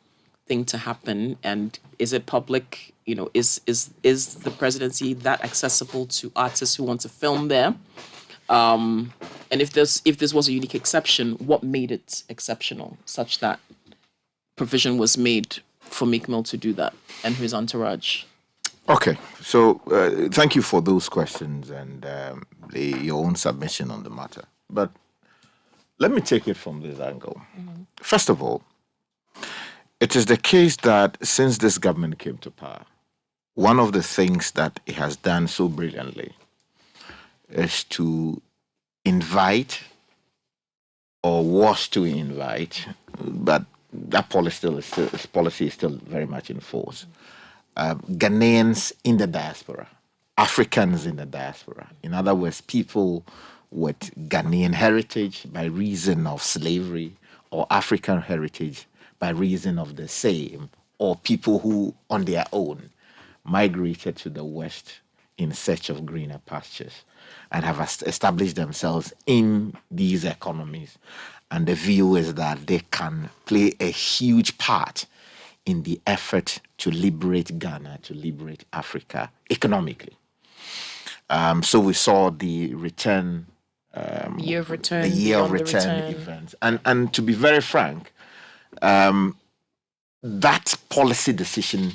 thing to happen, and is it public? You know, is the presidency that accessible to artists who want to film there? And if this was a unique exception, what made it exceptional, such that provision was made for McMill to do that and his entourage?
Okay, so thank you for those questions and your own submission on the matter. But let me take it from this angle. First of all, it is the case that since this government came to power, one of the things that it has done so brilliantly is to invite, or was to invite, but that policy is still very much in force, Ghanaians in the diaspora, Africans in the diaspora. In other words, people with Ghanaian heritage by reason of slavery, or African heritage by reason of the same, or people who on their own migrated to the West in search of greener pastures and have established themselves in these economies. And the view is that they can play a huge part in the effort to liberate Ghana, to liberate Africa economically. So we saw the return,
Year of Return,
the Year of
Beyond the
Return
Return.
events. And to be very frank, that policy decision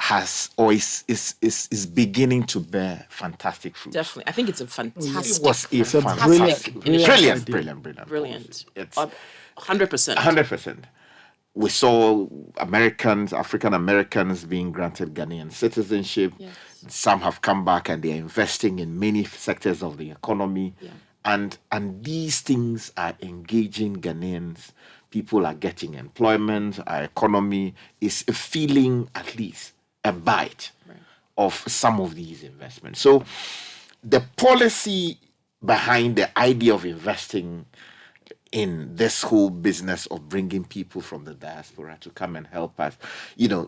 has always is beginning to bear fantastic fruit.
Definitely. I think it's a fantastic.
It was a
fantastic
brilliant.
Brilliant.
It's
100%.
100%. we saw African Americans being granted Ghanaian citizenship.
Yes.
Some have come back and they're investing in many sectors of the economy.
Yeah.
And these things are engaging Ghanaians. People are getting employment. Our economy is feeling at least a bite of some of these investments. So the policy behind the idea of investing in this whole business of bringing people from the diaspora to come and help us,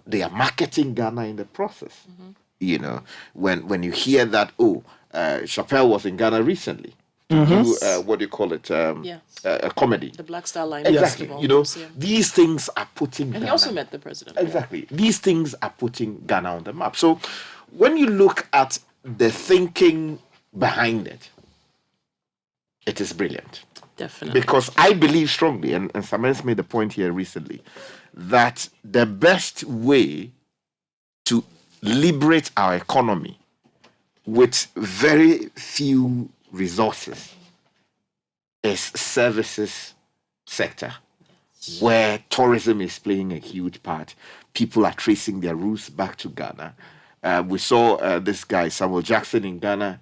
they are marketing Ghana in the process. When you hear that, Chappelle was in Ghana recently. What do you call it? A comedy.
The Black Star Line.
Exactly.
Festival.
These things are putting
And
Ghana.
he also met the president.
Exactly. These things are putting Ghana on the map. So when you look at the thinking behind it, it is brilliant.
Definitely.
Because I believe strongly, and Samens made the point here recently, that the best way to liberate our economy with very few resources is services sector, where tourism is playing a huge part. People are tracing their roots back to Ghana. We saw this guy, Samuel Jackson, in Ghana,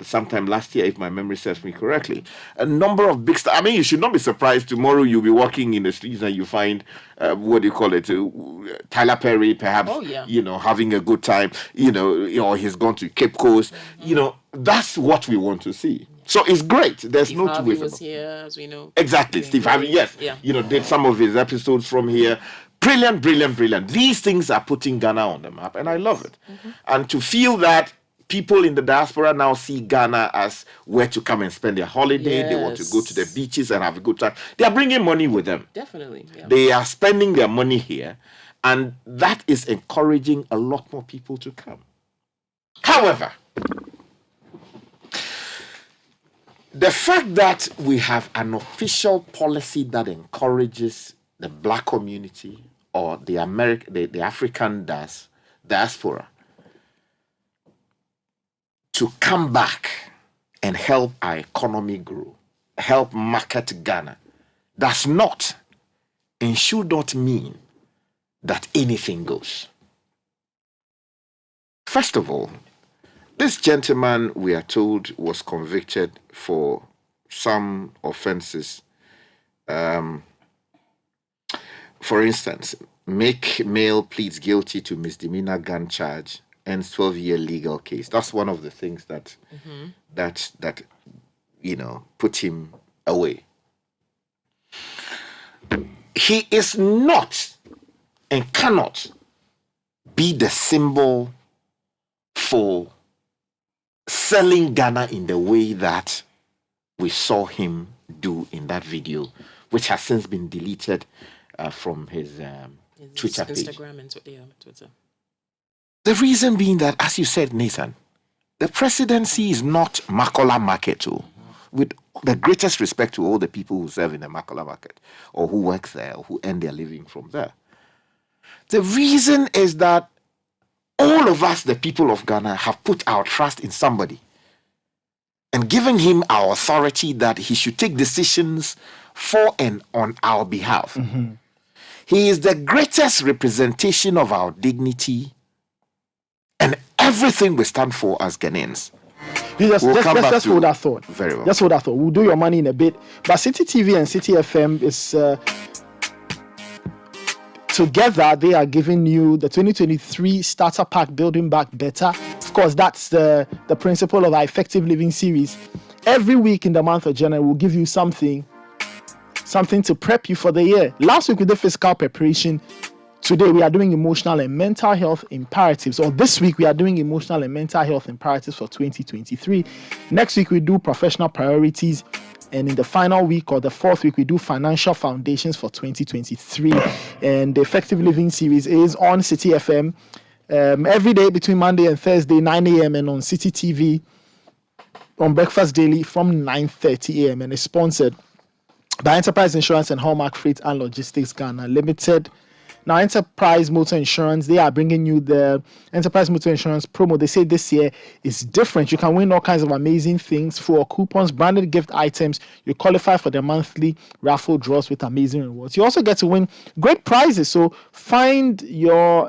sometime last year, if my memory serves me correctly. A number of big stars. I mean, you should not be surprised tomorrow you'll be walking in the streets and you find, Tyler Perry, perhaps, having a good time, or he's gone to Cape Coast. That's what we want to see. So it's great. There's
Steve
no
Harvey
two ways.
was here, as we know.
Exactly. Steve Harvey, yes.
Yeah.
Did some of his episodes from here. Brilliant, brilliant, brilliant. These things are putting Ghana on the map, and I love it. And to feel that people in the diaspora now see Ghana as where to come and spend their holiday. They want to go to the beaches and have a good time. They are bringing money with them.
Definitely. Yeah.
They are spending their money here, and that is encouraging a lot more people to come. However, the fact that we have an official policy that encourages the black community or the African diaspora to come back and help our economy grow, help market Ghana, does not and should not mean that anything goes. First of all, this gentleman, we are told, was convicted for some offenses. For instance, male pleads guilty to misdemeanor gun charge and 12-year legal case. That's one of the things that put him away. He is not and cannot be the symbol for selling Ghana in the way that we saw him do in that video, which has since been deleted from his Twitter page.
Instagram and Twitter.
The reason being that, as you said, Nathan, the presidency is not Makola Market. With the greatest respect to all the people who serve in the Makola Market or who work there or who earn their living from there. The reason is that all of us, the people of Ghana, have put our trust in somebody and given him our authority that he should take decisions for and on our behalf. He is the greatest representation of our dignity and everything we stand for as Ghanaians.
Just hold that thought.
Very well.
Just hold that thought. We'll do your money in a bit. But Citi TV and Citi FM is together. They are giving you the 2023 Starter Pack Building Back Better. Of course, that's the principle of our Effective Living series. Every week in the month of January, we'll give you something to prep you for the year. Last week we did fiscal preparation. Today we are doing emotional and mental health imperatives. Or this week we are doing emotional and mental health imperatives for 2023. Next week we do professional priorities. And in the final week or the fourth week, we do financial foundations for 2023. And the Effective Living series is on Citi FM every day between Monday and Thursday, 9 a.m. and on Citi TV on Breakfast Daily from 9:30 a.m. And it's sponsored by Enterprise Insurance and Hallmark Freight and Logistics Ghana Limited. Now, Enterprise Motor Insurance, they are bringing you the Enterprise Motor Insurance promo. They say this year is different. You can win all kinds of amazing things for coupons, branded gift items. You qualify for the monthly raffle draws with amazing rewards. You also get to win great prizes. So find your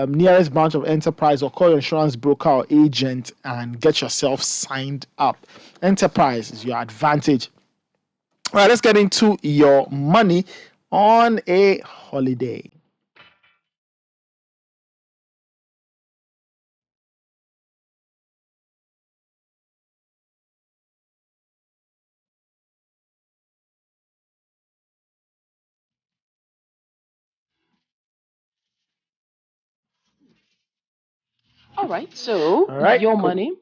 nearest branch of Enterprise or call your insurance broker or agent and get yourself signed up. Enterprise is your advantage. All right, let's get into your money on a holiday.
All right, so your money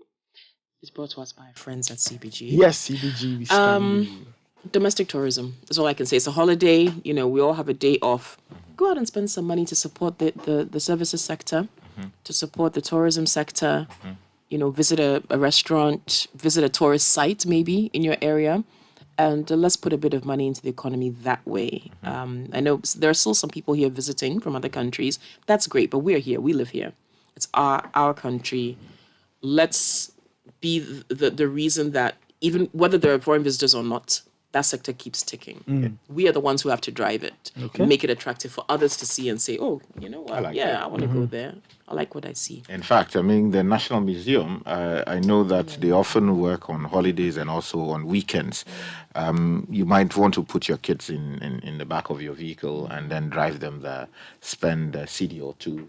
is brought to us by friends at CBG.
Yes, CBG. We stand with you.
Domestic tourism is all I can say. It's a holiday. You know, we all have a day off. Go out and spend some money to support the services sector, to support the tourism sector. You know, visit a restaurant, visit a tourist site maybe in your area, and let's put a bit of money into the economy that way. I know there are still some people here visiting from other countries. That's great, but we're here. We live here. It's our country. Let's be the reason that even whether there are foreign visitors or not, that sector keeps ticking. We are the ones who have to drive it, make it attractive for others to see and say, oh, you know what? I want to go there. I like what I see.
In fact, I mean, the National Museum, I know that they often work on holidays and also on weekends. You might want to put your kids in the back of your vehicle and then drive them there, spend a city or two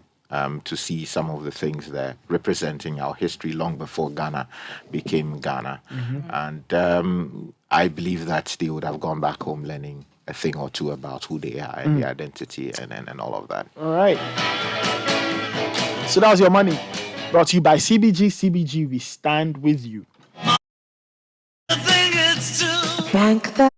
to see some of the things there representing our history long before Ghana became Ghana. And I believe that they would have gone back home learning a thing or two about who they are and their identity and all of that.
All right. So that was your money. Brought to you by CBG. CBG, we stand with you.
Bank the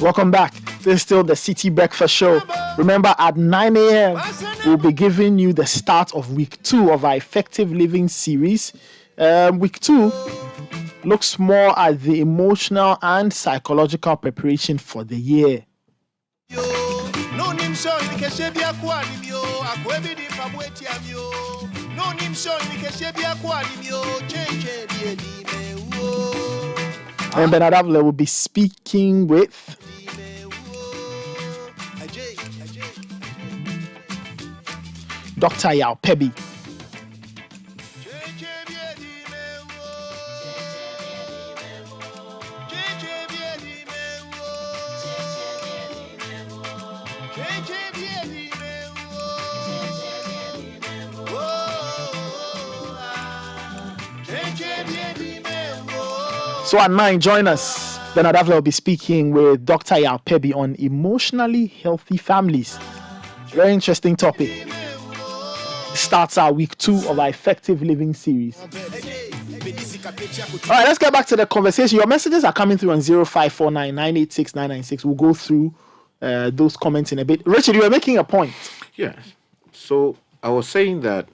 Welcome back. This is still the Citi Breakfast Show. Remember, at 9 a.m., we'll be giving you the start of week 2 of our Effective Living series. Week 2 looks more at the emotional and psychological preparation for the year. And Bernard Avila will be speaking with Dr. Yao Pebi. So at 9, join us. Bernard Avila will be speaking with Dr. Yao Pebi on emotionally healthy families. Very interesting topic. Starts our week 2 of our Effective Living series. All right, let's get back to the conversation. Your messages are coming through on 0549 986 996. We'll go through those comments in a bit. Richard, you were making a point.
Yes. So I was saying that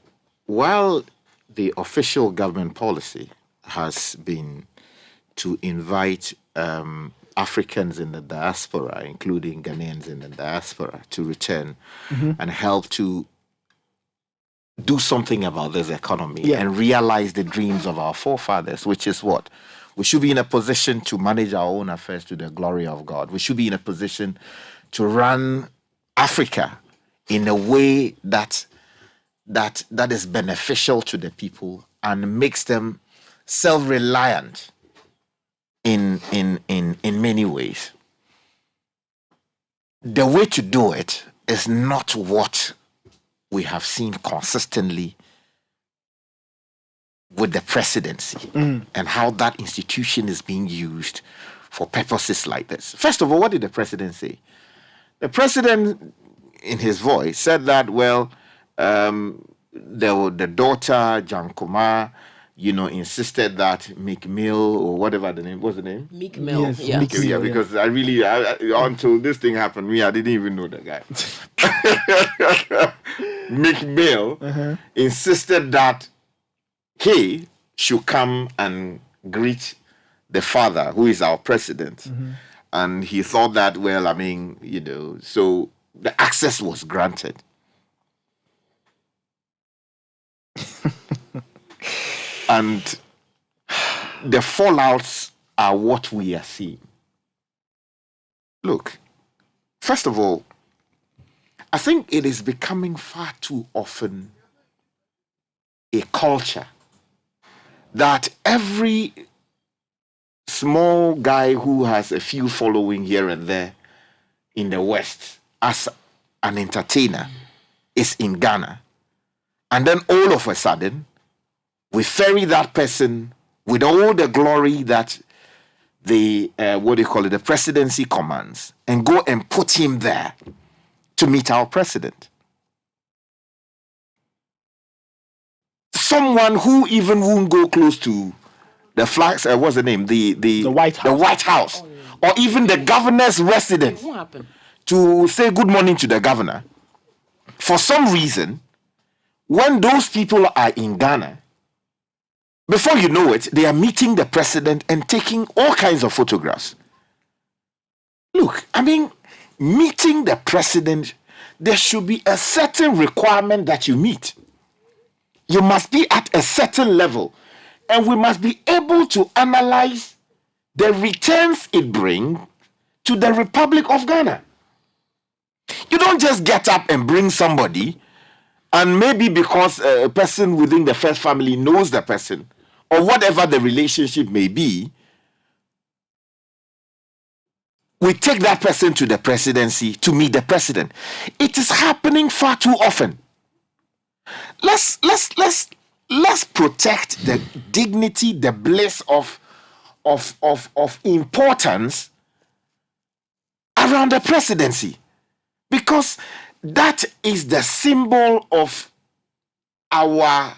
while the official government policy has been to invite Africans in the diaspora, including Ghanaians in the diaspora, to return and help to do something about this economy and realize the dreams of our forefathers, which is what? We should be in a position to manage our own affairs to the glory of God. We should be in a position to run Africa in a way that is beneficial to the people and makes them self-reliant in many ways. The way to do it is not what we have seen consistently with the presidency and how that institution is being used for purposes like this. First of all, what did the president say? The president, in his voice, said that, well, the daughter, Jankoma, insisted that Meek Mill, or whatever the name, what's the name?
Meek Mill.
Yes, yeah. Meek Mill, because I until this thing happened, I didn't even know the guy. Meek Mill insisted that he should come and greet the father, who is our president. And he thought that, so the access was granted. And the fallouts are what we are seeing. Look, first of all, I think it is becoming far too often a culture that every small guy who has a few following here and there in the West as an entertainer is in Ghana. And then all of a sudden, we ferry that person with all the glory that the the presidency commands, and go and put him there to meet our president. Someone who even won't go close to the flags, what's the name? The
White House.
The White House. Or even the governor's residence.
What happened?
To say good morning to the governor. For some reason, when those people are in Ghana, before you know it, they are meeting the president and taking all kinds of photographs. Look, meeting the president, there should be a certain requirement that you meet. You must be at a certain level. And we must be able to analyze the returns it brings to the Republic of Ghana. You don't just get up and bring somebody, and maybe because a person within the first family knows the person, or whatever the relationship may be, we take that person to the presidency to meet the president. It is happening far too often. Let's protect the dignity, the bliss of importance around the presidency, because that is the symbol of our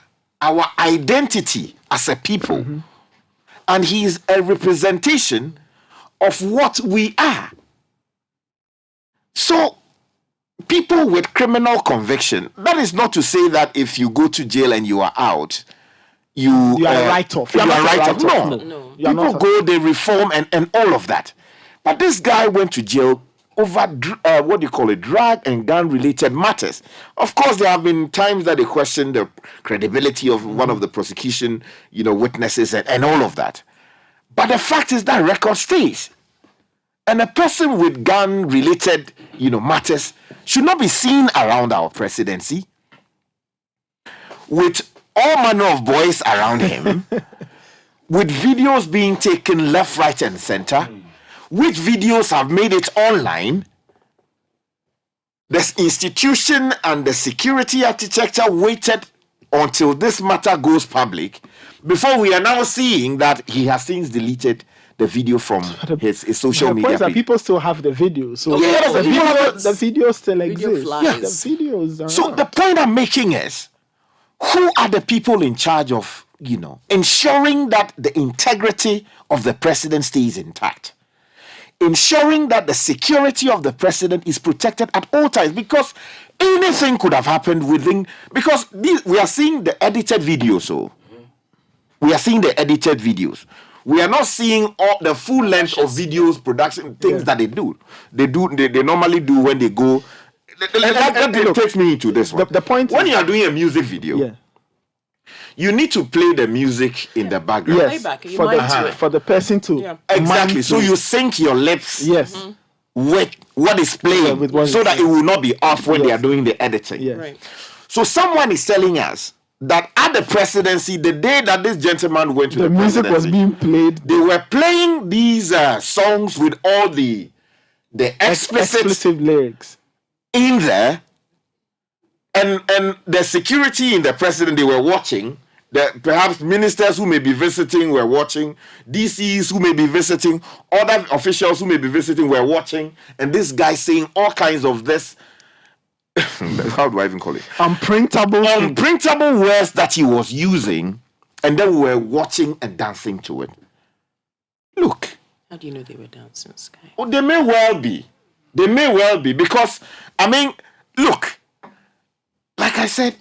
identity as a people, and he is a representation of what we are. So, people with criminal conviction, that is not to say that if you go to jail and you are out, you
are a write-off.
You are a write-off.
No.
People go, they reform and all of that. But this guy went to jail over drug and gun-related matters. Of course, there have been times that they questioned the credibility of one of the prosecution, witnesses and all of that. But the fact is that record stays. And a person with gun-related, matters should not be seen around our presidency with all manner of boys around him, with videos being taken left, right, and center, which videos have made it online. The institution and the security architecture waited until this matter goes public before we are now seeing that he has since deleted the video from his social media
page. The
people
still have the videos. So
the
videos still exist.
Yes.
The videos.
So the point I'm making is, who are the people in charge of, ensuring that the integrity of the president stays intact? Ensuring that the security of the president is protected at all times, because anything could have happened because we are seeing the edited videos. We are seeing the edited videos. We are not seeing all the full length of videos, production, things that they do. They normally do when they go. That takes me into this one.
The point
when you are doing a music video, you need to play the music in the background.
Yes, for the person to
exactly. So you sync your lips.
Yes.
With what is playing, so that it will not be off when they are doing the editing.
Yes. Right.
So someone is telling us that at the presidency, the day that this gentleman went to the
music was being played.
They were playing these songs with all the explicit
lyrics
in there, and the security in the president, they were watching. Perhaps ministers who may be visiting were watching, DCs who may be visiting, other officials who may be visiting were watching, and this guy saying all kinds of this. How do I even call it?
Unprintable
words that he was using, and then we were watching and dancing to it. Look.
How do you know they were dancing, Sky?
Oh, they may well be. They may well be, because, look, like I said,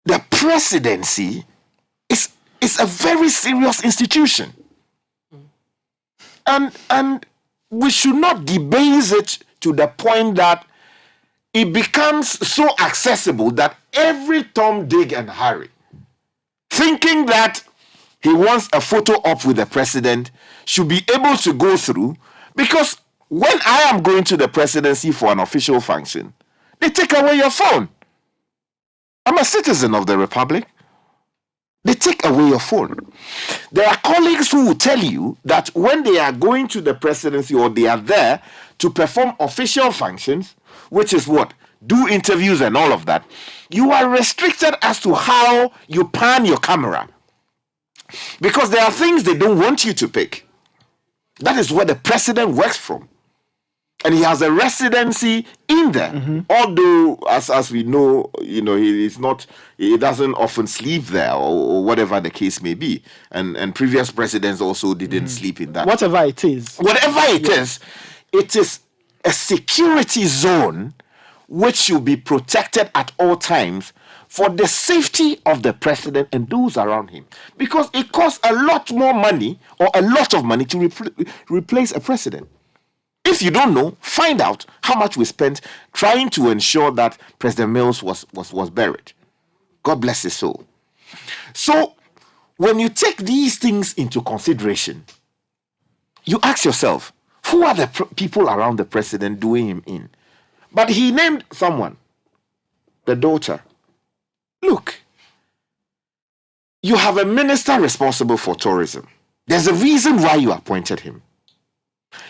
the presidency is a very serious institution. And we should not debase it to the point that it becomes so accessible that every Tom, Dick, and Harry, thinking that he wants a photo op with the president, should be able to go through. Because when I am going to the presidency for an official function, they take away your phone. I'm a citizen of the Republic. They take away your phone. There are colleagues who will tell you that when they are going to the presidency or they are there to perform official functions, which is what? Do interviews and all of that, you are restricted as to how you pan your camera. Because there are things they don't want you to pick. That is where the president works from. And he has a residency in there. Although, as we know, he doesn't often sleep there or whatever the case may be. And previous presidents also didn't sleep in that.
Whatever it is.
It is a security zone which should be protected at all times for the safety of the president and those around him. Because it costs a lot more money or a lot of money to replace a president. If you don't know, find out how much we spent trying to ensure that President Mills was buried. God bless his soul. So, when you take these things into consideration, you ask yourself, who are the people around the president doing him in? But he named someone, the daughter. Look, you have a minister responsible for tourism. There's a reason why you appointed him.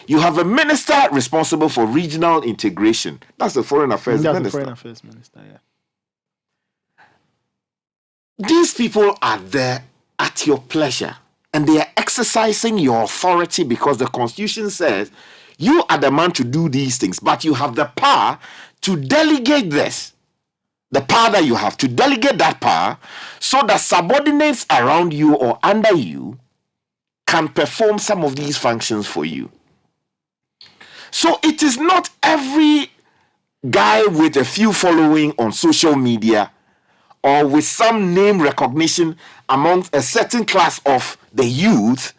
You have a minister responsible for regional integration. That's the foreign affairs minister.
That's the foreign affairs minister, yeah.
These people are there at your pleasure, and they are exercising your authority because the Constitution says you are the man to do these things, but you have the power to delegate this. The power that you have to delegate that power so that subordinates around you or under you can perform some of these functions for you. So it is not every guy with a few following on social media or with some name recognition amongst a certain class of the youth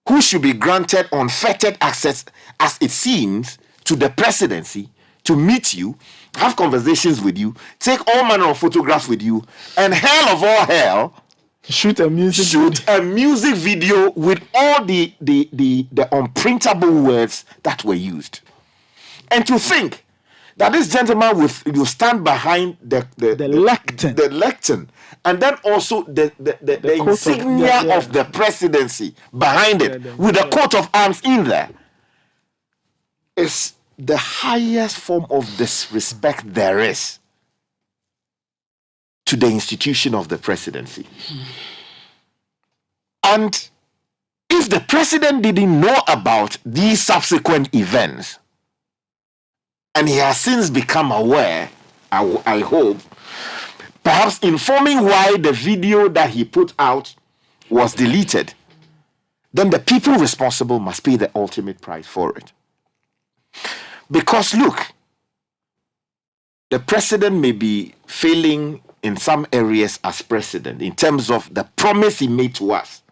who should be granted unfettered access, as it seems, to the presidency, to meet you, have conversations with you, take all manner of photographs with you, and hell of all hell,
shoot a music
video with all the unprintable words that were used. And to think that this gentleman will stand behind the lectern, and then also the insignia of the presidency behind it, with a coat of arms in there, is the highest form of disrespect there is to the institution of the presidency. And if the president didn't know about these subsequent events, and he has since become aware, I hope, perhaps informing why the video that he put out was deleted, then the people responsible must pay the ultimate price for it. Because look, the president may be failing in some areas as president in terms of the promise he made to us,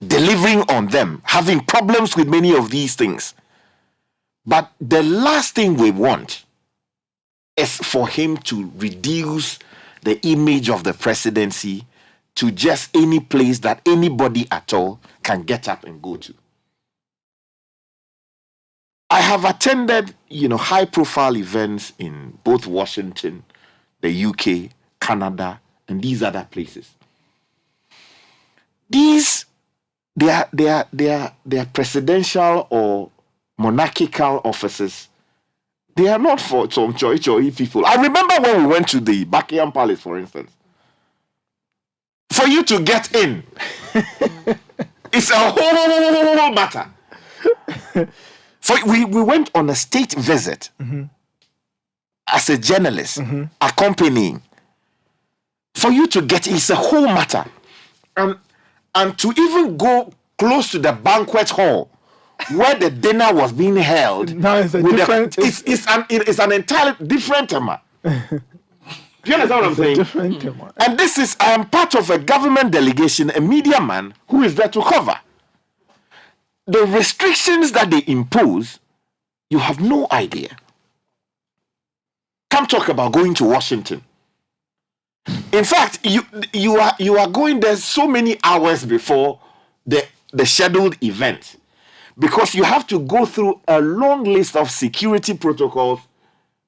delivering on them, having problems with many of these things. But the last thing we want is for him to reduce the image of the presidency to just any place that anybody at all can get up and go to. I have attended, high-profile events in both Washington, the UK, Canada, and these other places. They are presidential or monarchical offices. They are not for some choi people. I remember when we went to the Buckingham Palace, for instance. For you to get in, it's a whole matter. We went on a state visit as a journalist, accompanying. For you to get in, it's a whole matter. And to even go close to the banquet hall where the dinner was being held, it's an entirely different tema. Do you understand what I'm saying? And I am part of a government delegation, a media man who is there to cover. The restrictions that they impose, you have no idea. Come talk about going to Washington. In fact, you are going there so many hours before the scheduled event, because you have to go through a long list of security protocols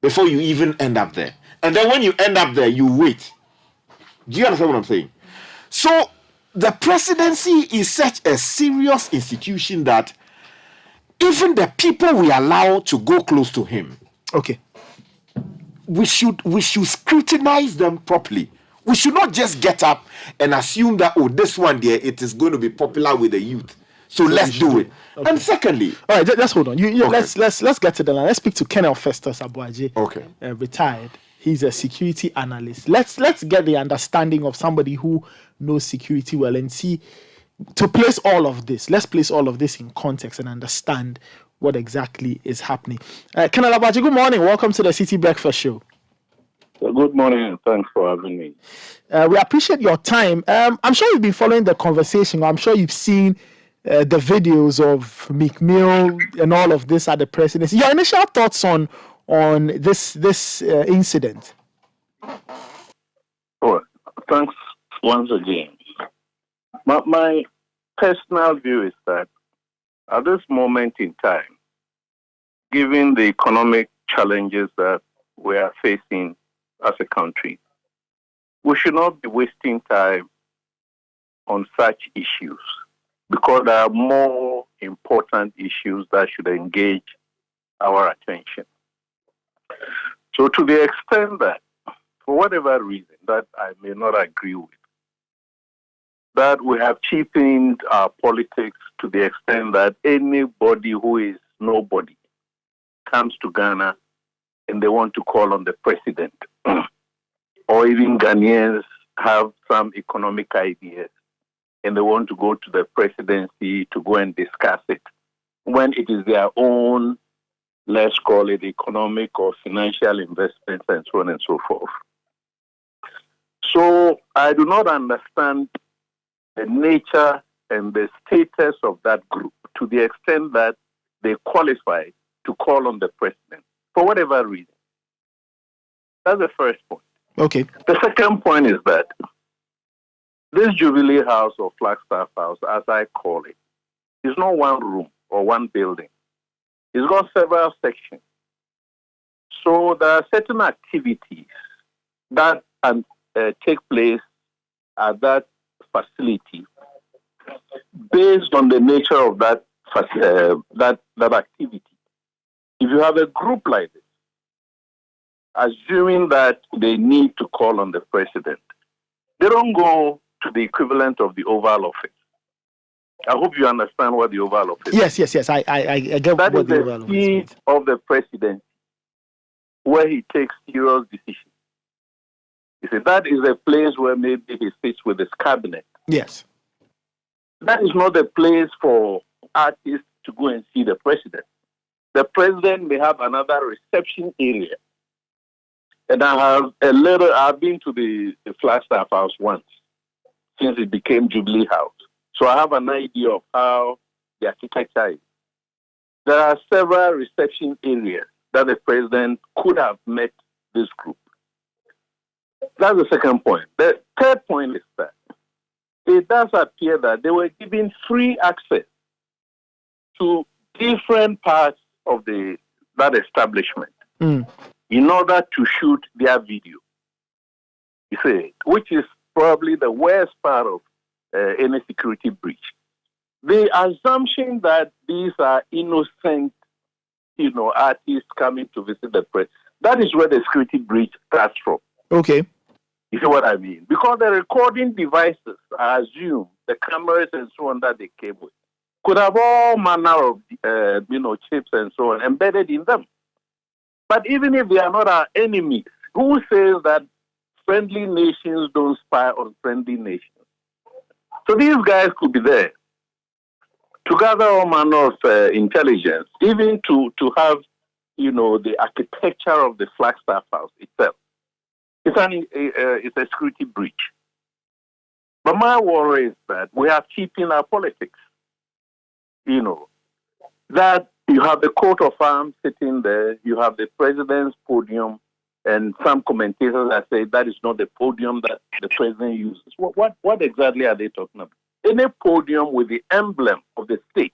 before you even end up there. And then when you end up there, you wait. Do you understand what I'm saying? So the presidency is such a serious institution that even the people we allow to go close to him, we should scrutinize them properly. We should not just get up and assume that, this one there, it is going to be popular with the youth, so let's do it. Okay. And secondly,
all right, just hold on. Let's get to the line. Let's speak to Colonel Festus Abuaje. Retired. He's a security analyst. Let's get the understanding of somebody who knows security well and see to place all of this. Let's place all of this in context and understand what exactly is happening. Colonel Abuaje, good morning. Welcome to the Citi Breakfast Show.
Good morning, and thanks for having me.
We appreciate your time. I'm sure you've been following the conversation. I'm sure you've seen the videos of McMill and all of this at the presidency. Your initial thoughts on this incident?
Well, thanks once again. My personal view is that at this moment in time, given the economic challenges that we are facing as a country, we should not be wasting time on such issues, because there are more important issues that should engage our attention. So to the extent that, for whatever reason that I may not agree with, that we have cheapened our politics to the extent that anybody who is nobody comes to Ghana and they want to call on the president, or even Ghanaians have some economic ideas and they want to go to the presidency to go and discuss it when it is their own, let's call it economic or financial investments and so on and so forth. So I do not understand the nature and the status of that group to the extent that they qualify to call on the president for whatever reason. That's the first point.
Okay.
The second point is that this Jubilee House or Flagstaff House, as I call it, is not one room or one building. It's got several sections. So there are certain activities that take place at that facility based on the nature of that activity. If you have a group like this, assuming that they need to call on the president, they don't go to the equivalent of the Oval Office. I hope you understand what the Oval Office is.
Yes. I get
that
what
is
the Oval Office means.
That is the seat of the president where he takes serious decisions. You see, that is a place where maybe he sits with his cabinet.
Yes.
That is not the place for artists to go and see the president. The president may have another reception area. And I've been to the Flagstaff House once since it became Jubilee House. So I have an idea of how the architecture is. There are several reception areas that the president could have met this group. That's the second point. The third point is that it does appear that they were given free access to different parts of that establishment in order to shoot their video. You see, which is probably the worst part of any security breach. The assumption that these are innocent, artists coming to visit the press, that is where the security breach starts from.
Okay.
You see what I mean? Because the recording devices, I assume, the cameras and so on that they came with, could have all manner of, chips and so on embedded in them. But even if they are not our enemies, who says that friendly nations don't spy on friendly nations? So these guys could be there to gather all manner of intelligence, even to have, the architecture of the Flagstaff House itself. It's a security breach. But my worry is that we are keeping our politics. That you have the coat of arms sitting there, you have the president's podium, and some commentators that say that is not the podium that the president uses. What exactly are they talking about? Any podium with the emblem of the state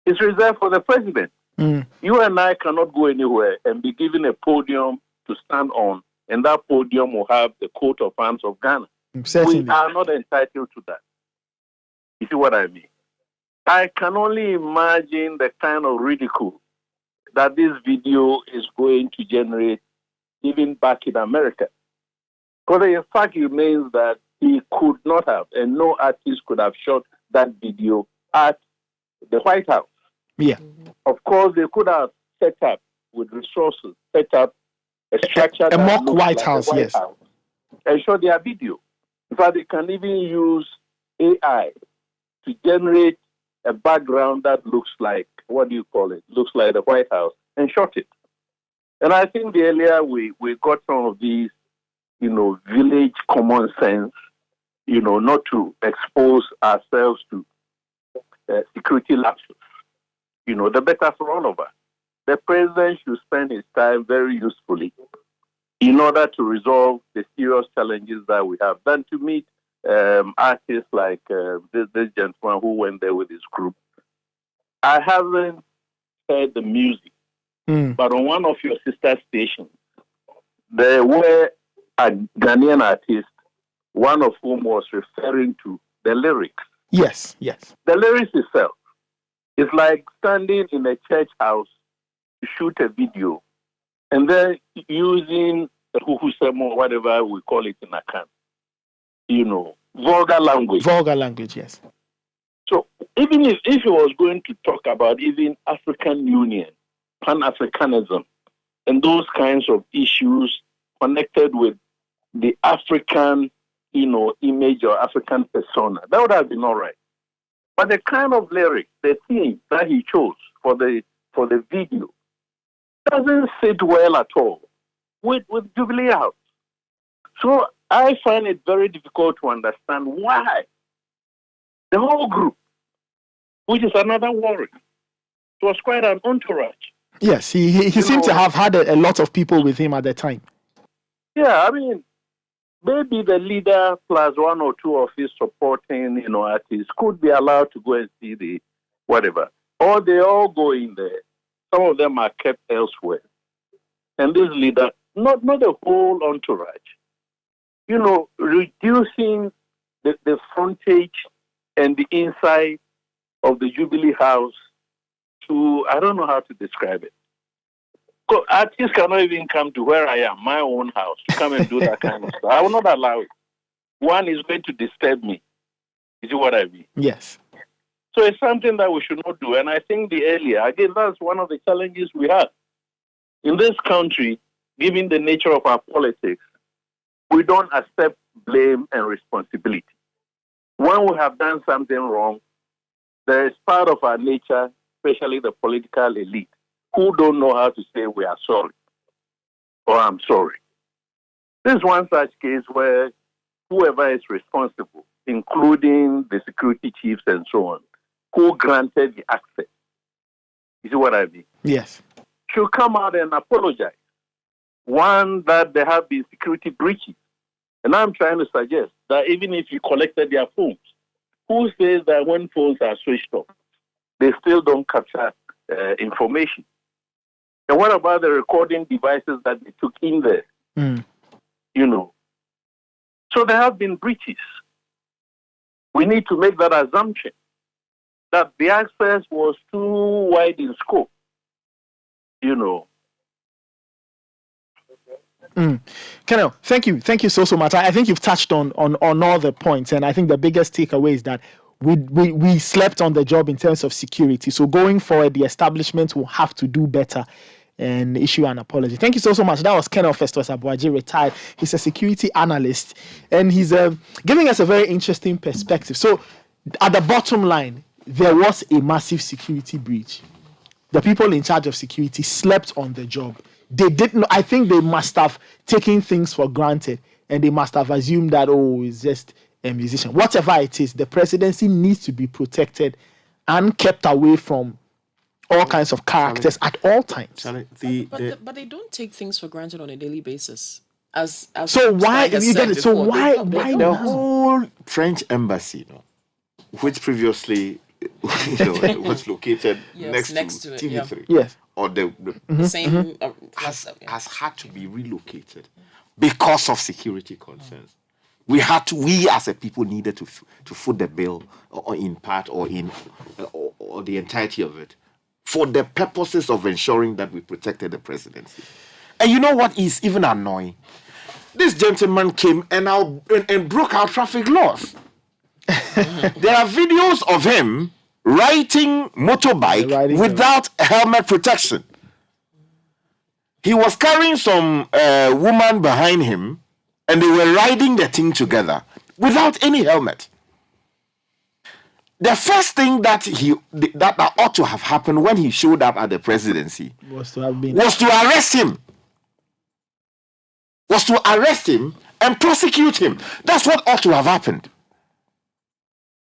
is reserved for the president. You and I cannot go anywhere and be given a podium to stand on, and that podium will have the coat of arms of Ghana.
Certainly.
We are not entitled to that. You see what I mean? I can only imagine the kind of ridicule that this video is going to generate even back in America. Because the fact remains that he could not have, and no artist could have shot that video at the White House.
Yeah.
Of course, they could have set up with resources, set up a structure
a mock White House,
White
yes.
House, and show their video. In fact, they can even use AI to generate a background that looks like, looks like the White House, and shot it. And I think the earlier we got some of these, village common sense, not to expose ourselves to security lapses, the better for all of us. The president should spend his time very usefully in order to resolve the serious challenges that we have, than to meet artists like this gentleman who went there with his group. I haven't heard the music, but on one of your sister stations, there were a Ghanaian artist, one of whom was referring to the lyrics.
Yes.
The lyrics itself is like standing in a church house to shoot a video and then using Huhusemo, whatever we call it in Akan. Vulgar language.
Vulgar language, yes.
So even if he was going to talk about even African Union, Pan-Africanism, and those kinds of issues connected with the African, image or African persona, that would have been all right. But the kind of lyrics, the theme that he chose for the video doesn't sit well at all with Jubilee House. So I find it very difficult to understand why the whole group, which is another worry, it was quite an entourage.
Yes, he seemed to have had a lot of people with him at the time.
Yeah, I mean, maybe the leader plus one or two of his supporting, artists could be allowed to go and see the whatever. Or they all go in there. Some of them are kept elsewhere. And this leader, not the whole entourage, reducing the frontage and the inside of the Jubilee House to, I don't know how to describe it. Artists cannot even come to where I am, my own house, to come and do that kind of stuff. I will not allow it. One is going to disturb me. You see what I mean?
Yes.
So it's something that we should not do. And I think again, that's one of the challenges we have. In this country, given the nature of our politics, we don't accept blame and responsibility. When we have done something wrong, there is part of our nature, especially the political elite, who don't know how to say we are sorry or I'm sorry. This is one such case where whoever is responsible, including the security chiefs and so on, who granted the access, you see what I mean?
Yes.
Should come out and apologize. One, that there have been security breaches. And I'm trying to suggest that even if you collected their phones, who says that when phones are switched off, they still don't capture information? And what about the recording devices that they took in there? So there have been breaches. We need to make that assumption that the access was too wide in scope.
Colonel, thank you so much. I think you've touched on all the points, and I think the biggest takeaway is that we slept on the job in terms of security. So going forward, the establishment will have to do better and issue an apology. Thank you so much. That was Colonel Festus Abuaji, retired. He's a security analyst, and he's giving us a very interesting perspective. So at the bottom line, there was a massive security breach. The people in charge of security slept on the job. They didn't. I think they must have taken things for granted, and they must have assumed that it's just a musician. Whatever it is, the presidency needs to be protected and kept away from all kinds of characters at all times.
But they don't take things for granted on a daily basis.
So why you get it? So why
the whole French embassy, which previously was located next to TV3,
yes,
or the
same
has had to be relocated because of security concerns. We as a people needed to foot the bill, or in part, or the entirety of it, for the purposes of ensuring that we protected the presidency. And you know what is even annoying? This gentleman came and broke our traffic laws. There are videos of him riding motorbike without helmet protection. He was carrying some woman behind him, and they were riding the thing together without any helmet. The first thing that ought to have happened when he showed up at the presidency was to arrest him. Was to arrest him and prosecute him. That's what ought to have happened.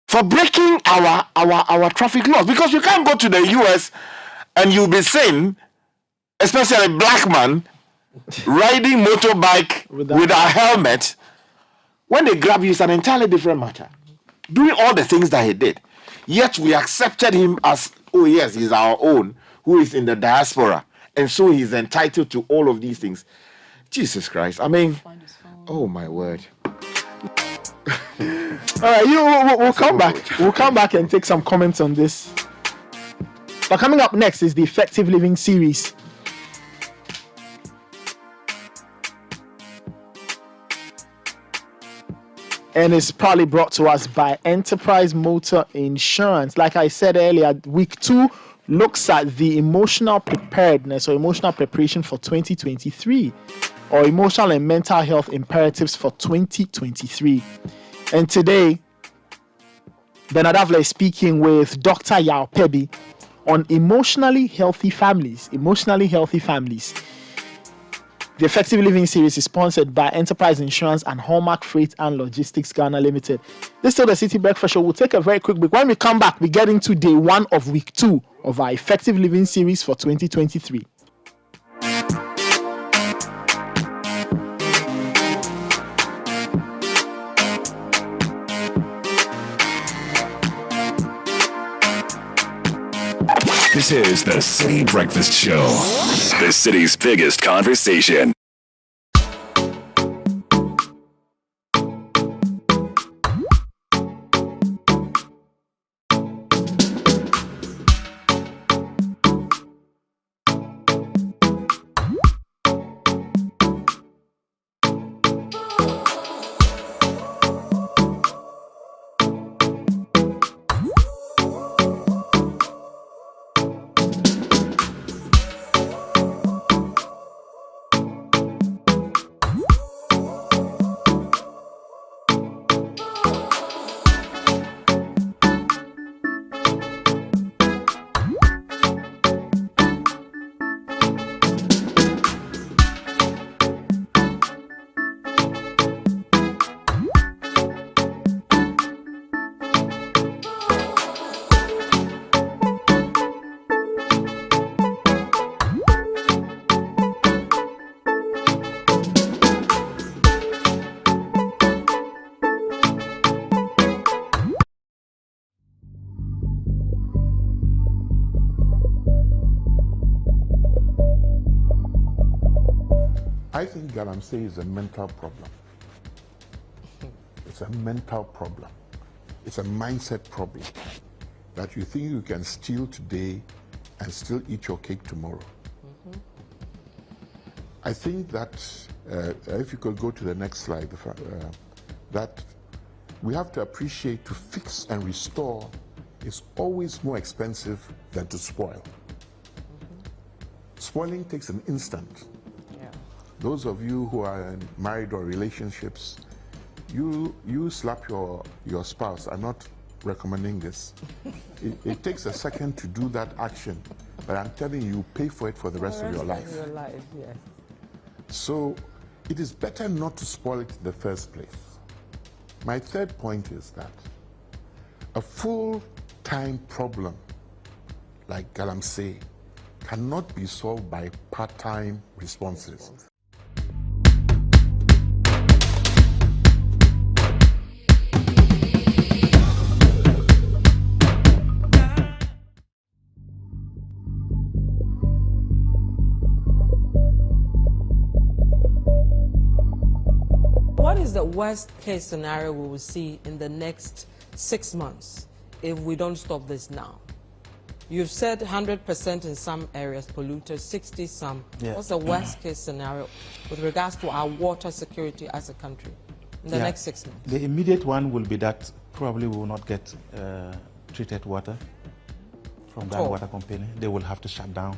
For breaking our traffic laws. Because you can't go to the US and you'll be seen, especially a black man, riding motorbike with a helmet. When they grab you, it's an entirely different matter. Doing all the things that he did. Yet we accepted him as, oh yes, he's our own, who is in the diaspora. And so he's entitled to all of these things. Jesus Christ. I mean, oh my word.
All right, we'll come back. We'll come back and take some comments on this. But coming up next is the Effective Living series. And it's probably brought to us by Enterprise Motor Insurance. Like I said earlier, week 2 looks at the emotional preparedness or emotional preparation for 2023, or emotional and mental health imperatives for 2023. And today, Then Adavla is speaking with Dr. Yao Pebi on emotionally healthy families. Emotionally healthy families. The Effective Living series is sponsored by Enterprise Insurance and Hallmark Freight and Logistics Ghana Limited. This is still the Citi Breakfast Show. We'll take a very quick break. When we come back, we get into day 1 of week 2 of our Effective Living series for 2023.
This is the Citi Breakfast Show, the city's biggest conversation.
I think Galamsey is a mental problem. It's a mental problem. It's a mindset problem that you think you can steal today and still eat your cake tomorrow. I think that if you could go to the next slide, that we have to appreciate to fix and restore is always more expensive than to spoil. Spoiling takes an instant. Those of you who are in married or relationships, you slap your spouse. I'm not recommending this. It takes a second to do that action, but I'm telling you, pay for it for the rest of your life.
Yes.
So it is better not to spoil it in the first place. My third point is that a full-time problem like Galamsey cannot be solved by part-time responses.
What is the worst case scenario we will see in the next 6 months if we don't stop this now? You've said 100% in some areas polluted, 60 some.
Yeah.
What's the worst case scenario with regards to our water security as a country in the next 6 months?
The immediate one will be that probably we will not get treated water from that water company. They will have to shut down.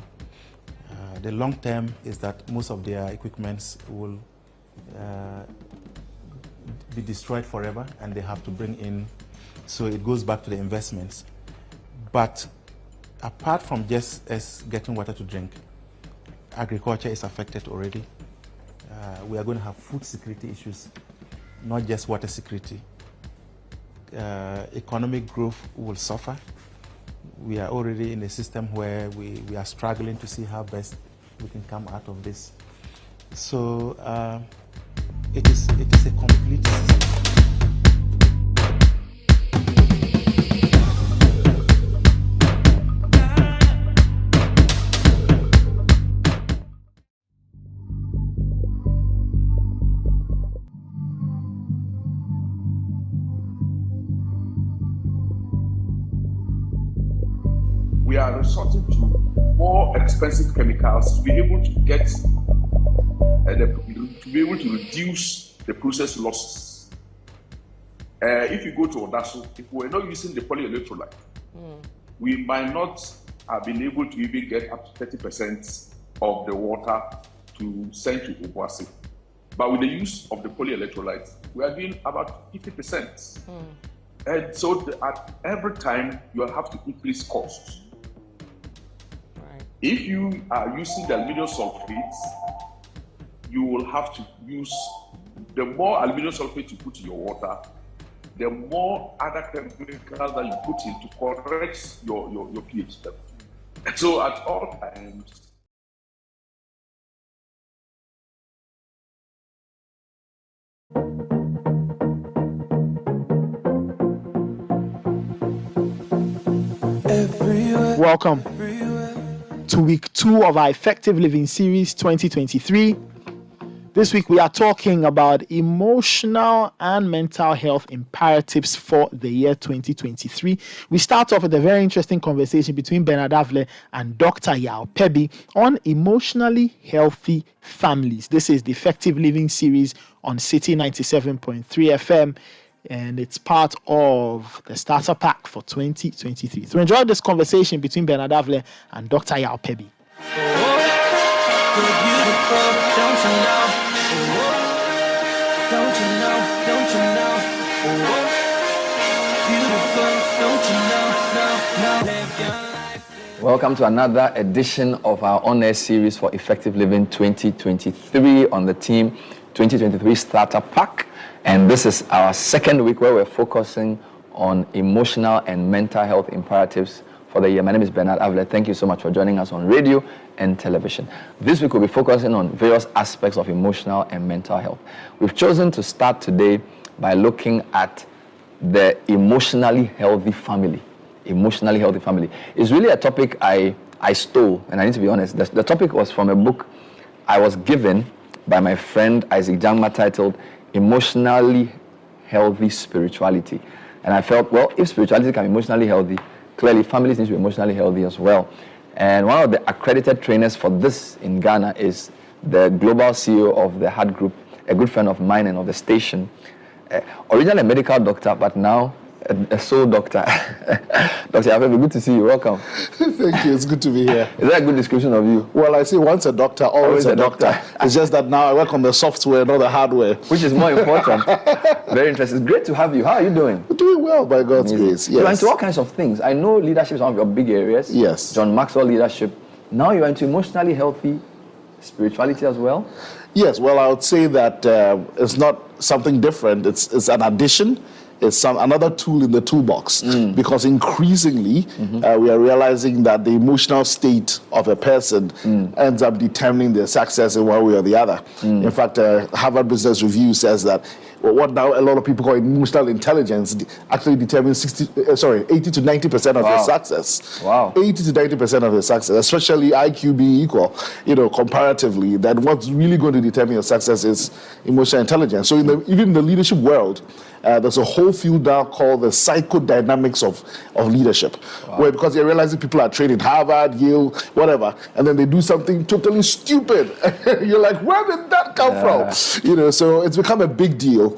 The long term is that most of their equipments will be destroyed forever and they have to bring in, so it goes back to the investments. But apart from just us getting water to drink, agriculture is affected already. We are going to have food security issues, not just water security. Economic growth will suffer. We are already in a system where we are struggling to see how best we can come out of this. So it is a complete system.
We are resorting to more expensive chemicals to be able to get to be able to reduce the process losses. If you go to Odaso, if we were not using the polyelectrolyte, we might not have been able to even get up to 30% of the water to send to Obuasi. But with the use of the polyelectrolyte, we are doing about 50%. And so at every time you have to increase costs.
Right.
If you are using the aluminum sulfates, you will have to use, the more aluminum sulfate you put in your water, the more other chemicals that you put in to correct your pH level. So at all times,
Welcome to week 2 of our Effective Living Series 2023. This week we are talking about emotional and mental health imperatives for the year 2023. We start off with a very interesting conversation between Bernard Avle and Dr. Yao Pebi on emotionally healthy families. This is the Effective Living Series on Citi 97.3 FM. And it's part of the starter pack for 2023. So enjoy this conversation between Bernard Avle and Dr. Yao Pebi.
Welcome to another edition of our on-air series for Effective Living 2023 on the team 2023 Starter Pack. And this is our second week where we're focusing on emotional and mental health imperatives for the year. My name is Bernard Avle. Thank you so much for joining us on radio and television. This week we'll be focusing on various aspects of emotional and mental health. We've chosen to start today by looking at the emotionally healthy family. Emotionally healthy family. It's really a topic I stole, and I need to be honest. The topic was from a book I was given by my friend Isaac Jangma titled Emotionally Healthy Spirituality. And I felt, well, if spirituality can be emotionally healthy, clearly families need to be emotionally healthy as well. And one of the accredited trainers for this in Ghana is the global CEO of the Heart Group, a good friend of mine and of the station. Originally a medical doctor, but now a soul doctor. Dr. Yao Pebi, good to see you. Welcome.
Thank you. It's good to be here.
Is that a good description of you?
Well, I say once a doctor, always a doctor. It's just that now I work on the software, not the hardware.
Which is more important. Very interesting. It's great to have you. How are you doing?
Doing well, by God's grace. Yes.
You're into all kinds of things. I know leadership is one of your big areas.
Yes.
John Maxwell leadership. Now you're into emotionally healthy spirituality as well?
Yes. Well, I would say that it's not something different. It's an addition. It's another tool in the toolbox, because increasingly we are realizing that the emotional state of a person ends up determining their success in one way or the other. In fact, Harvard Business Review says that what now a lot of people call emotional intelligence actually determines 80 to 90% of their success.
Wow.
80 to 90% of their success, especially IQ being equal, comparatively, then what's really going to determine your success is emotional intelligence. So even in the leadership world, there's a whole field now called the psychodynamics of leadership, where because you're realizing people are trained in Harvard, Yale, whatever, and then they do something totally stupid. You're like, where did that come from? So it's become a big deal.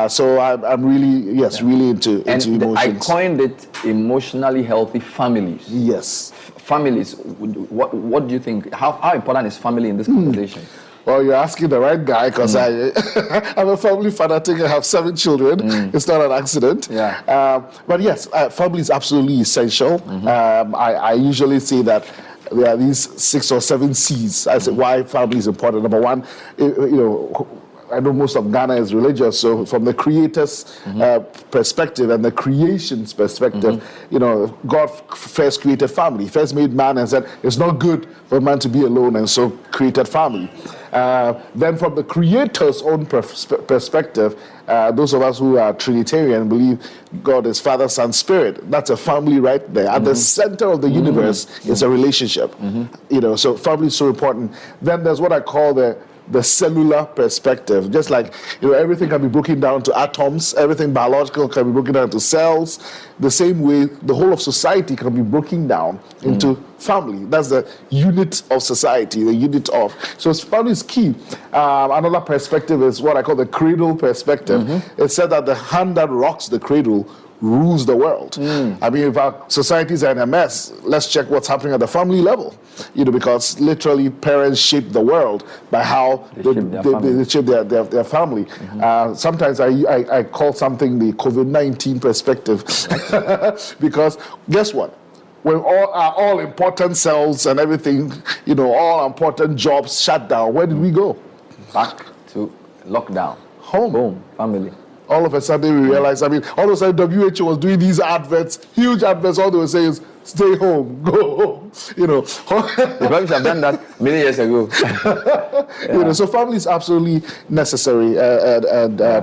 So I'm really, really into emotions.
I coined it emotionally healthy families.
Yes.
Families, what do you think? How important is family in this conversation?
Well, you're asking the right guy, because I'm a family fanatic. I have 7 children. It's not an accident. But yes, family is absolutely essential. I usually say that there are these 6 or 7 C's. I say why family is important. Number one, I know most of Ghana is religious, so from the creator's perspective and the creation's perspective, God first created family. First made man and said, it's not good for man to be alone, and so created family. Then from the creator's own perspective, those of us who are Trinitarian believe God is Father, Son, Spirit. That's a family right there. At the center of the universe is a relationship. So family is so important. Then there's what I call the cellular perspective. Just like everything can be broken down to atoms, everything biological can be broken down to cells. The same way the whole of society can be broken down into family. That's the unit of society, the unit of. So family is key. Another perspective is what I call the cradle perspective. It's said that the hand that rocks the cradle rules the world. I mean, if our societies are in a mess, let's check what's happening at the family level. Because literally parents shape the world by how they shape their family. Sometimes I call something the COVID-19 perspective. Because guess what? When all important cells and everything, all important jobs shut down, where did we go?
Back to lockdown.
Home.
Boom. Family.
All of a sudden we realized, all of a sudden WHO was doing these adverts, huge adverts, all they were saying is, stay home, go home,
The probably have done that many years ago.
So family is absolutely necessary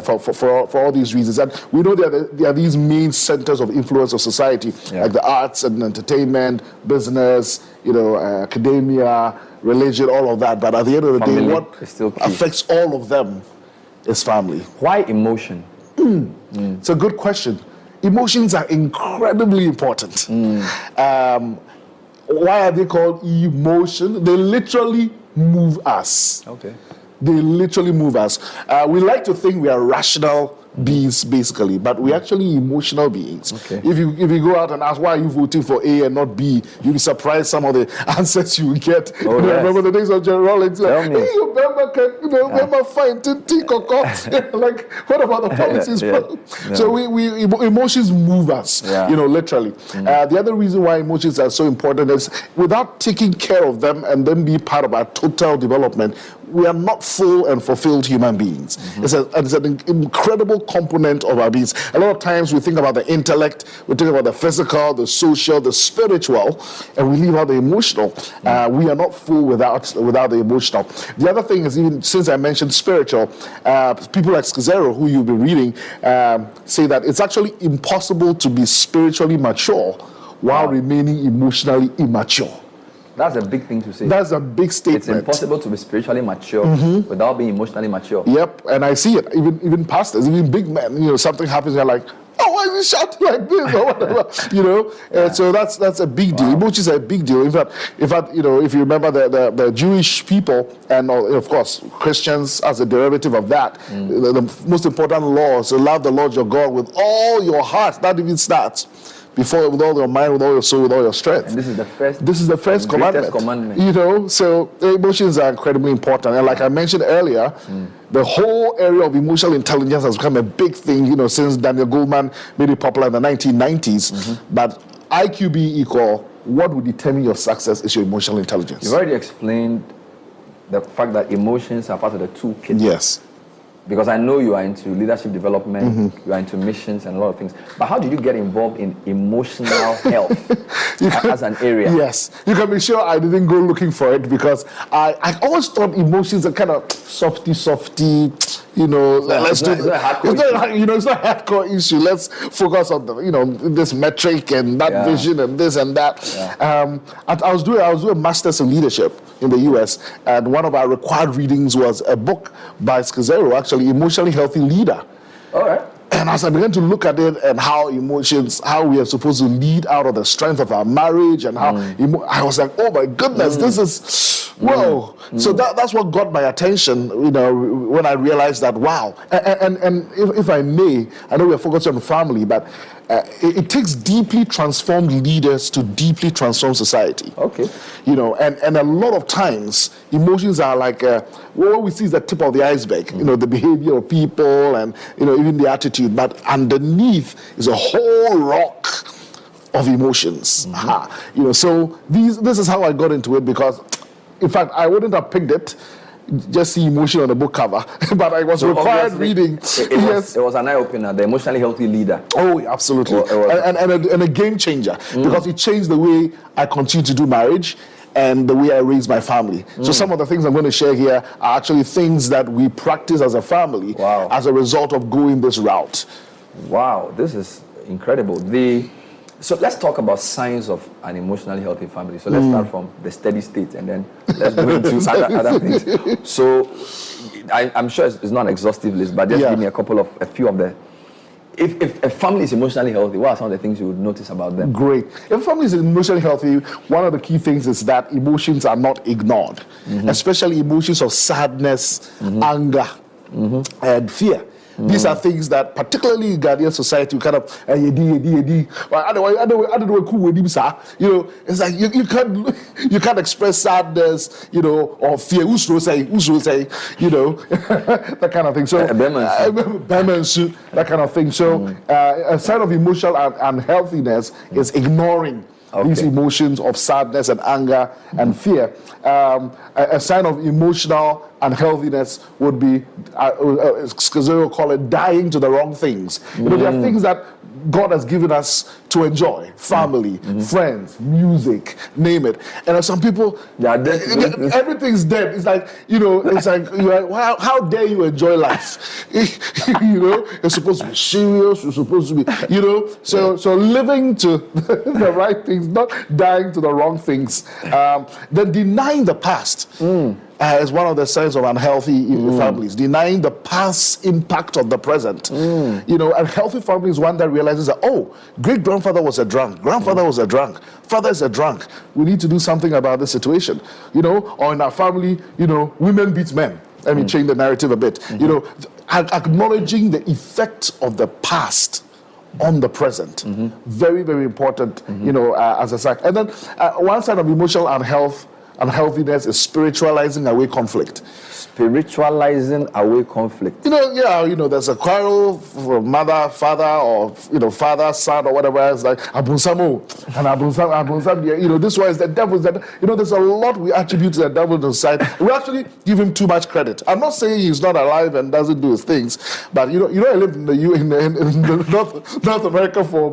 for all these reasons. And we know there are these main centers of influence of society, like the arts and entertainment, business, academia, religion, all of that. But at the end of the day, what affects all of them is family.
Why emotion?
It's a good question. Emotions are incredibly important. Why are they called emotion? They literally move us.
Okay.
They literally move us. We like to think we are rational beings, basically, but we're actually emotional beings.
Okay.
If you go out and ask why are you voting for A and not B, you'll be surprised some of the answers you will get.
Oh, yes.
Remember the days of General Rawlings? Like, hey, you remember fine, like, what about the policies? So we emotions move us, literally. The other reason why emotions are so important is without taking care of them and then be part of our total development, we are not full and fulfilled human beings. It's an incredible component of our beings. A lot of times we think about the intellect, we think about the physical, the social, the spiritual, and we leave out the emotional. We are not full without the emotional. The other thing is, even since I mentioned spiritual, people like Scazzero, who you've been reading, say that it's actually impossible to be spiritually mature while remaining emotionally immature.
That's a big thing to say.
That's a big statement.
It's impossible to be spiritually mature without being emotionally mature.
Yep, and I see it. Even pastors, even big men, something happens, they're like, oh, why is he shouting like this or whatever, So that's a big deal. Emotions are a big deal. In fact, if you remember the Jewish people and of course Christians as a derivative of that, the most important law is to love the Lord your God with all your heart. That even starts. Before, with all your mind, with all your soul, with all your strength.
And this is the first
commandment. So emotions are incredibly important. And like I mentioned earlier, the whole area of emotional intelligence has become a big thing, since Daniel Goleman made it popular in the 1990s. But IQ being equal, what would determine your success is your emotional intelligence.
You've already explained the fact that emotions are part of the toolkit.
Yes.
Because I know you are into leadership development, you are into missions and a lot of things. But how did you get involved in emotional health as an area?
Yes. You can be sure I didn't go looking for it because I always thought emotions are kind of softy, let's do it's not a hardcore issue. Let's focus on this metric and that vision and this and that. I was doing a master's in leadership in the US, and one of our required readings was a book by Scazzero, actually, Emotionally Healthy Leader.
All right.
And as I began to look at it and how we are supposed to lead out of the strength of our marriage and how I was like, oh my goodness, this is, whoa. So that's what got my attention, when I realized that, wow. And if I may, I know we're focused on family, but it takes deeply transformed leaders to deeply transform society.
Okay.
And a lot of times emotions are like what we see is the tip of the iceberg. The behavior of people and even the attitude, but underneath is a whole rock of emotions. So this is how I got into it, because in fact I wouldn't have picked it. Just see emotion on the book cover, but I was required reading.
It was an eye-opener, the emotionally healthy leader.
Oh, absolutely. And a game changer, because it changed the way I continue to do marriage and the way I raise my family. So some of the things I'm going to share here are actually things that we practice as a family as a result of going this route.
Wow, this is incredible. So let's talk about signs of an emotionally healthy family. So let's start from the steady state and then let's go into other things. So I'm sure it's not an exhaustive list, but just give me a few of the. If a family is emotionally healthy, what are some of the things you would notice about them?
Great. If a family is emotionally healthy, one of the key things is that emotions are not ignored, especially emotions of sadness, anger, and fear. These are things that, particularly in Ghanaian society, you kind of, you know, it's like you can't express sadness, you know, or fear, you know, that kind of thing. So, that kind of thing. So, a sign of emotional unhealthiness is ignoring these emotions of sadness and anger and fear. A sign of emotional unhealthiness would be, Schizo call it, dying to the wrong things. You know, there are things that God has given us to enjoy: family, friends, music, name it. And some people, everything's dead. It's like, you know, it's like, how dare you enjoy life? You know, it's supposed to be serious, it's supposed to be, you know, so living to the right things, not dying to the wrong things. Then denying the past is one of the signs of unhealthy families. Denying the past impact of the present. You know, a healthy family is one that realizes that, oh, great-grandfather was a drunk, grandfather was a drunk, father is a drunk. We need to do something about this situation. You know, or in our family, you know, women beat men. Let me change the narrative a bit. You know, acknowledging the effect of the past on the present. Very, very important, you know, as a sign. And then one sign of emotional unhealthiness is spiritualizing away conflict.
Spiritualizing away conflict.
You know, you know, there's a quarrel for mother, father, or, you know, father, son, or whatever. It's like Abunsamo and Abunsam. You know, this one is the devil's. You know, there's a lot we attribute to the devil inside. We actually give him too much credit. I'm not saying he's not alive and doesn't do his things, but you know, I lived in the North America for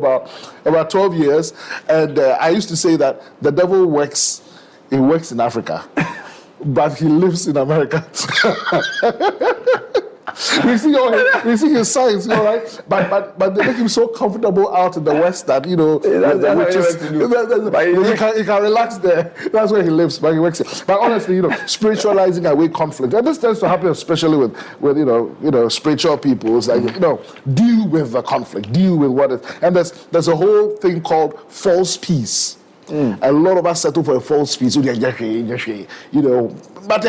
about 12 years, and I used to say that the devil works. He works in Africa, but he lives in America. we see his signs, you know, right? But they make him so comfortable out in the West that, you know, he can relax there. That's where he lives, but he works here. But honestly, you know, spiritualizing away conflict, and this tends to happen especially with you know spiritual people. It's like, you know, deal with the conflict, deal with what is, and there's a whole thing called false peace. A lot of us settle for a false peace. You know, but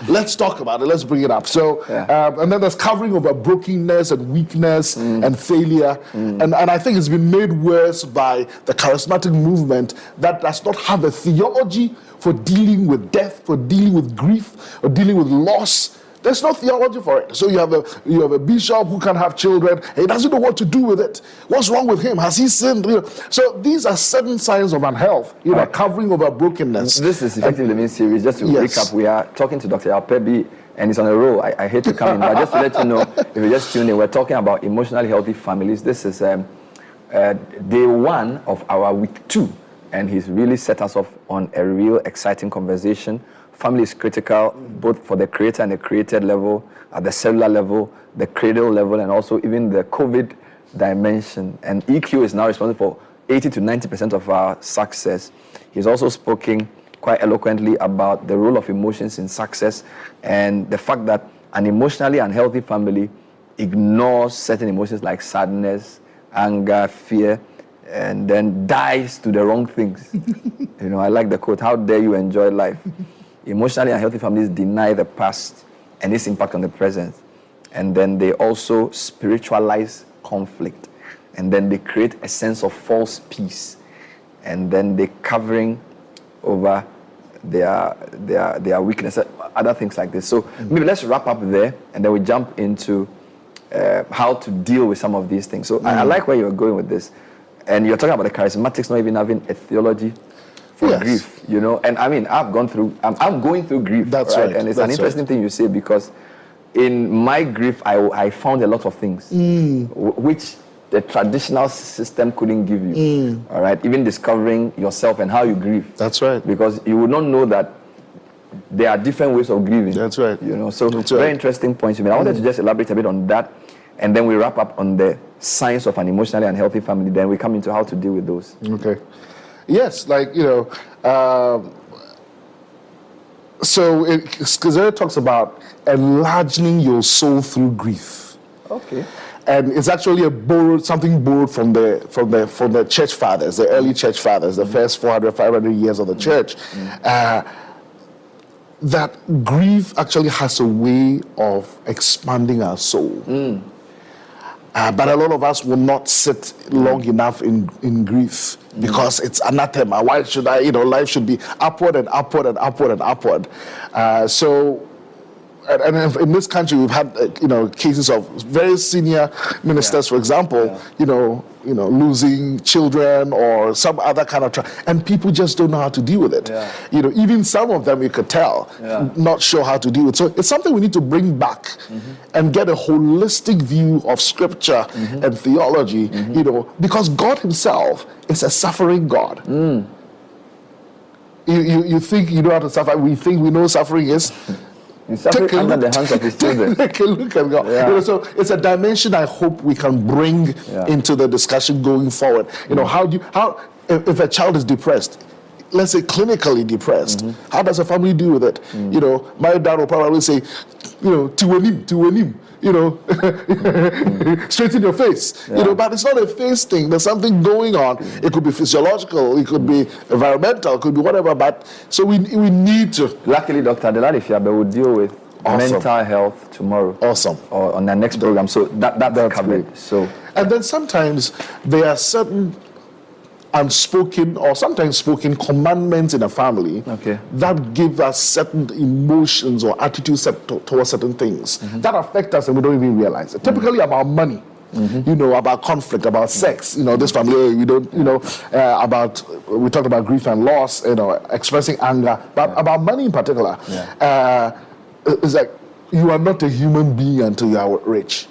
let's talk about it. Let's bring it up. So, and then there's covering over brokenness and weakness and failure. And I think it's been made worse by the charismatic movement that does not have a theology for dealing with death, for dealing with grief, or dealing with loss. There's no theology for it. So you have a bishop who can have children. He doesn't know what to do with it. What's wrong with him? Has he sinned? You know, so these are certain signs of unhealth. You know, covering over brokenness.
This is Effective Living series. Just to recap, we are talking to Dr. Alpebi, and he's on a roll. I hate to come in, but just to let you know, if you just tune in, we're talking about emotionally healthy families. This is day one of our week 2, and he's really set us off on a real exciting conversation. Family is critical, both for the creator and the created level, at the cellular level, the cradle level, and also even the COVID dimension. And EQ is now responsible for 80 to 90% of our success. He's also spoken quite eloquently about the role of emotions in success and the fact that an emotionally unhealthy family ignores certain emotions like sadness, anger, fear, and then dies to the wrong things. You know, I like the quote, "How dare you enjoy life?" Emotionally unhealthy families deny the past and its impact on the present. And then they also spiritualize conflict. And then they create a sense of false peace. And then they're covering over their weakness, other things like this. So maybe let's wrap up there, and then we jump into how to deal with some of these things. So I like where you're going with this. And you're talking about the charismatics not even having a theology for grief, you know. And I mean, I'm going through grief.
That's right.
And it's an interesting thing you say, because in my grief, I found a lot of things which the traditional system couldn't give you. All right, even discovering yourself and how you grieve.
That's right.
Because you would not know that there are different ways of grieving.
That's right.
You know, so very interesting points you made. I wanted to just elaborate a bit on that, and then we wrap up on the signs of an emotionally unhealthy family. Then we come into how to deal with those.
Okay. Yes, like, you know, so Schizo talks about enlarging your soul through grief.
Okay.
And it's actually something borrowed from the church fathers, the early church fathers, the first 400, 500 years of the church. That grief actually has a way of expanding our soul. But a lot of us will not sit long enough in grief because it's anathema. Why should I, life should be upward and upward and upward and upward. And in this country, we've had, cases of very senior ministers, for example, losing children or some other kind of and people just don't know how to deal with it. Even some of them, you could tell, not sure how to deal with it. So it's something we need to bring back and get a holistic view of scripture and theology, because God himself is a suffering God. You think you know how to suffer. We think we know suffering is.
Take under the hands of his children.
Take a look at God. So it's a dimension I hope we can bring into the discussion going forward. How if a child is depressed, let's say clinically depressed, how does a family deal with it? My dad will probably say, tiwanim, straighten your face. But it's not a face thing. There's something going on. It could be physiological, it could be environmental, it could be whatever. But so we need to.
Luckily, Dr. Delali Fiabe will deal with mental health tomorrow.
Awesome.
Or on the next program. So that's covered.
Great.
So
and then sometimes there are certain unspoken or sometimes spoken commandments in a family that give us certain emotions or attitudes towards certain things that affect us and we don't even realize it. Typically about money, about conflict, about sex. This family, we don't, we talked about grief and loss, expressing anger, but about money in particular. It's like you are not a human being until you are rich.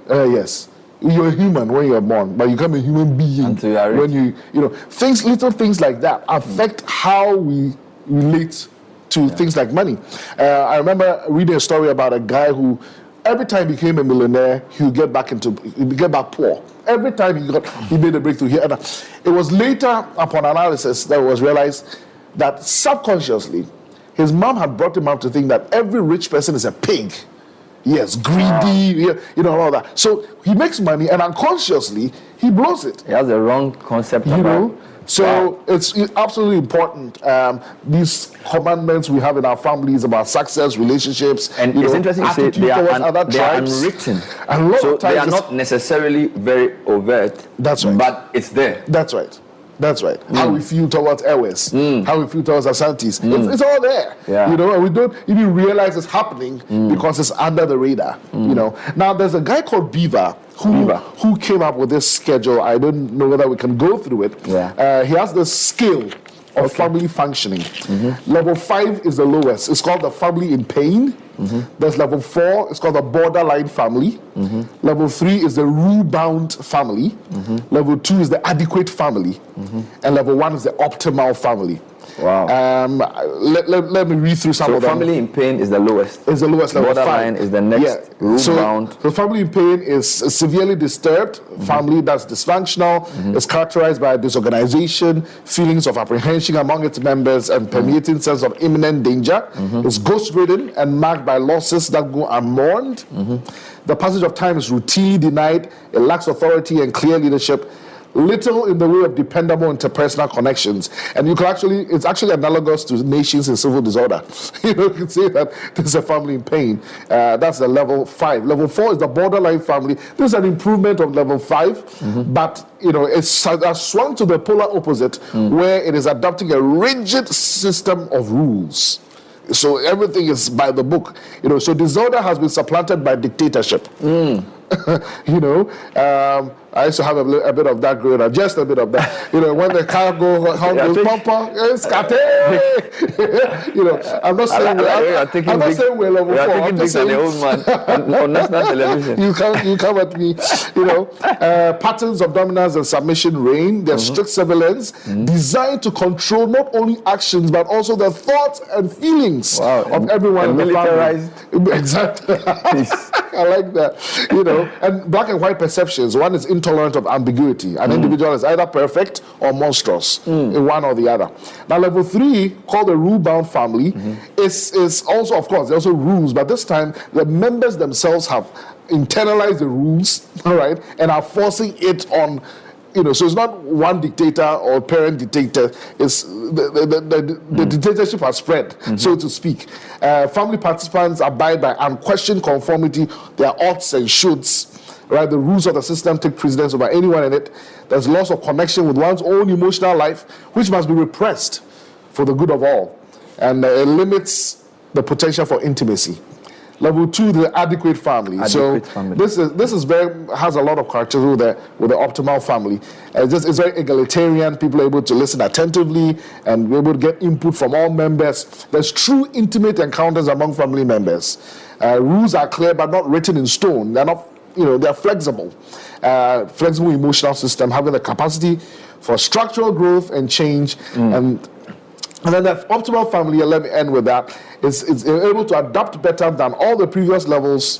Yes. You're human when you're born, but you become a human being until you are rich. When little things like that affect how we relate to things like money. I remember reading a story about a guy who, every time he became a millionaire, he would get back poor. Every time he made a breakthrough here. It was later, upon analysis, that was realized that subconsciously, his mom had brought him up to think that every rich person is a pig. Yes, greedy, all that. So he makes money and unconsciously he blows it.
He has the wrong concept about
So it's absolutely important. These commandments we have in our families about success, relationships,
and it's interesting to say they are unwritten.
And
so they are not necessarily very overt.
That's right.
But it's there.
That's right. How we feel towards Airways, how we feel towards Asantis. It's all there. And we don't even realize it's happening because it's under the radar. Now there's a guy called Beaver who came up with this schedule. I don't know whether we can go through it. He has this skill of family functioning. Level 5 is the lowest. It's called the family in pain. There's level 4, it's called the borderline family. Level 3 is the rule-bound family. Level 2 is the adequate family. And level 1 is the optimal family.
Wow.
Let me read through some of them.
Family in pain is the lowest.
Is the lowest. Level
borderline
5
is the next. Rule-bound.
So family in pain is a severely disturbed family that's dysfunctional. It's characterized by disorganization, feelings of apprehension among its members, and permeating sense of imminent danger. It's ghost-ridden and marked by losses that go unmourned. The passage of time is routinely denied. It lacks authority and clear leadership. Little in the way of dependable interpersonal connections. And it's actually analogous to nations in civil disorder. You can say that there's a family in pain. That's the level 5. Level 4 is the borderline family. There's an improvement of level 5, but it's swung to the polar opposite, where it is adopting a rigid system of rules. So everything is by the book. So disorder has been supplanted by dictatorship. I used to have a bit of that growing up, just a bit of that. When the car goes, papa, I'm not saying we're level 4. I'm just saying,
on national television.
You come at me. Patterns of dominance and submission reign. There's strict surveillance designed to control not only actions but also the thoughts and feelings of everyone in the family. Exactly. I like that. And black and white perceptions. One is intolerant of ambiguity. An individual is either perfect or monstrous in one or the other. Now, level 3, called the rule-bound family, is also, of course, there are also rules, but this time the members themselves have internalized the rules, all right, and are forcing it on. So it's not one dictator or parent dictator. It's the dictatorship has spread, so to speak. Family participants abide by unquestioned conformity, their oughts and shoulds. right? The rules of the system take precedence over anyone in it. There's loss of connection with one's own emotional life, which must be repressed for the good of all. And it limits the potential for intimacy. Level 2, the adequate family. This is has a lot of characters with the optimal family. It's very egalitarian. People are able to listen attentively and be able to get input from all members. There's true intimate encounters among family members. Rules are clear but not written in stone. They're not, they're flexible. Flexible emotional system, having the capacity for structural growth and change. And then that optimal family, let me end with that, is able to adapt better than all the previous levels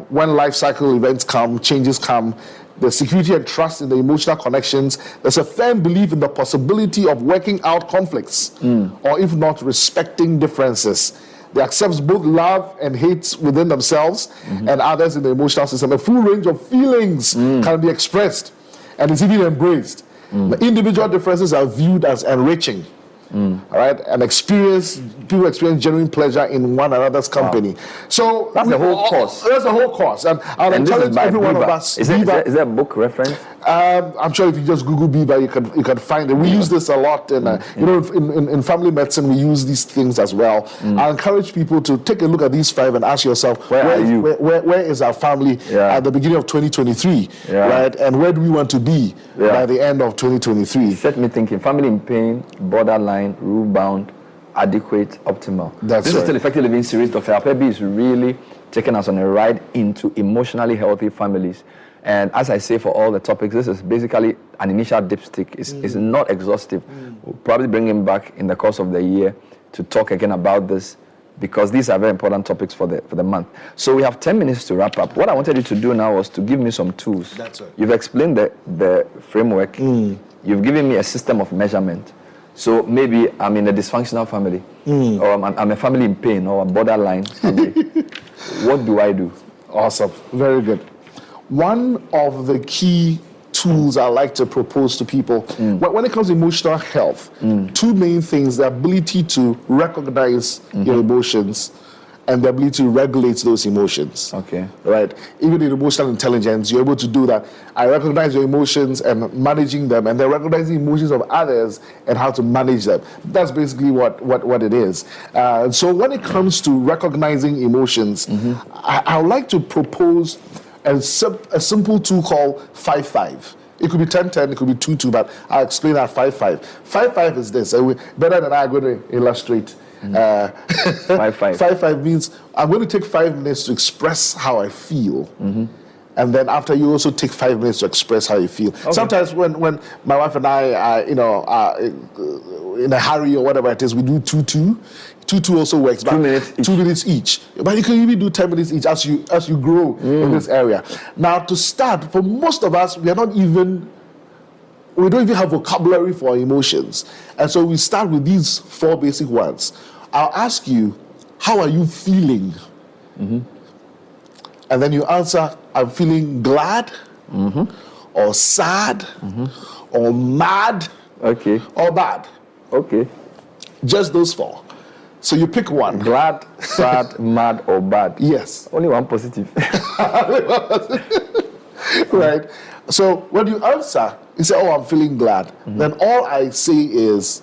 when life cycle events come, changes come. The security and trust in the emotional connections. There's a firm belief in the possibility of working out conflicts, or if not, respecting differences. They accept both love and hate within themselves and others in the emotional system. A full range of feelings can be expressed and is even embraced. The individual differences are viewed as enriching. All right, and people experience genuine pleasure in one another's company. So
that's the whole course.
That's the whole course, and I'll encourage every one of us.
Is there a book reference?
I'm sure if you just Google Beaver, you can find it. We use this a lot, in family medicine we use these things as well. I encourage people to take a look at these 5 and ask yourself, where is our family at the beginning of 2023, right? And where do we want to be by the end of 2023?
Set me thinking. Family in pain, borderline, rule-bound, adequate, optimal. This is still Effective Living series. Dr. Apebi is really taking us on a ride into emotionally healthy families. And as I say for all the topics, this is basically an initial dipstick. It's not exhaustive. We'll probably bring him back in the course of the year to talk again about this, because these are very important topics for the month. So we have 10 minutes to wrap up. What I wanted you to do now was to give me some tools.
That's right.
You've explained the framework. You've given me a system of measurement. So maybe I'm in a dysfunctional family, or I'm a family in pain, or a borderline family. What do I do?
Awesome. Very good. One of the key tools I like to propose to people, when it comes to emotional health, 2 main things: the ability to recognize your emotions and the ability to regulate those emotions.
Okay.
Right? Even in emotional intelligence, you're able to do that. I recognize your emotions and managing them, and then recognizing emotions of others and how to manage them. That's basically what it is. So when it comes to recognizing emotions, I would like to propose a simple tool called 5-5. It could be 10-10, it could be 2-2, but I'll explain that 5-5. 5-5 is this. Better than I'm going to illustrate.
5-5.
5-5 means I'm going to take 5 minutes to express how I feel. And then after, you also take 5 minutes to express how you feel. Okay. Sometimes when my wife and I are in a hurry or whatever it is, we do 2-2. 2-2 also works.
2 minutes each.
2 minutes each. But you can even do 10 minutes each as you grow in this area. Now, to start, for most of us, we don't even have vocabulary for our emotions. And so we start with these 4 basic ones. I'll ask you, how are you feeling? And then you answer, I'm feeling glad, or sad, or mad, or bad.
Okay.
Just those 4. So you pick one.
Glad, sad, mad, or bad.
Yes.
Only one positive.
Right. So when you answer, you say, oh, I'm feeling glad. Then all I say is,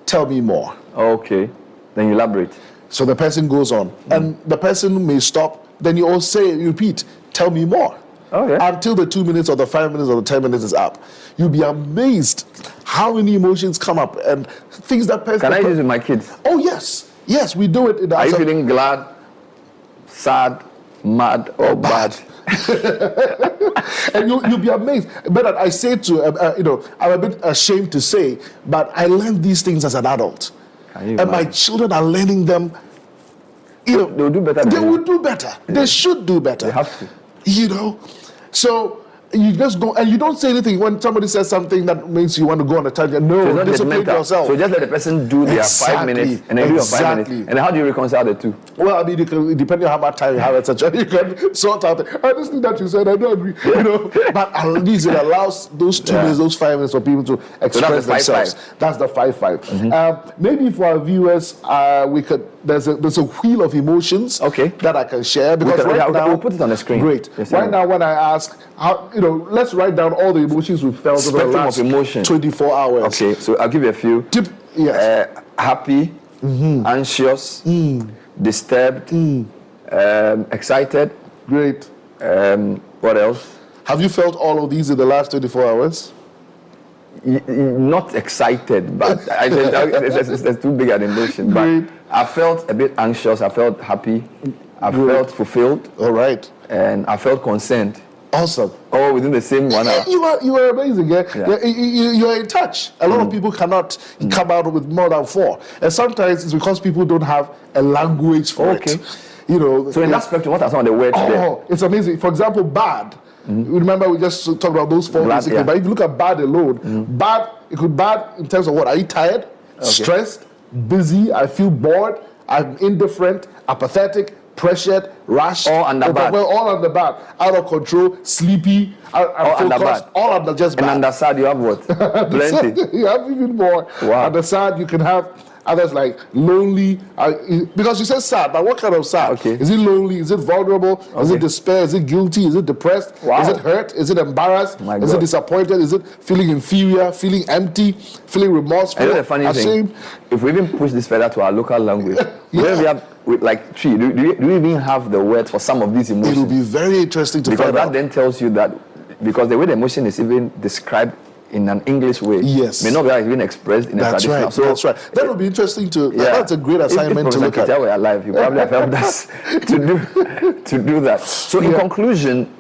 tell me more.
Okay. Then you elaborate.
So the person goes on. And the person may stop. Then you all say, you repeat, tell me more.
Okay.
Until the 2 minutes or the 5 minutes or the 10 minutes is up. You'll be amazed how many emotions come up and things that person...
Can I use it with my kids?
Oh, yes. Yes, we do it.
Are you feeling glad, sad, mad, or bad?
And you'll be amazed. But I say to, I'm a bit ashamed to say, but I learned these things as an adult. And my children are learning them.
They'll do better.
They will do better. Yeah. They should do better.
They have to.
So you just go, and you don't say anything when somebody says something that makes you want to go on a tangent. No, discipline yourself.
So just let the person do their 5 minutes, and then you have 5 minutes. And how do you reconcile the two?
Well, I mean, depending on how much time you have, etc., you can sort out. This thing that you said, I don't agree. But at least it allows those 2 minutes, those 5 minutes for people to express themselves. That's the 5-5. Maybe for our viewers, we could there's a wheel of emotions that I can share because now
we'll put it on the screen.
Great.
Yes,
right now, when I ask how, let's write down all the emotions we felt over the last 24 hours.
Okay, so I'll give you a few. Happy, anxious, disturbed, excited.
Great.
What else?
Have you felt all of these in the last 24 hours?
Not excited, but it's too big an emotion. But I felt a bit anxious. I felt happy. I felt fulfilled.
All right.
And I felt concerned.
Awesome.
All within the same 1 hour.
You are amazing. You are in touch. A lot of people cannot come out with more than 4. And sometimes it's because people don't have a language for it.
So in that spectrum, what are some of the words there?
It's amazing. For example, bad. Remember, we just talked about those 4 things. But if you look at bad alone, bad, it could bad in terms of what? Are you tired? Stressed? Busy? I feel bored? I'm indifferent? Apathetic? Pressured? Rash?
All under bad.
All under bad. Out of control? Sleepy? I'm focused? All under just bad.
And under sad, you have what? Plenty.
You have even more.
Wow.
Under sad, you can have others like lonely, because you said sad, but what kind of sad? Is it lonely? Is it vulnerable? Is it despair? Is it guilty? Is it depressed?
Wow.
Is it hurt? Is it embarrassed? Is it disappointed? Is it feeling inferior? Feeling empty? Feeling remorseful?
I know the funny
ashamed?
thing, if we even push this further to our local language, when we have with like 3, do we even have the words for some of these emotions?
It will be very interesting to find out.
Because that then tells you that, because the way the emotion is even described in an English way, may not be even expressed in a traditional.
Right, that's right. That would be interesting to. That's a great assignment to look at.
If were alive, he probably have helped us to do that. So in conclusion,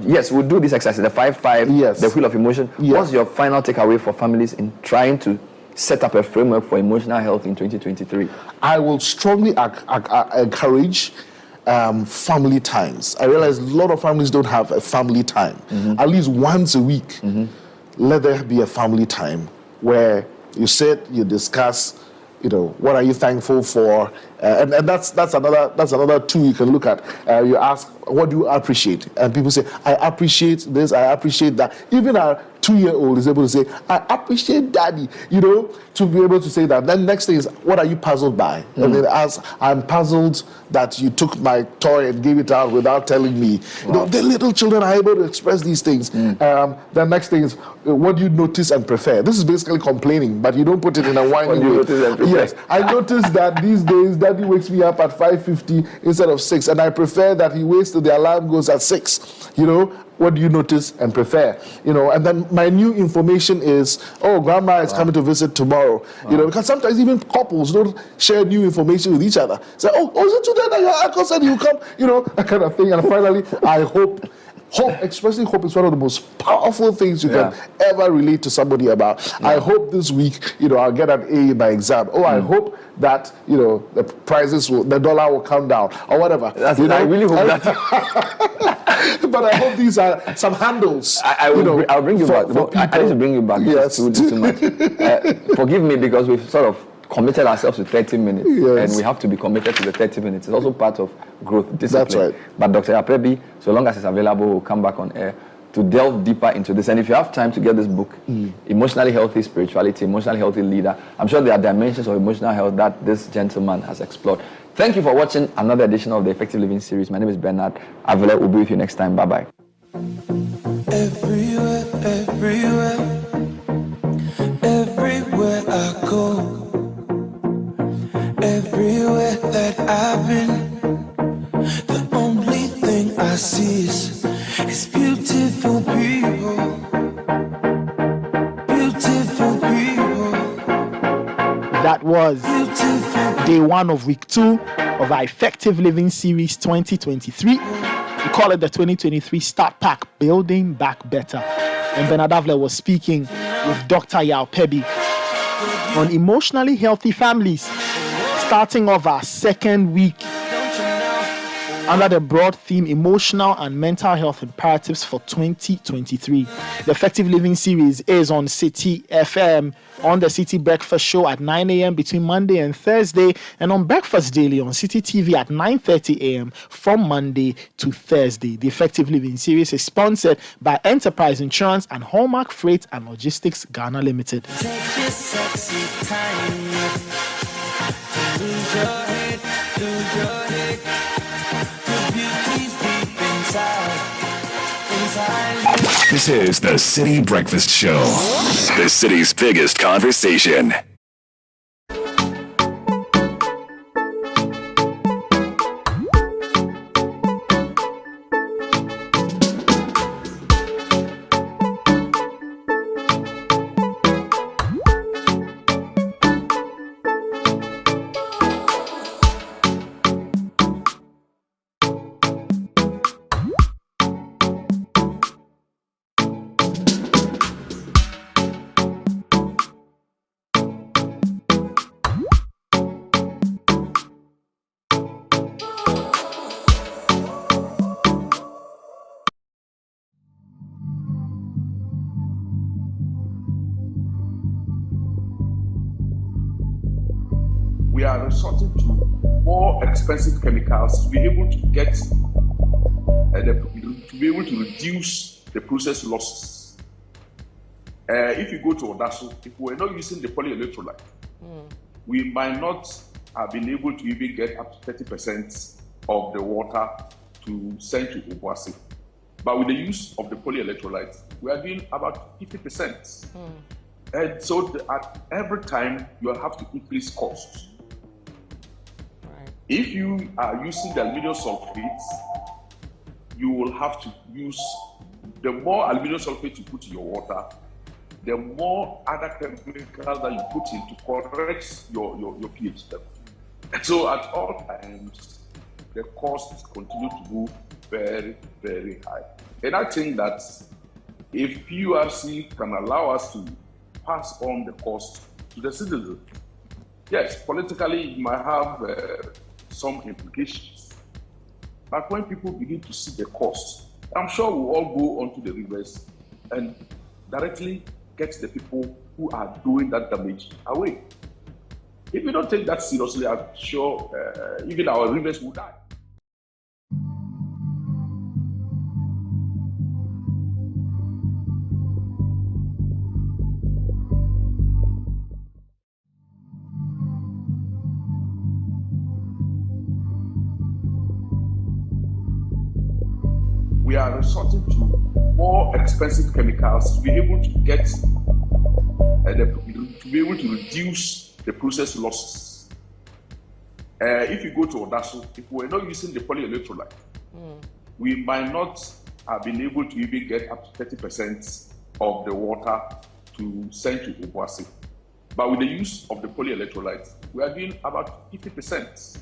yes, we'll do this exercise, the 5-5, the wheel of emotion. What's your final takeaway for families in trying to set up a framework for emotional health in 2023?
I will strongly encourage family times. I realize a lot of families don't have a family time. At least once a week, let there be a family time where you sit, you discuss, what are you thankful for, and that's another tool you can look at. You ask, what do you appreciate? And people say, I appreciate this, I appreciate that. Even our 2-year-old is able to say, I appreciate daddy, to be able to say that. Then next thing is, what are you puzzled by? And then ask, I'm puzzled that you took my toy and gave it out without telling me. The little children are able to express these things. The next thing is, what do you notice and prefer? This is basically complaining, but you don't put it in a whiny way. Yes, I noticed that these days, daddy wakes me up at 5:50 instead of 6, and I prefer that he waits till the alarm goes at 6. What do you notice and prefer? And then my new information is, grandma is coming to visit tomorrow. Because sometimes even couples don't share new information with each other. Say, is it today that your uncle said you come? That kind of thing. And finally, I hope, expressing hope is one of the most powerful things you can ever relate to somebody about. I hope this week, I'll get an A in my exam. I hope that, the prices the dollar will come down or whatever.
I really hope that.
But I hope these are some handles.
I'll bring you back. I need to bring you back. Yes. Too much. Forgive me because we've sort of committed ourselves to 30 minutes. And we have to be committed to the 30 minutes. It's also part of growth, discipline.
That's right.
But Dr. Aprebi, so long as it's available, we'll come back on air to delve deeper into this. And if you have time to get this book, Emotionally Healthy Spirituality, Emotionally Healthy Leader, I'm sure there are dimensions of emotional health that this gentleman has explored. Thank you for watching another edition of the Effective Living series. My name is Bernard Avila. We'll be with you next time. Bye-bye.
Everywhere I go, everywhere that I've been, the only thing I see is beautiful people. Beautiful people.
That was day 1 of week 2 of our Effective Living series 2023. We call it the 2023 Start Pack, Building Back Better. And Bernard Avle was speaking with Dr. Yao Pebi on emotionally healthy families, starting off our second week under the broad theme Emotional and Mental Health Imperatives for 2023. The Effective Living series is on Citi FM, on the Citi Breakfast Show at 9 a.m. between Monday and Thursday, and on Breakfast Daily on Citi TV at 9:30 a.m. from Monday to Thursday. The Effective Living series is sponsored by Enterprise Insurance and Hallmark Freight and Logistics Ghana Limited.
Take your sexy time. Lose your head, lose your head. Your beauty's deep inside.
This is the Citi Breakfast Show, the city's biggest conversation.
We are resorting to more expensive chemicals to be able to get to be able to reduce the process losses. If you go to Odaso, if we were not using the polyelectrolyte, we might not have been able to even get up to 30% of the water to send to Obuasi. But with the use of the polyelectrolyte, we are doing about 50%. And so at every time you have to increase costs. If you are using the aluminium sulfate, you will have to use, the more aluminium sulfate you put in your water, the more other chemicals that you put in to correct your pH level. So at all times, the costs continue to go very, very high. And I think that if PURC can allow us to pass on the cost to the citizens, yes, politically it might have some implications. But when people begin to see the cost, I'm sure we'll all go onto the rivers and directly get the people who are doing that damage away. If we don't take that seriously, I'm sure even our rivers will die. We are resorting to more expensive chemicals to be able to get to be able to reduce the process losses. If you go to Odaso, if we were not using the polyelectrolyte, we might not have been able to even get up to 30% of the water to send to Obuasi. But with the use of the polyelectrolyte, we are doing about 50%.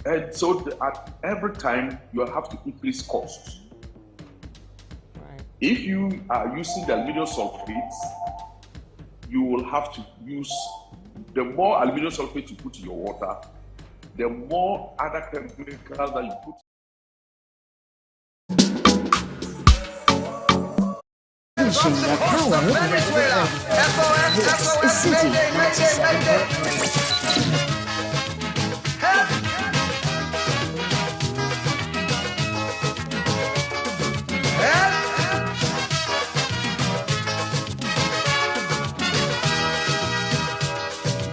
And so at every time you have to increase costs. If you are using the aluminium sulfate, you will have to use, the more aluminium sulfate you put in your water, the more other chemicals that you put.
Unleashing the power of Venezuela. This is Citi.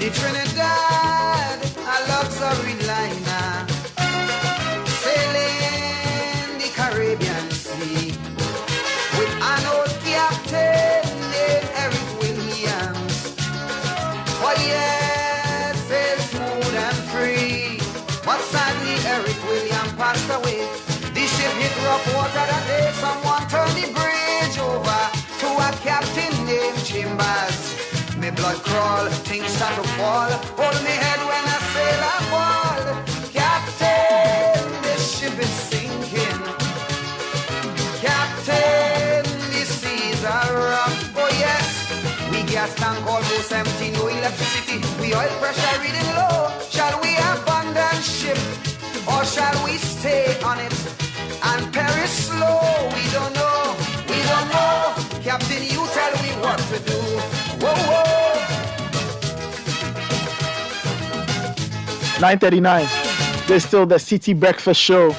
The Trinidad, a luxury liner, sailing the Caribbean Sea, with an old captain named Eric Williams. For years, sailed smooth and free, but sadly Eric Williams passed away. The ship hit rough water that day. Someone turned the bridge over to a captain named Chambers. Me blood crawl, things start to fall. Hold me head when I sail a ball. Captain, the ship is sinking. Captain, the seas are rough. Oh yes, we gas tank almost empty, no electricity. We oil pressure reading low. Shall we abandon ship or shall we stay on it and perish slow? We don't know, we don't know. Captain, you tell me what to do. Whoa, whoa.
9:39. There's still the Citi Breakfast Show.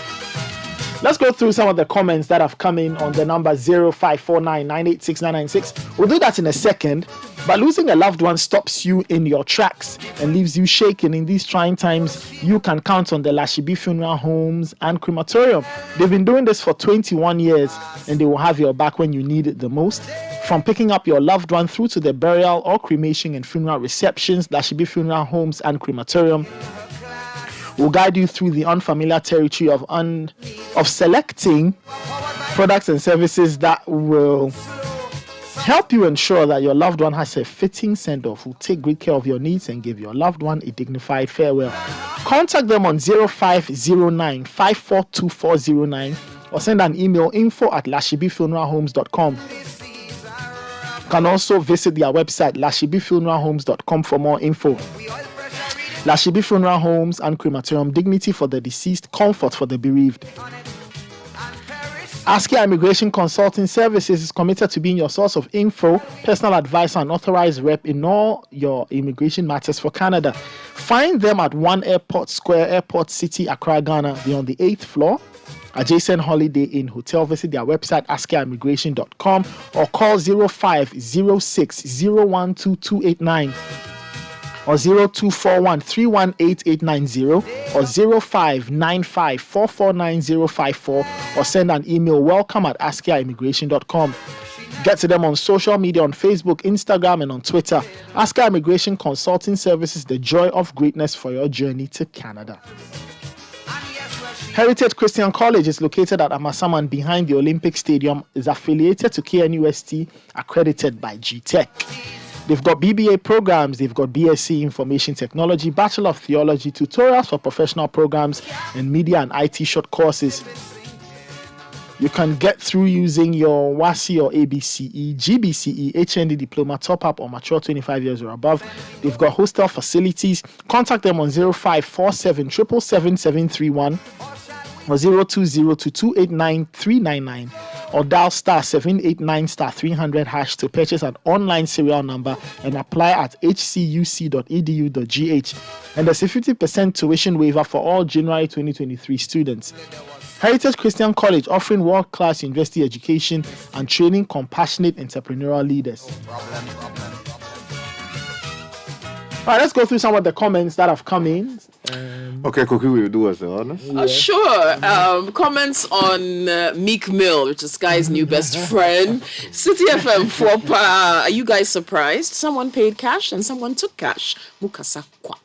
Let's go through some of the comments that have come in on the number 0549986996. We'll do that in a second. But losing a loved one stops you in your tracks and leaves you shaking in these trying times. You can count on the Lashibi Funeral Homes and Crematorium. They've been doing this for 21 years and they will have your back when you need it the most. From picking up your loved one through to the burial or cremation and funeral receptions, Lashibi Funeral Homes and Crematorium will guide you through the unfamiliar territory of selecting products and services that will help you ensure that your loved one has a fitting send-off, will take great care of your needs and give your loved one a dignified farewell. Contact them on 0509 542409 or send an email info@lashibifuneralhomes.com. You can also visit their website lashibifuneralhomes.com for more info. Lashibi Funeral Homes and Crematorium, dignity for the deceased, comfort for the bereaved. Askia Immigration Consulting Services is committed to being your source of info, personal advice, and authorized rep in all your immigration matters for Canada. Find them at 1 Airport Square, Airport City, Accra, Ghana. They're on the 8th floor, adjacent Holiday Inn Hotel. Visit their website, askiaimmigration.com, or call 0506 012289. or 0241 318890 or 0595 449054 or send an email welcome@askiaimmigration.com. Get to them on social media on Facebook, Instagram, and on Twitter. Askia Immigration Consulting Services, the joy of greatness for your journey to Canada. Heritage Christian College is located at Amasaman behind the Olympic Stadium, is affiliated to KNUST, accredited by GTech. They've got BBA programs, they've got BSc Information Technology, Bachelor of Theology, tutorials for professional programs, and media and IT short courses. You can get through using your WASI or ABCE, GBCE, HND diploma, top up, or mature 25 years or above. They've got hostel facilities. Contact them on 0547 777 731 or 0202289399 or dial star 789 star 300 hash to purchase an online serial number and apply at hcuc.edu.gh. And there's a 50% tuition waiver for all January 2023 students. Heritage Christian College offering world-class university education and training compassionate entrepreneurial leaders. All right, let's go through some of the comments that have come in.
Okay, Cookie, will you do us the honors?
Sure. Comments on Meek Mill, which is Sky's new best friend. Citi FM 4 Are you guys surprised? Someone paid cash and someone took cash. Mukasa Kwa.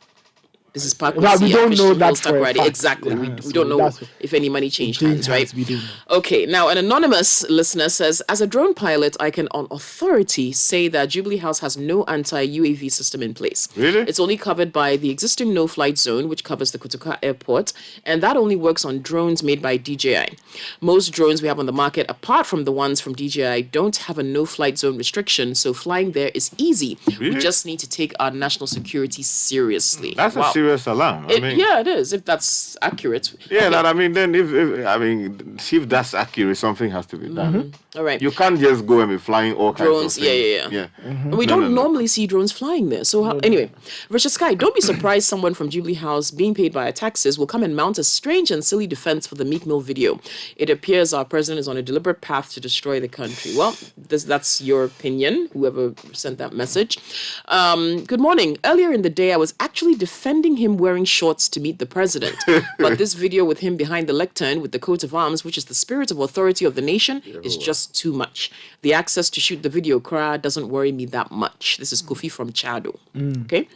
This is part
we don't know that for a fact.
Exactly. We don't know if any money changed hands, right?
We don't know.
Okay, now an anonymous listener says, as a drone pilot, I can on authority say that Jubilee House has no anti-UAV system in place.
Really?
It's only covered by the existing no-flight zone, which covers the Kotoka Airport, and that only works on drones made by DJI. Most drones we have on the market, apart from the ones from DJI, don't have a no-flight zone restriction, so flying there is easy.
Really?
We just need to take our national security seriously.
That's a serious alarm.
Yeah, it is, if that's accurate.
Yeah,
Okay.
that, I mean, then if that's accurate, something has to be done.
All right.
You can't just go and be flying all
Drones,
kinds of things.
yeah. We don't normally see drones flying there. So anyway, Richard Sky, don't be surprised someone from Jubilee House being paid by our taxes will come and mount a strange and silly defense for the Meek Mill video. It appears our president is on a deliberate path to destroy the country. Well, that's your opinion, whoever sent that message. Good morning. Earlier in the day, I was actually defending him wearing shorts to meet the president. But this video with him behind the lectern with the coat of arms, which is the spirit of authority of the nation, is just too much. The access to shoot the video doesn't worry me that much. This is Kofi from Chado. Okay.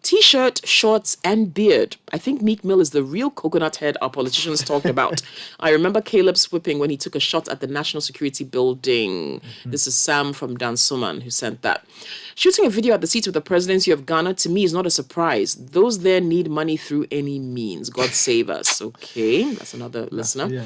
T-shirt, shorts, and beard. I think Meek Mill is the real coconut head our politicians talked about. I remember Caleb Swipping when he took a shot at the National Security Building. This is Sam from Dansoman who sent that. Shooting a video at the seat of the presidency of Ghana, to me, is not a surprise. Those there need money through any means. God save us. Okay, that's another listener.
Yeah.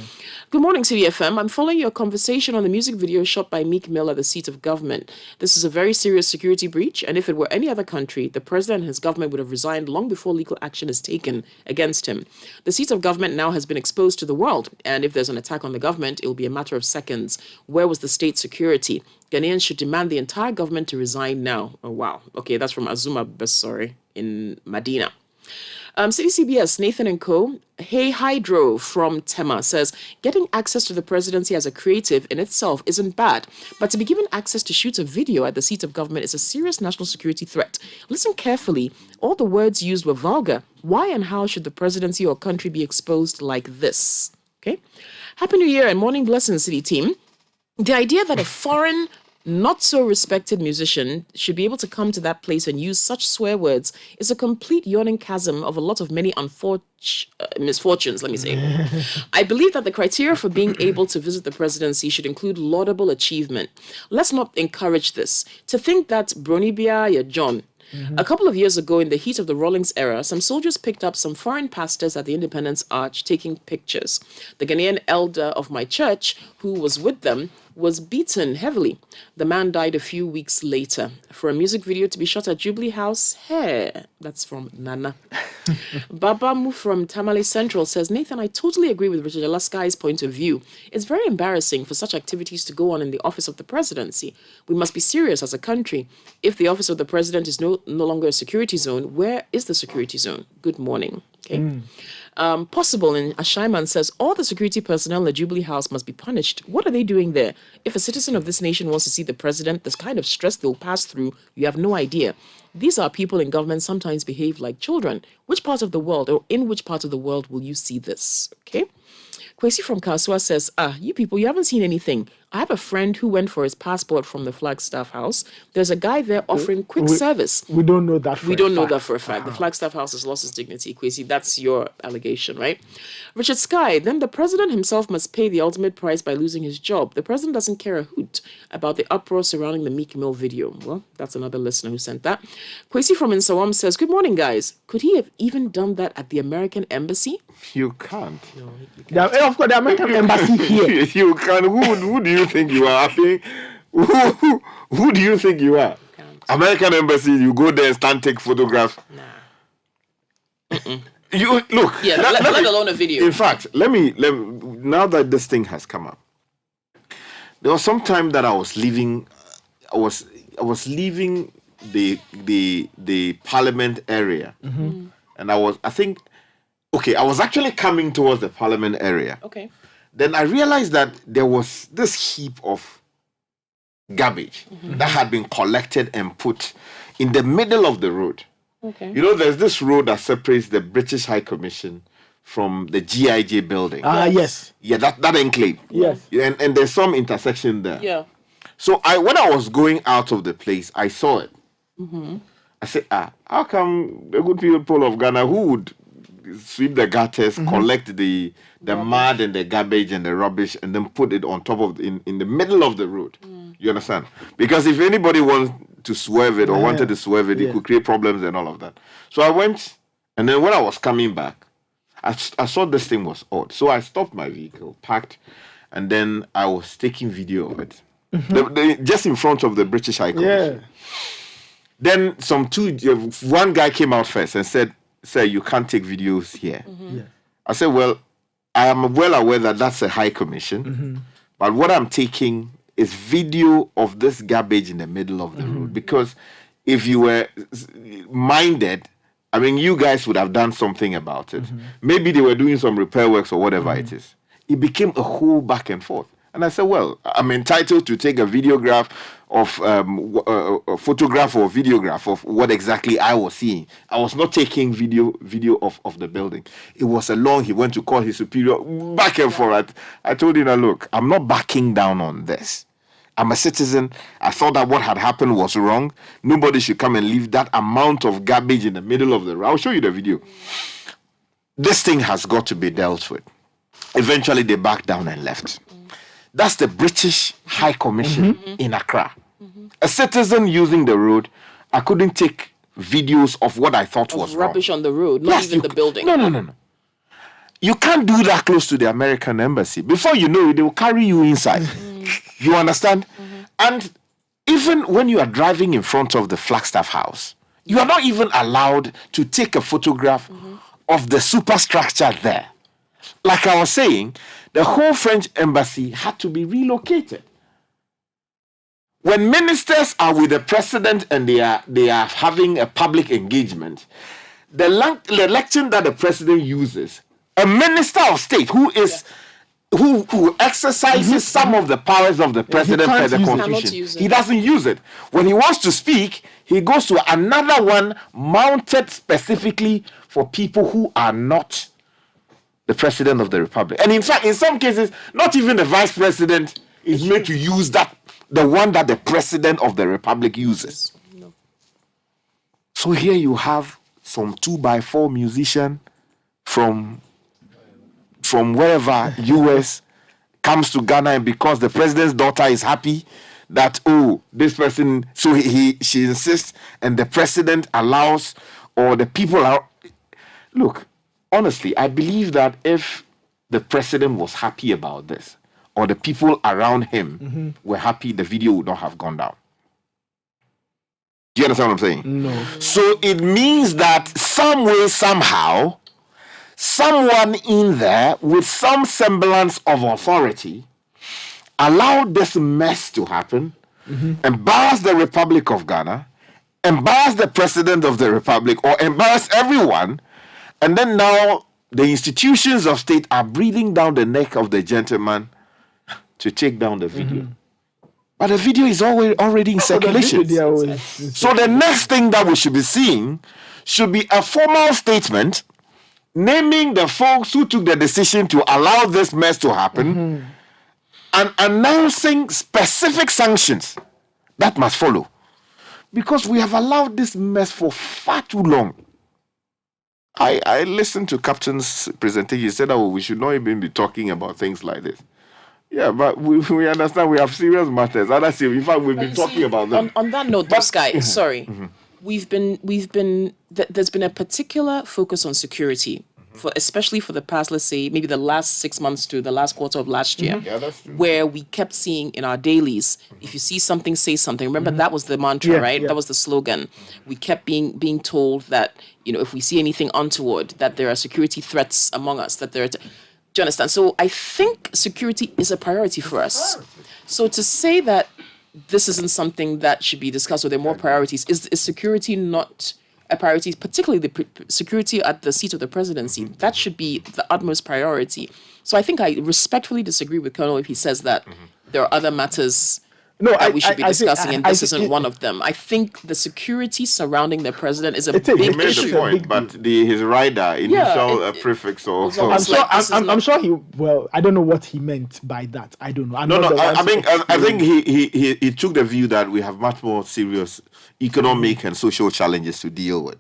Good morning, Citi FM. I'm following your conversation on the music video shot by Meek Mill at the seat of government. This is a very serious security breach, and if it were any other country, the president and his government would have resigned long before legal action is taken against him. The seat of government now has been exposed to the world, and if there's an attack on the government, it will be a matter of seconds. Where was the state security? Ghanaians should demand the entire government to resign now. Oh, wow. Okay, that's from Azuma Besori in Medina. CBS, Nathan and Co. Hey Hydro from Tema says, getting access to the presidency as a creative in itself isn't bad, but to be given access to shoot a video at the seat of government is a serious national security threat. Listen carefully. All the words used were vulgar. Why and how should the presidency or country be exposed like this? Okay. Happy New Year and morning blessings, City team. The idea that a foreign, not so respected musician should be able to come to that place and use such swear words is a complete yawning chasm of a lot of many misfortunes, let me say. I believe that the criteria for being able to visit the presidency should include laudable achievement. Let's not encourage this. To think that Bronibia ya John, a couple of years ago, in the heat of the Rawlings era, some soldiers picked up some foreign pastors at the Independence Arch taking pictures. The Ghanaian elder of my church, who was with them, was beaten heavily. The man died a few weeks later. For a music video to be shot at Jubilee House, hey, that's from Nana. Babamu from Tamale Central says, Nathan, I totally agree with Richard Alaskai's point of view. It's very embarrassing for such activities to go on in the office of the presidency. We must be serious as a country. If the office of the president is no longer a security zone, where is the security zone? Good morning. Okay. Possible in Ashaiman says, all the security personnel in the Jubilee House must be punished. What are they doing there? If a citizen of this nation wants to see the president, this kind of stress they'll pass through, you have no idea. These are people in government sometimes behave like children. Which part of the world or in which part of the world will you see this? Okay. Kwesi from Kasua says, you people, you haven't seen anything. I have a friend who went for his passport from the Flagstaff House. There's a guy there offering quick service.
We don't know that for
We don't know that for a fact. The Flagstaff House has lost its dignity. Kwesi, that's your allegation, right? Richard Sky, then the president himself must pay the ultimate price by losing his job. The president doesn't care a hoot about the uproar surrounding the Meek Mill video. Well, that's another listener who sent that. Kwesi from Insawam says, good morning, guys. Could he have even done that at the American embassy?
You can't.
No, you can't.
Of course, the American embassy here.
You can. Who do you think you are? I think, who do you think you are? American embassy, you go there and stand, take photographs. You look.
Yeah, let alone a video.
In fact, let me now that this thing has come up, there was some time that I was leaving. I was leaving the Parliament area, and I was actually coming towards the Parliament area.
Okay.
Then I realized that there was this heap of garbage that had been collected and put in the middle of the road.
Okay.
You know, there's this road that separates the British High Commission from the GIJ building.
Yes.
Yeah, that enclave.
Yes.
And there's some intersection there.
Yeah.
So when I was going out of the place, I saw it. I said, how come the good people of Ghana who would sweep the gutters, collect the mud and the garbage and the rubbish, and then put it on top of in the middle of the road? You understand? Because if anybody wants to swerve it or wanted to swerve it, it could create problems and all of that. So I went, and then when I was coming back, I saw this thing was odd. So I stopped my vehicle, parked, and then I was taking video of it. Just in front of the British High Commission. Then one guy came out first and said, "Sir, you can't take videos here." I said, "Well, I am well aware that that's a High Commission, but what I'm taking is video of this garbage in the middle of the road. Because if you were minded, I mean, you guys would have done something about it. Maybe they were doing some repair works or whatever it is." It became a whole back and forth. And I said, well, I'm entitled to take a videograph of a photograph or videograph of what exactly I was seeing. I was not taking video of the building. It was he went to call his superior, back and forth. I told him, look, I'm not backing down on this. I'm a citizen. I thought that what had happened was wrong. Nobody should come and leave that amount of garbage in the middle of the road. I'll show you the video. This thing has got to be dealt with. Eventually, they backed down and left. That's the British High Commission in Accra. A citizen using the road, I couldn't take videos of what I thought was
rubbish
wrong.
On the road, not even the building.
No. You can't do that close to the American embassy. Before you know it, they will carry you inside. You understand? And even when you are driving in front of the Flagstaff House, you are not even allowed to take a photograph of the superstructure there. Like I was saying, the whole French embassy had to be relocated. When ministers are with the president and they are having a public engagement, the election that the president uses, a minister of state who exercises some of the powers of the president by the constitution, he doesn't use it. When he wants to speak, he goes to another one mounted specifically for people who are not the president of the republic. And in fact, in some cases, not even the vice president is made to use that, the one that the president of the republic uses. No. So here you have some 2x4 musician from wherever US comes to Ghana, and because the president's daughter is happy that this person, so she insists, and the president allows, or the people are. Look, honestly, I believe that if the president was happy about this, or the people around him were happy, the video would not have gone down. Do you understand what I'm saying?
No.
So it means that some way, somehow, someone in there with some semblance of authority allowed this mess to happen, embarrass the Republic of Ghana, embarrass the president of the Republic, or embarrass everyone, and then now the institutions of state are breathing down the neck of the gentleman to take down the video. But the video is already in circulation. So the next thing that we should be seeing should be a formal statement naming the folks who took the decision to allow this mess to happen and announcing specific sanctions that must follow. Because we have allowed this mess for far too long. I listened to Captain's presentation. He said that we should not even be talking about things like this. Yeah, but we understand we have serious matters. In fact, we've been talking about them.
On that note, though, Sky, sorry. There's been a particular focus on security, especially for the past, let's say, maybe the last 6 months to the last quarter of last year, where we kept seeing in our dailies, if you see something, say something. Remember, that was the mantra, right? That was the slogan. We kept being told that, if we see anything untoward, that there are security threats among us, that there are... Do you understand? So I think security is a priority for us. So to say that this isn't something that should be discussed, or there are more priorities, is security not a priority, particularly the security at the seat of the presidency? That should be the utmost priority. So I think I respectfully disagree with Colonel if he says that there are other matters that we should be discussing, and this isn't one of them. I think the security surrounding the president is a big issue.
He made the point, but his rider, initial prefix, or...
I'm sure he... Well, I don't know what he meant by that. I don't know.
I think he took the view that we have much more serious economic and social challenges to deal with.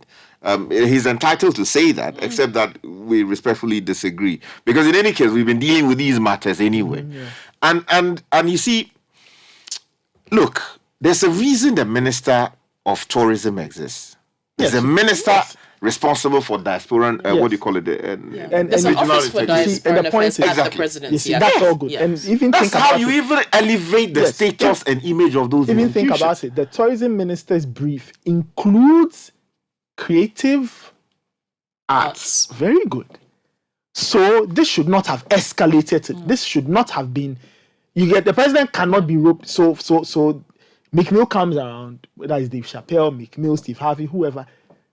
He's entitled to say that, except that we respectfully disagree. Because in any case, we've been dealing with these matters anyway. And you see... Look, there's a reason the Minister of Tourism exists. There's a minister responsible for diaspora, what do you call it?
There's an office for diaspora affairs at the presidency.
That's all good. And even
that's how you even elevate the status and image of those
institutions. Even think about it. The tourism minister's brief includes creative arts. Very good. So this should not have escalated. This should not have been... the president cannot be roped. So McMill comes around, whether it's Dave Chappelle, McMill, Steve Harvey, whoever.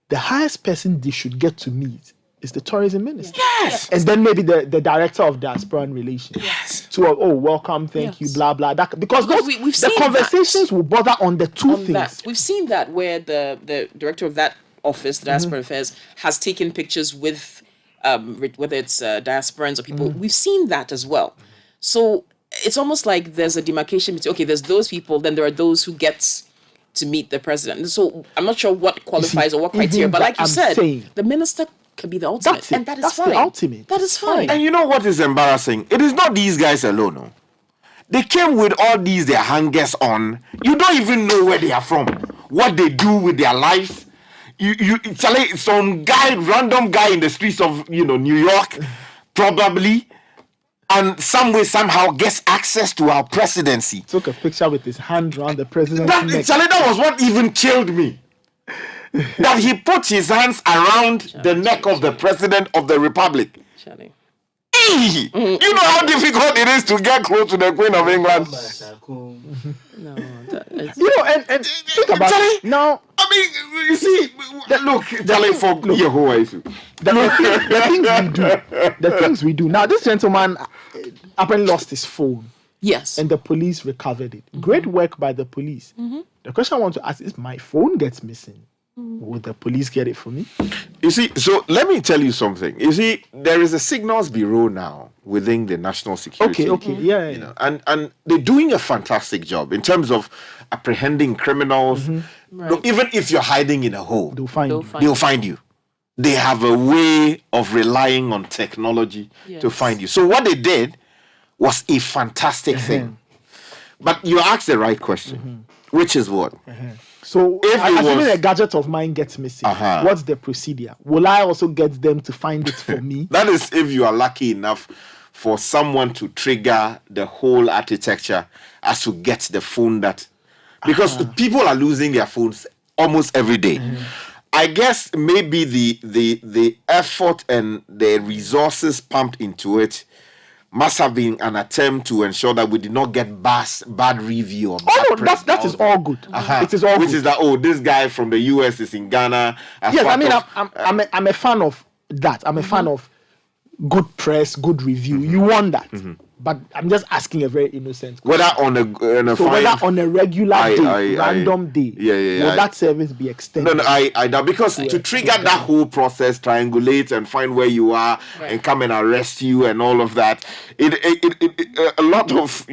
The highest person they should get to meet is the tourism minister.
Yes.
And then maybe the director of diaspora and relations.
Yes.
To welcome, thank you, blah blah. Because the conversations will bother on the two things.
We've seen that where the director of that office, the diaspora affairs, has taken pictures with whether it's diasporans or people. We've seen that as well. So it's almost like there's a demarcation between, there's those people, then there are those who get to meet the president. So I'm not sure what qualifies or what criteria, but like you said, the minister can be the ultimate, and that is fine.
The ultimate.
That is fine.
And you know what is embarrassing? It is not these guys alone. No. They came with all their hangers on. You don't even know where they are from, what they do with their lives. Some random guy in the streets of New York, probably, and some way, somehow gets access to our presidency.
Took a picture with his hand around the president's neck.
That was what even killed me. That he put his hands around the neck of the president of the republic. Hey, you know how difficult it is to get close to the Queen of England.
You know, and think about it now.
I mean, you see, look, Charlie, for Yehovah issue.
The things we do. Now, this gentleman apparently lost his phone.
Yes.
And the police recovered it. Great work by the police. The question I want to ask is, my phone gets missing. Would the police get it for me?
You see, so let me tell you something. You see, there is a signals bureau now within the national security.
Okay, yeah.
You know, and they're doing a fantastic job in terms of apprehending criminals. No, even if you're hiding in a hole,
they'll find
you. They have a way of relying on technology to find you. So what they did was a fantastic thing. But you asked the right question, which is what?
So, assuming a gadget of mine gets missing, what's the procedure? Will I also get them to find it for me?
That is if you are lucky enough for someone to trigger the whole architecture as to get the phone that... Because people are losing their phones almost every day. I guess maybe the effort and the resources pumped into it must have been an attempt to ensure that we did not get bad review. Or bad
that is all good. It is all
Which
good.
is that, this guy from the US is in Ghana.
Yes, I mean, I'm a fan of that. I'm a fan of good press, good review. You want that. But I'm just asking a very innocent question.
Whether on a
whether on a regular random day, will that service be extended?
No, because to trigger that whole process, triangulate and find where you are and come and arrest you and all of that, a lot of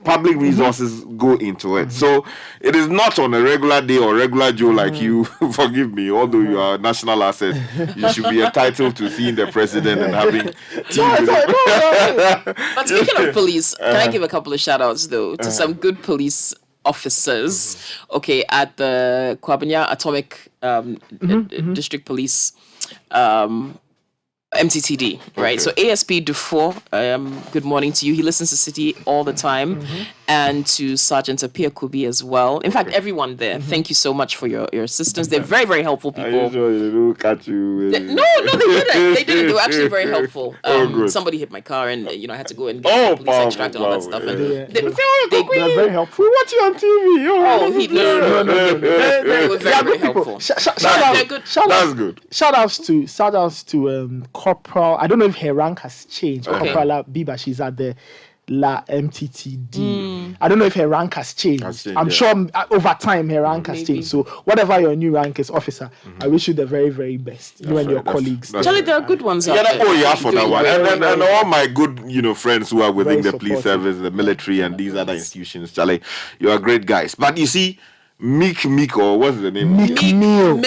public resources go into it. So it is not on a regular day or regular Joe like you. Forgive me, although you are a national asset, you should be entitled to seeing the president and having.
But speaking of police, can I give a couple of shout outs though to some good police officers, at the Kwabenya Atomic District Police MTTD, right? So ASP Dufour, good morning to you. He listens to City all the time, and to Sergeant Apia Kubi as well. In fact, everyone there. Thank you so much for your assistance. They're very, very helpful people.
Are you sure they don't catch you?
No, they didn't. They were actually very helpful. Somebody hit my car, and I had to go and get the police extract and all that stuff. And they
were very helpful.
We watch you on TV.
No. They were very, very helpful.
That's good.
Shout outs to Corporal. I don't know if her rank has changed. Corporal Biba, she's at the La MTTD. I don't know if her rank has changed. I'm sure over time her rank has changed. So whatever your new rank is, officer, I wish you the very, very best. You and your colleagues.
Charlie, there are good ones out there.
For that one. And all my good, friends who are within the police service, the military, and these other institutions, Charlie, you are great guys. But you see, Meek, or what's the name?
Meek Mill.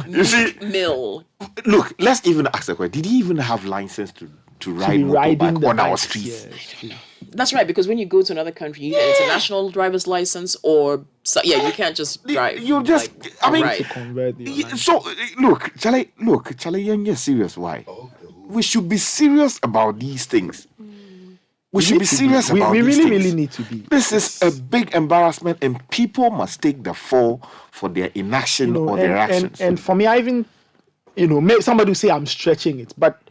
You see,
Mill.
Look, let's even ask the question. Did he even have license to ride motorbike on our streets?
That's right, because when you go to another country, you need an international driver's license, or you can't just drive.
You just, so look, Charlie, you're serious. Why? We should be serious about these things. We should be serious about
these things. We really
need
to be.
This is a big embarrassment, and people must take the fall for their inaction or their actions.
And for me, I even, somebody will say I'm stretching it, but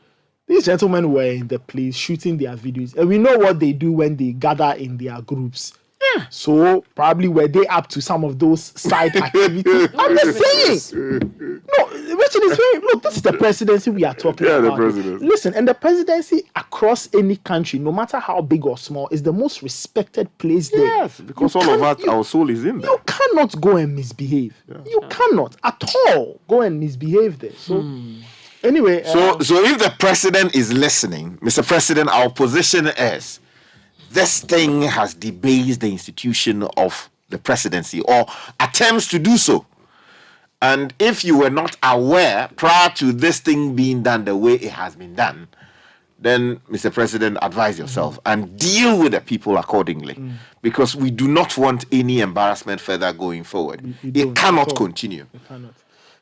these gentlemen were in the place shooting their videos, and we know what they do when they gather in their groups. Yeah. So probably were they up to some of those side activities? I'm just saying. No, Richard is very. Look, this is the presidency we are talking about.
The presidency.
Listen, and the presidency across any country, no matter how big or small, is the most respected place there.
Yes, because all of us, our soul is in there.
You cannot go and misbehave. You cannot at all go and misbehave there. So. Anyway,
so if the president is listening, Mr. President, our position is this thing has debased the institution of the presidency, or attempts to do so. And if you were not aware prior to this thing being done the way it has been done, then, Mr. President, advise yourself and deal with the people accordingly, because we do not want any embarrassment further going forward. It cannot continue.
It cannot.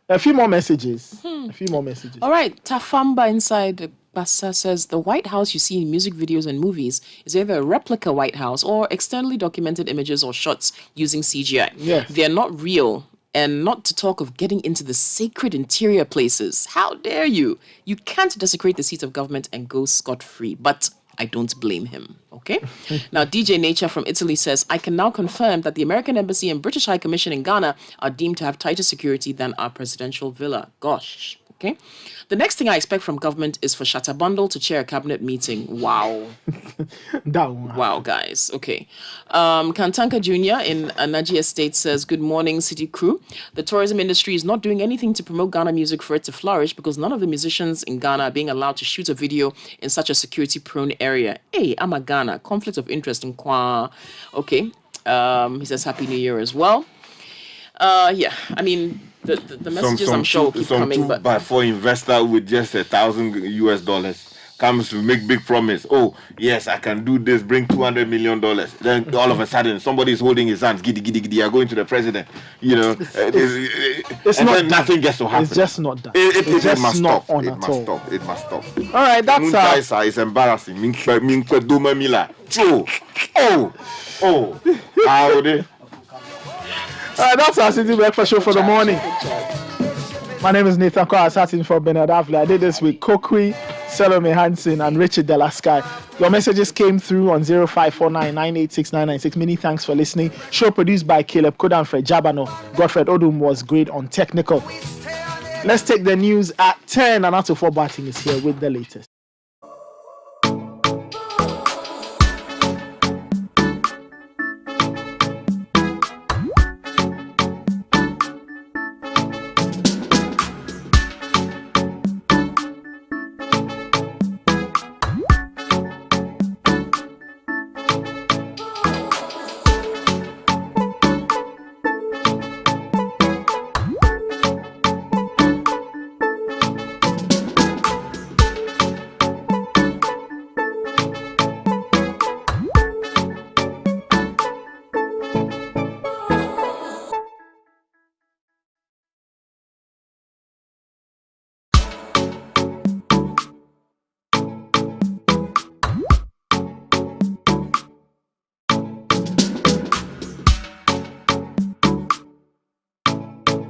A few more messages.
All right. Tafamba inside Bassa says, the White House you see in music videos and movies is either a replica White House or externally documented images or shots using CGI.
Yes.
They're not real And not to talk of getting into the sacred interior places. How dare you? You can't desecrate the seat of government and go scot-free. But I don't blame him, okay? Now, DJ Nature from Italy says, I can now confirm that the American Embassy and British High Commission in Ghana are deemed to have tighter security than our presidential villa. Gosh, okay? The next thing I expect from government is for Shatta Bundle to chair a cabinet meeting. Wow. Wow, guys. Okay. Kantanka Jr. in Anaji Estate says, good morning, City crew. The tourism industry is not doing anything to promote Ghana music for it to flourish because none of the musicians in Ghana are being allowed to shoot a video in such a security-prone area. Hey, I'm a Ghana. Conflict of interest in Kwa. Okay. He says, Happy New Year as well. Yeah, I mean, the messages I'm sure will keep coming. But
2x4 investor with just $1,000 comes to make big promise. Oh, yes, I can do this, bring $200 million. Then all of a sudden, somebody is holding his hands, giddy, giddy, giddy, are going to the president. You know,
it's
and
not
then nothing gets to happen.
It's just not done.
It
just
must
not
stop.
on
It
at
must
all.
stop. It must stop.
All right, that's
It's embarrassing.
That's our Citi Breakfast Show for the morning. My name is Nathan Quao. I sat in for Bernard Avle. I did this with Kokui, Salome Hansen, and Richard Delasky. Your messages came through on 0549986996. Many thanks for listening. Show produced by Caleb Kodanfred Jabano. Godfred Odum was great on technical. Let's take the news at 10. And Anato Batting is here with the latest.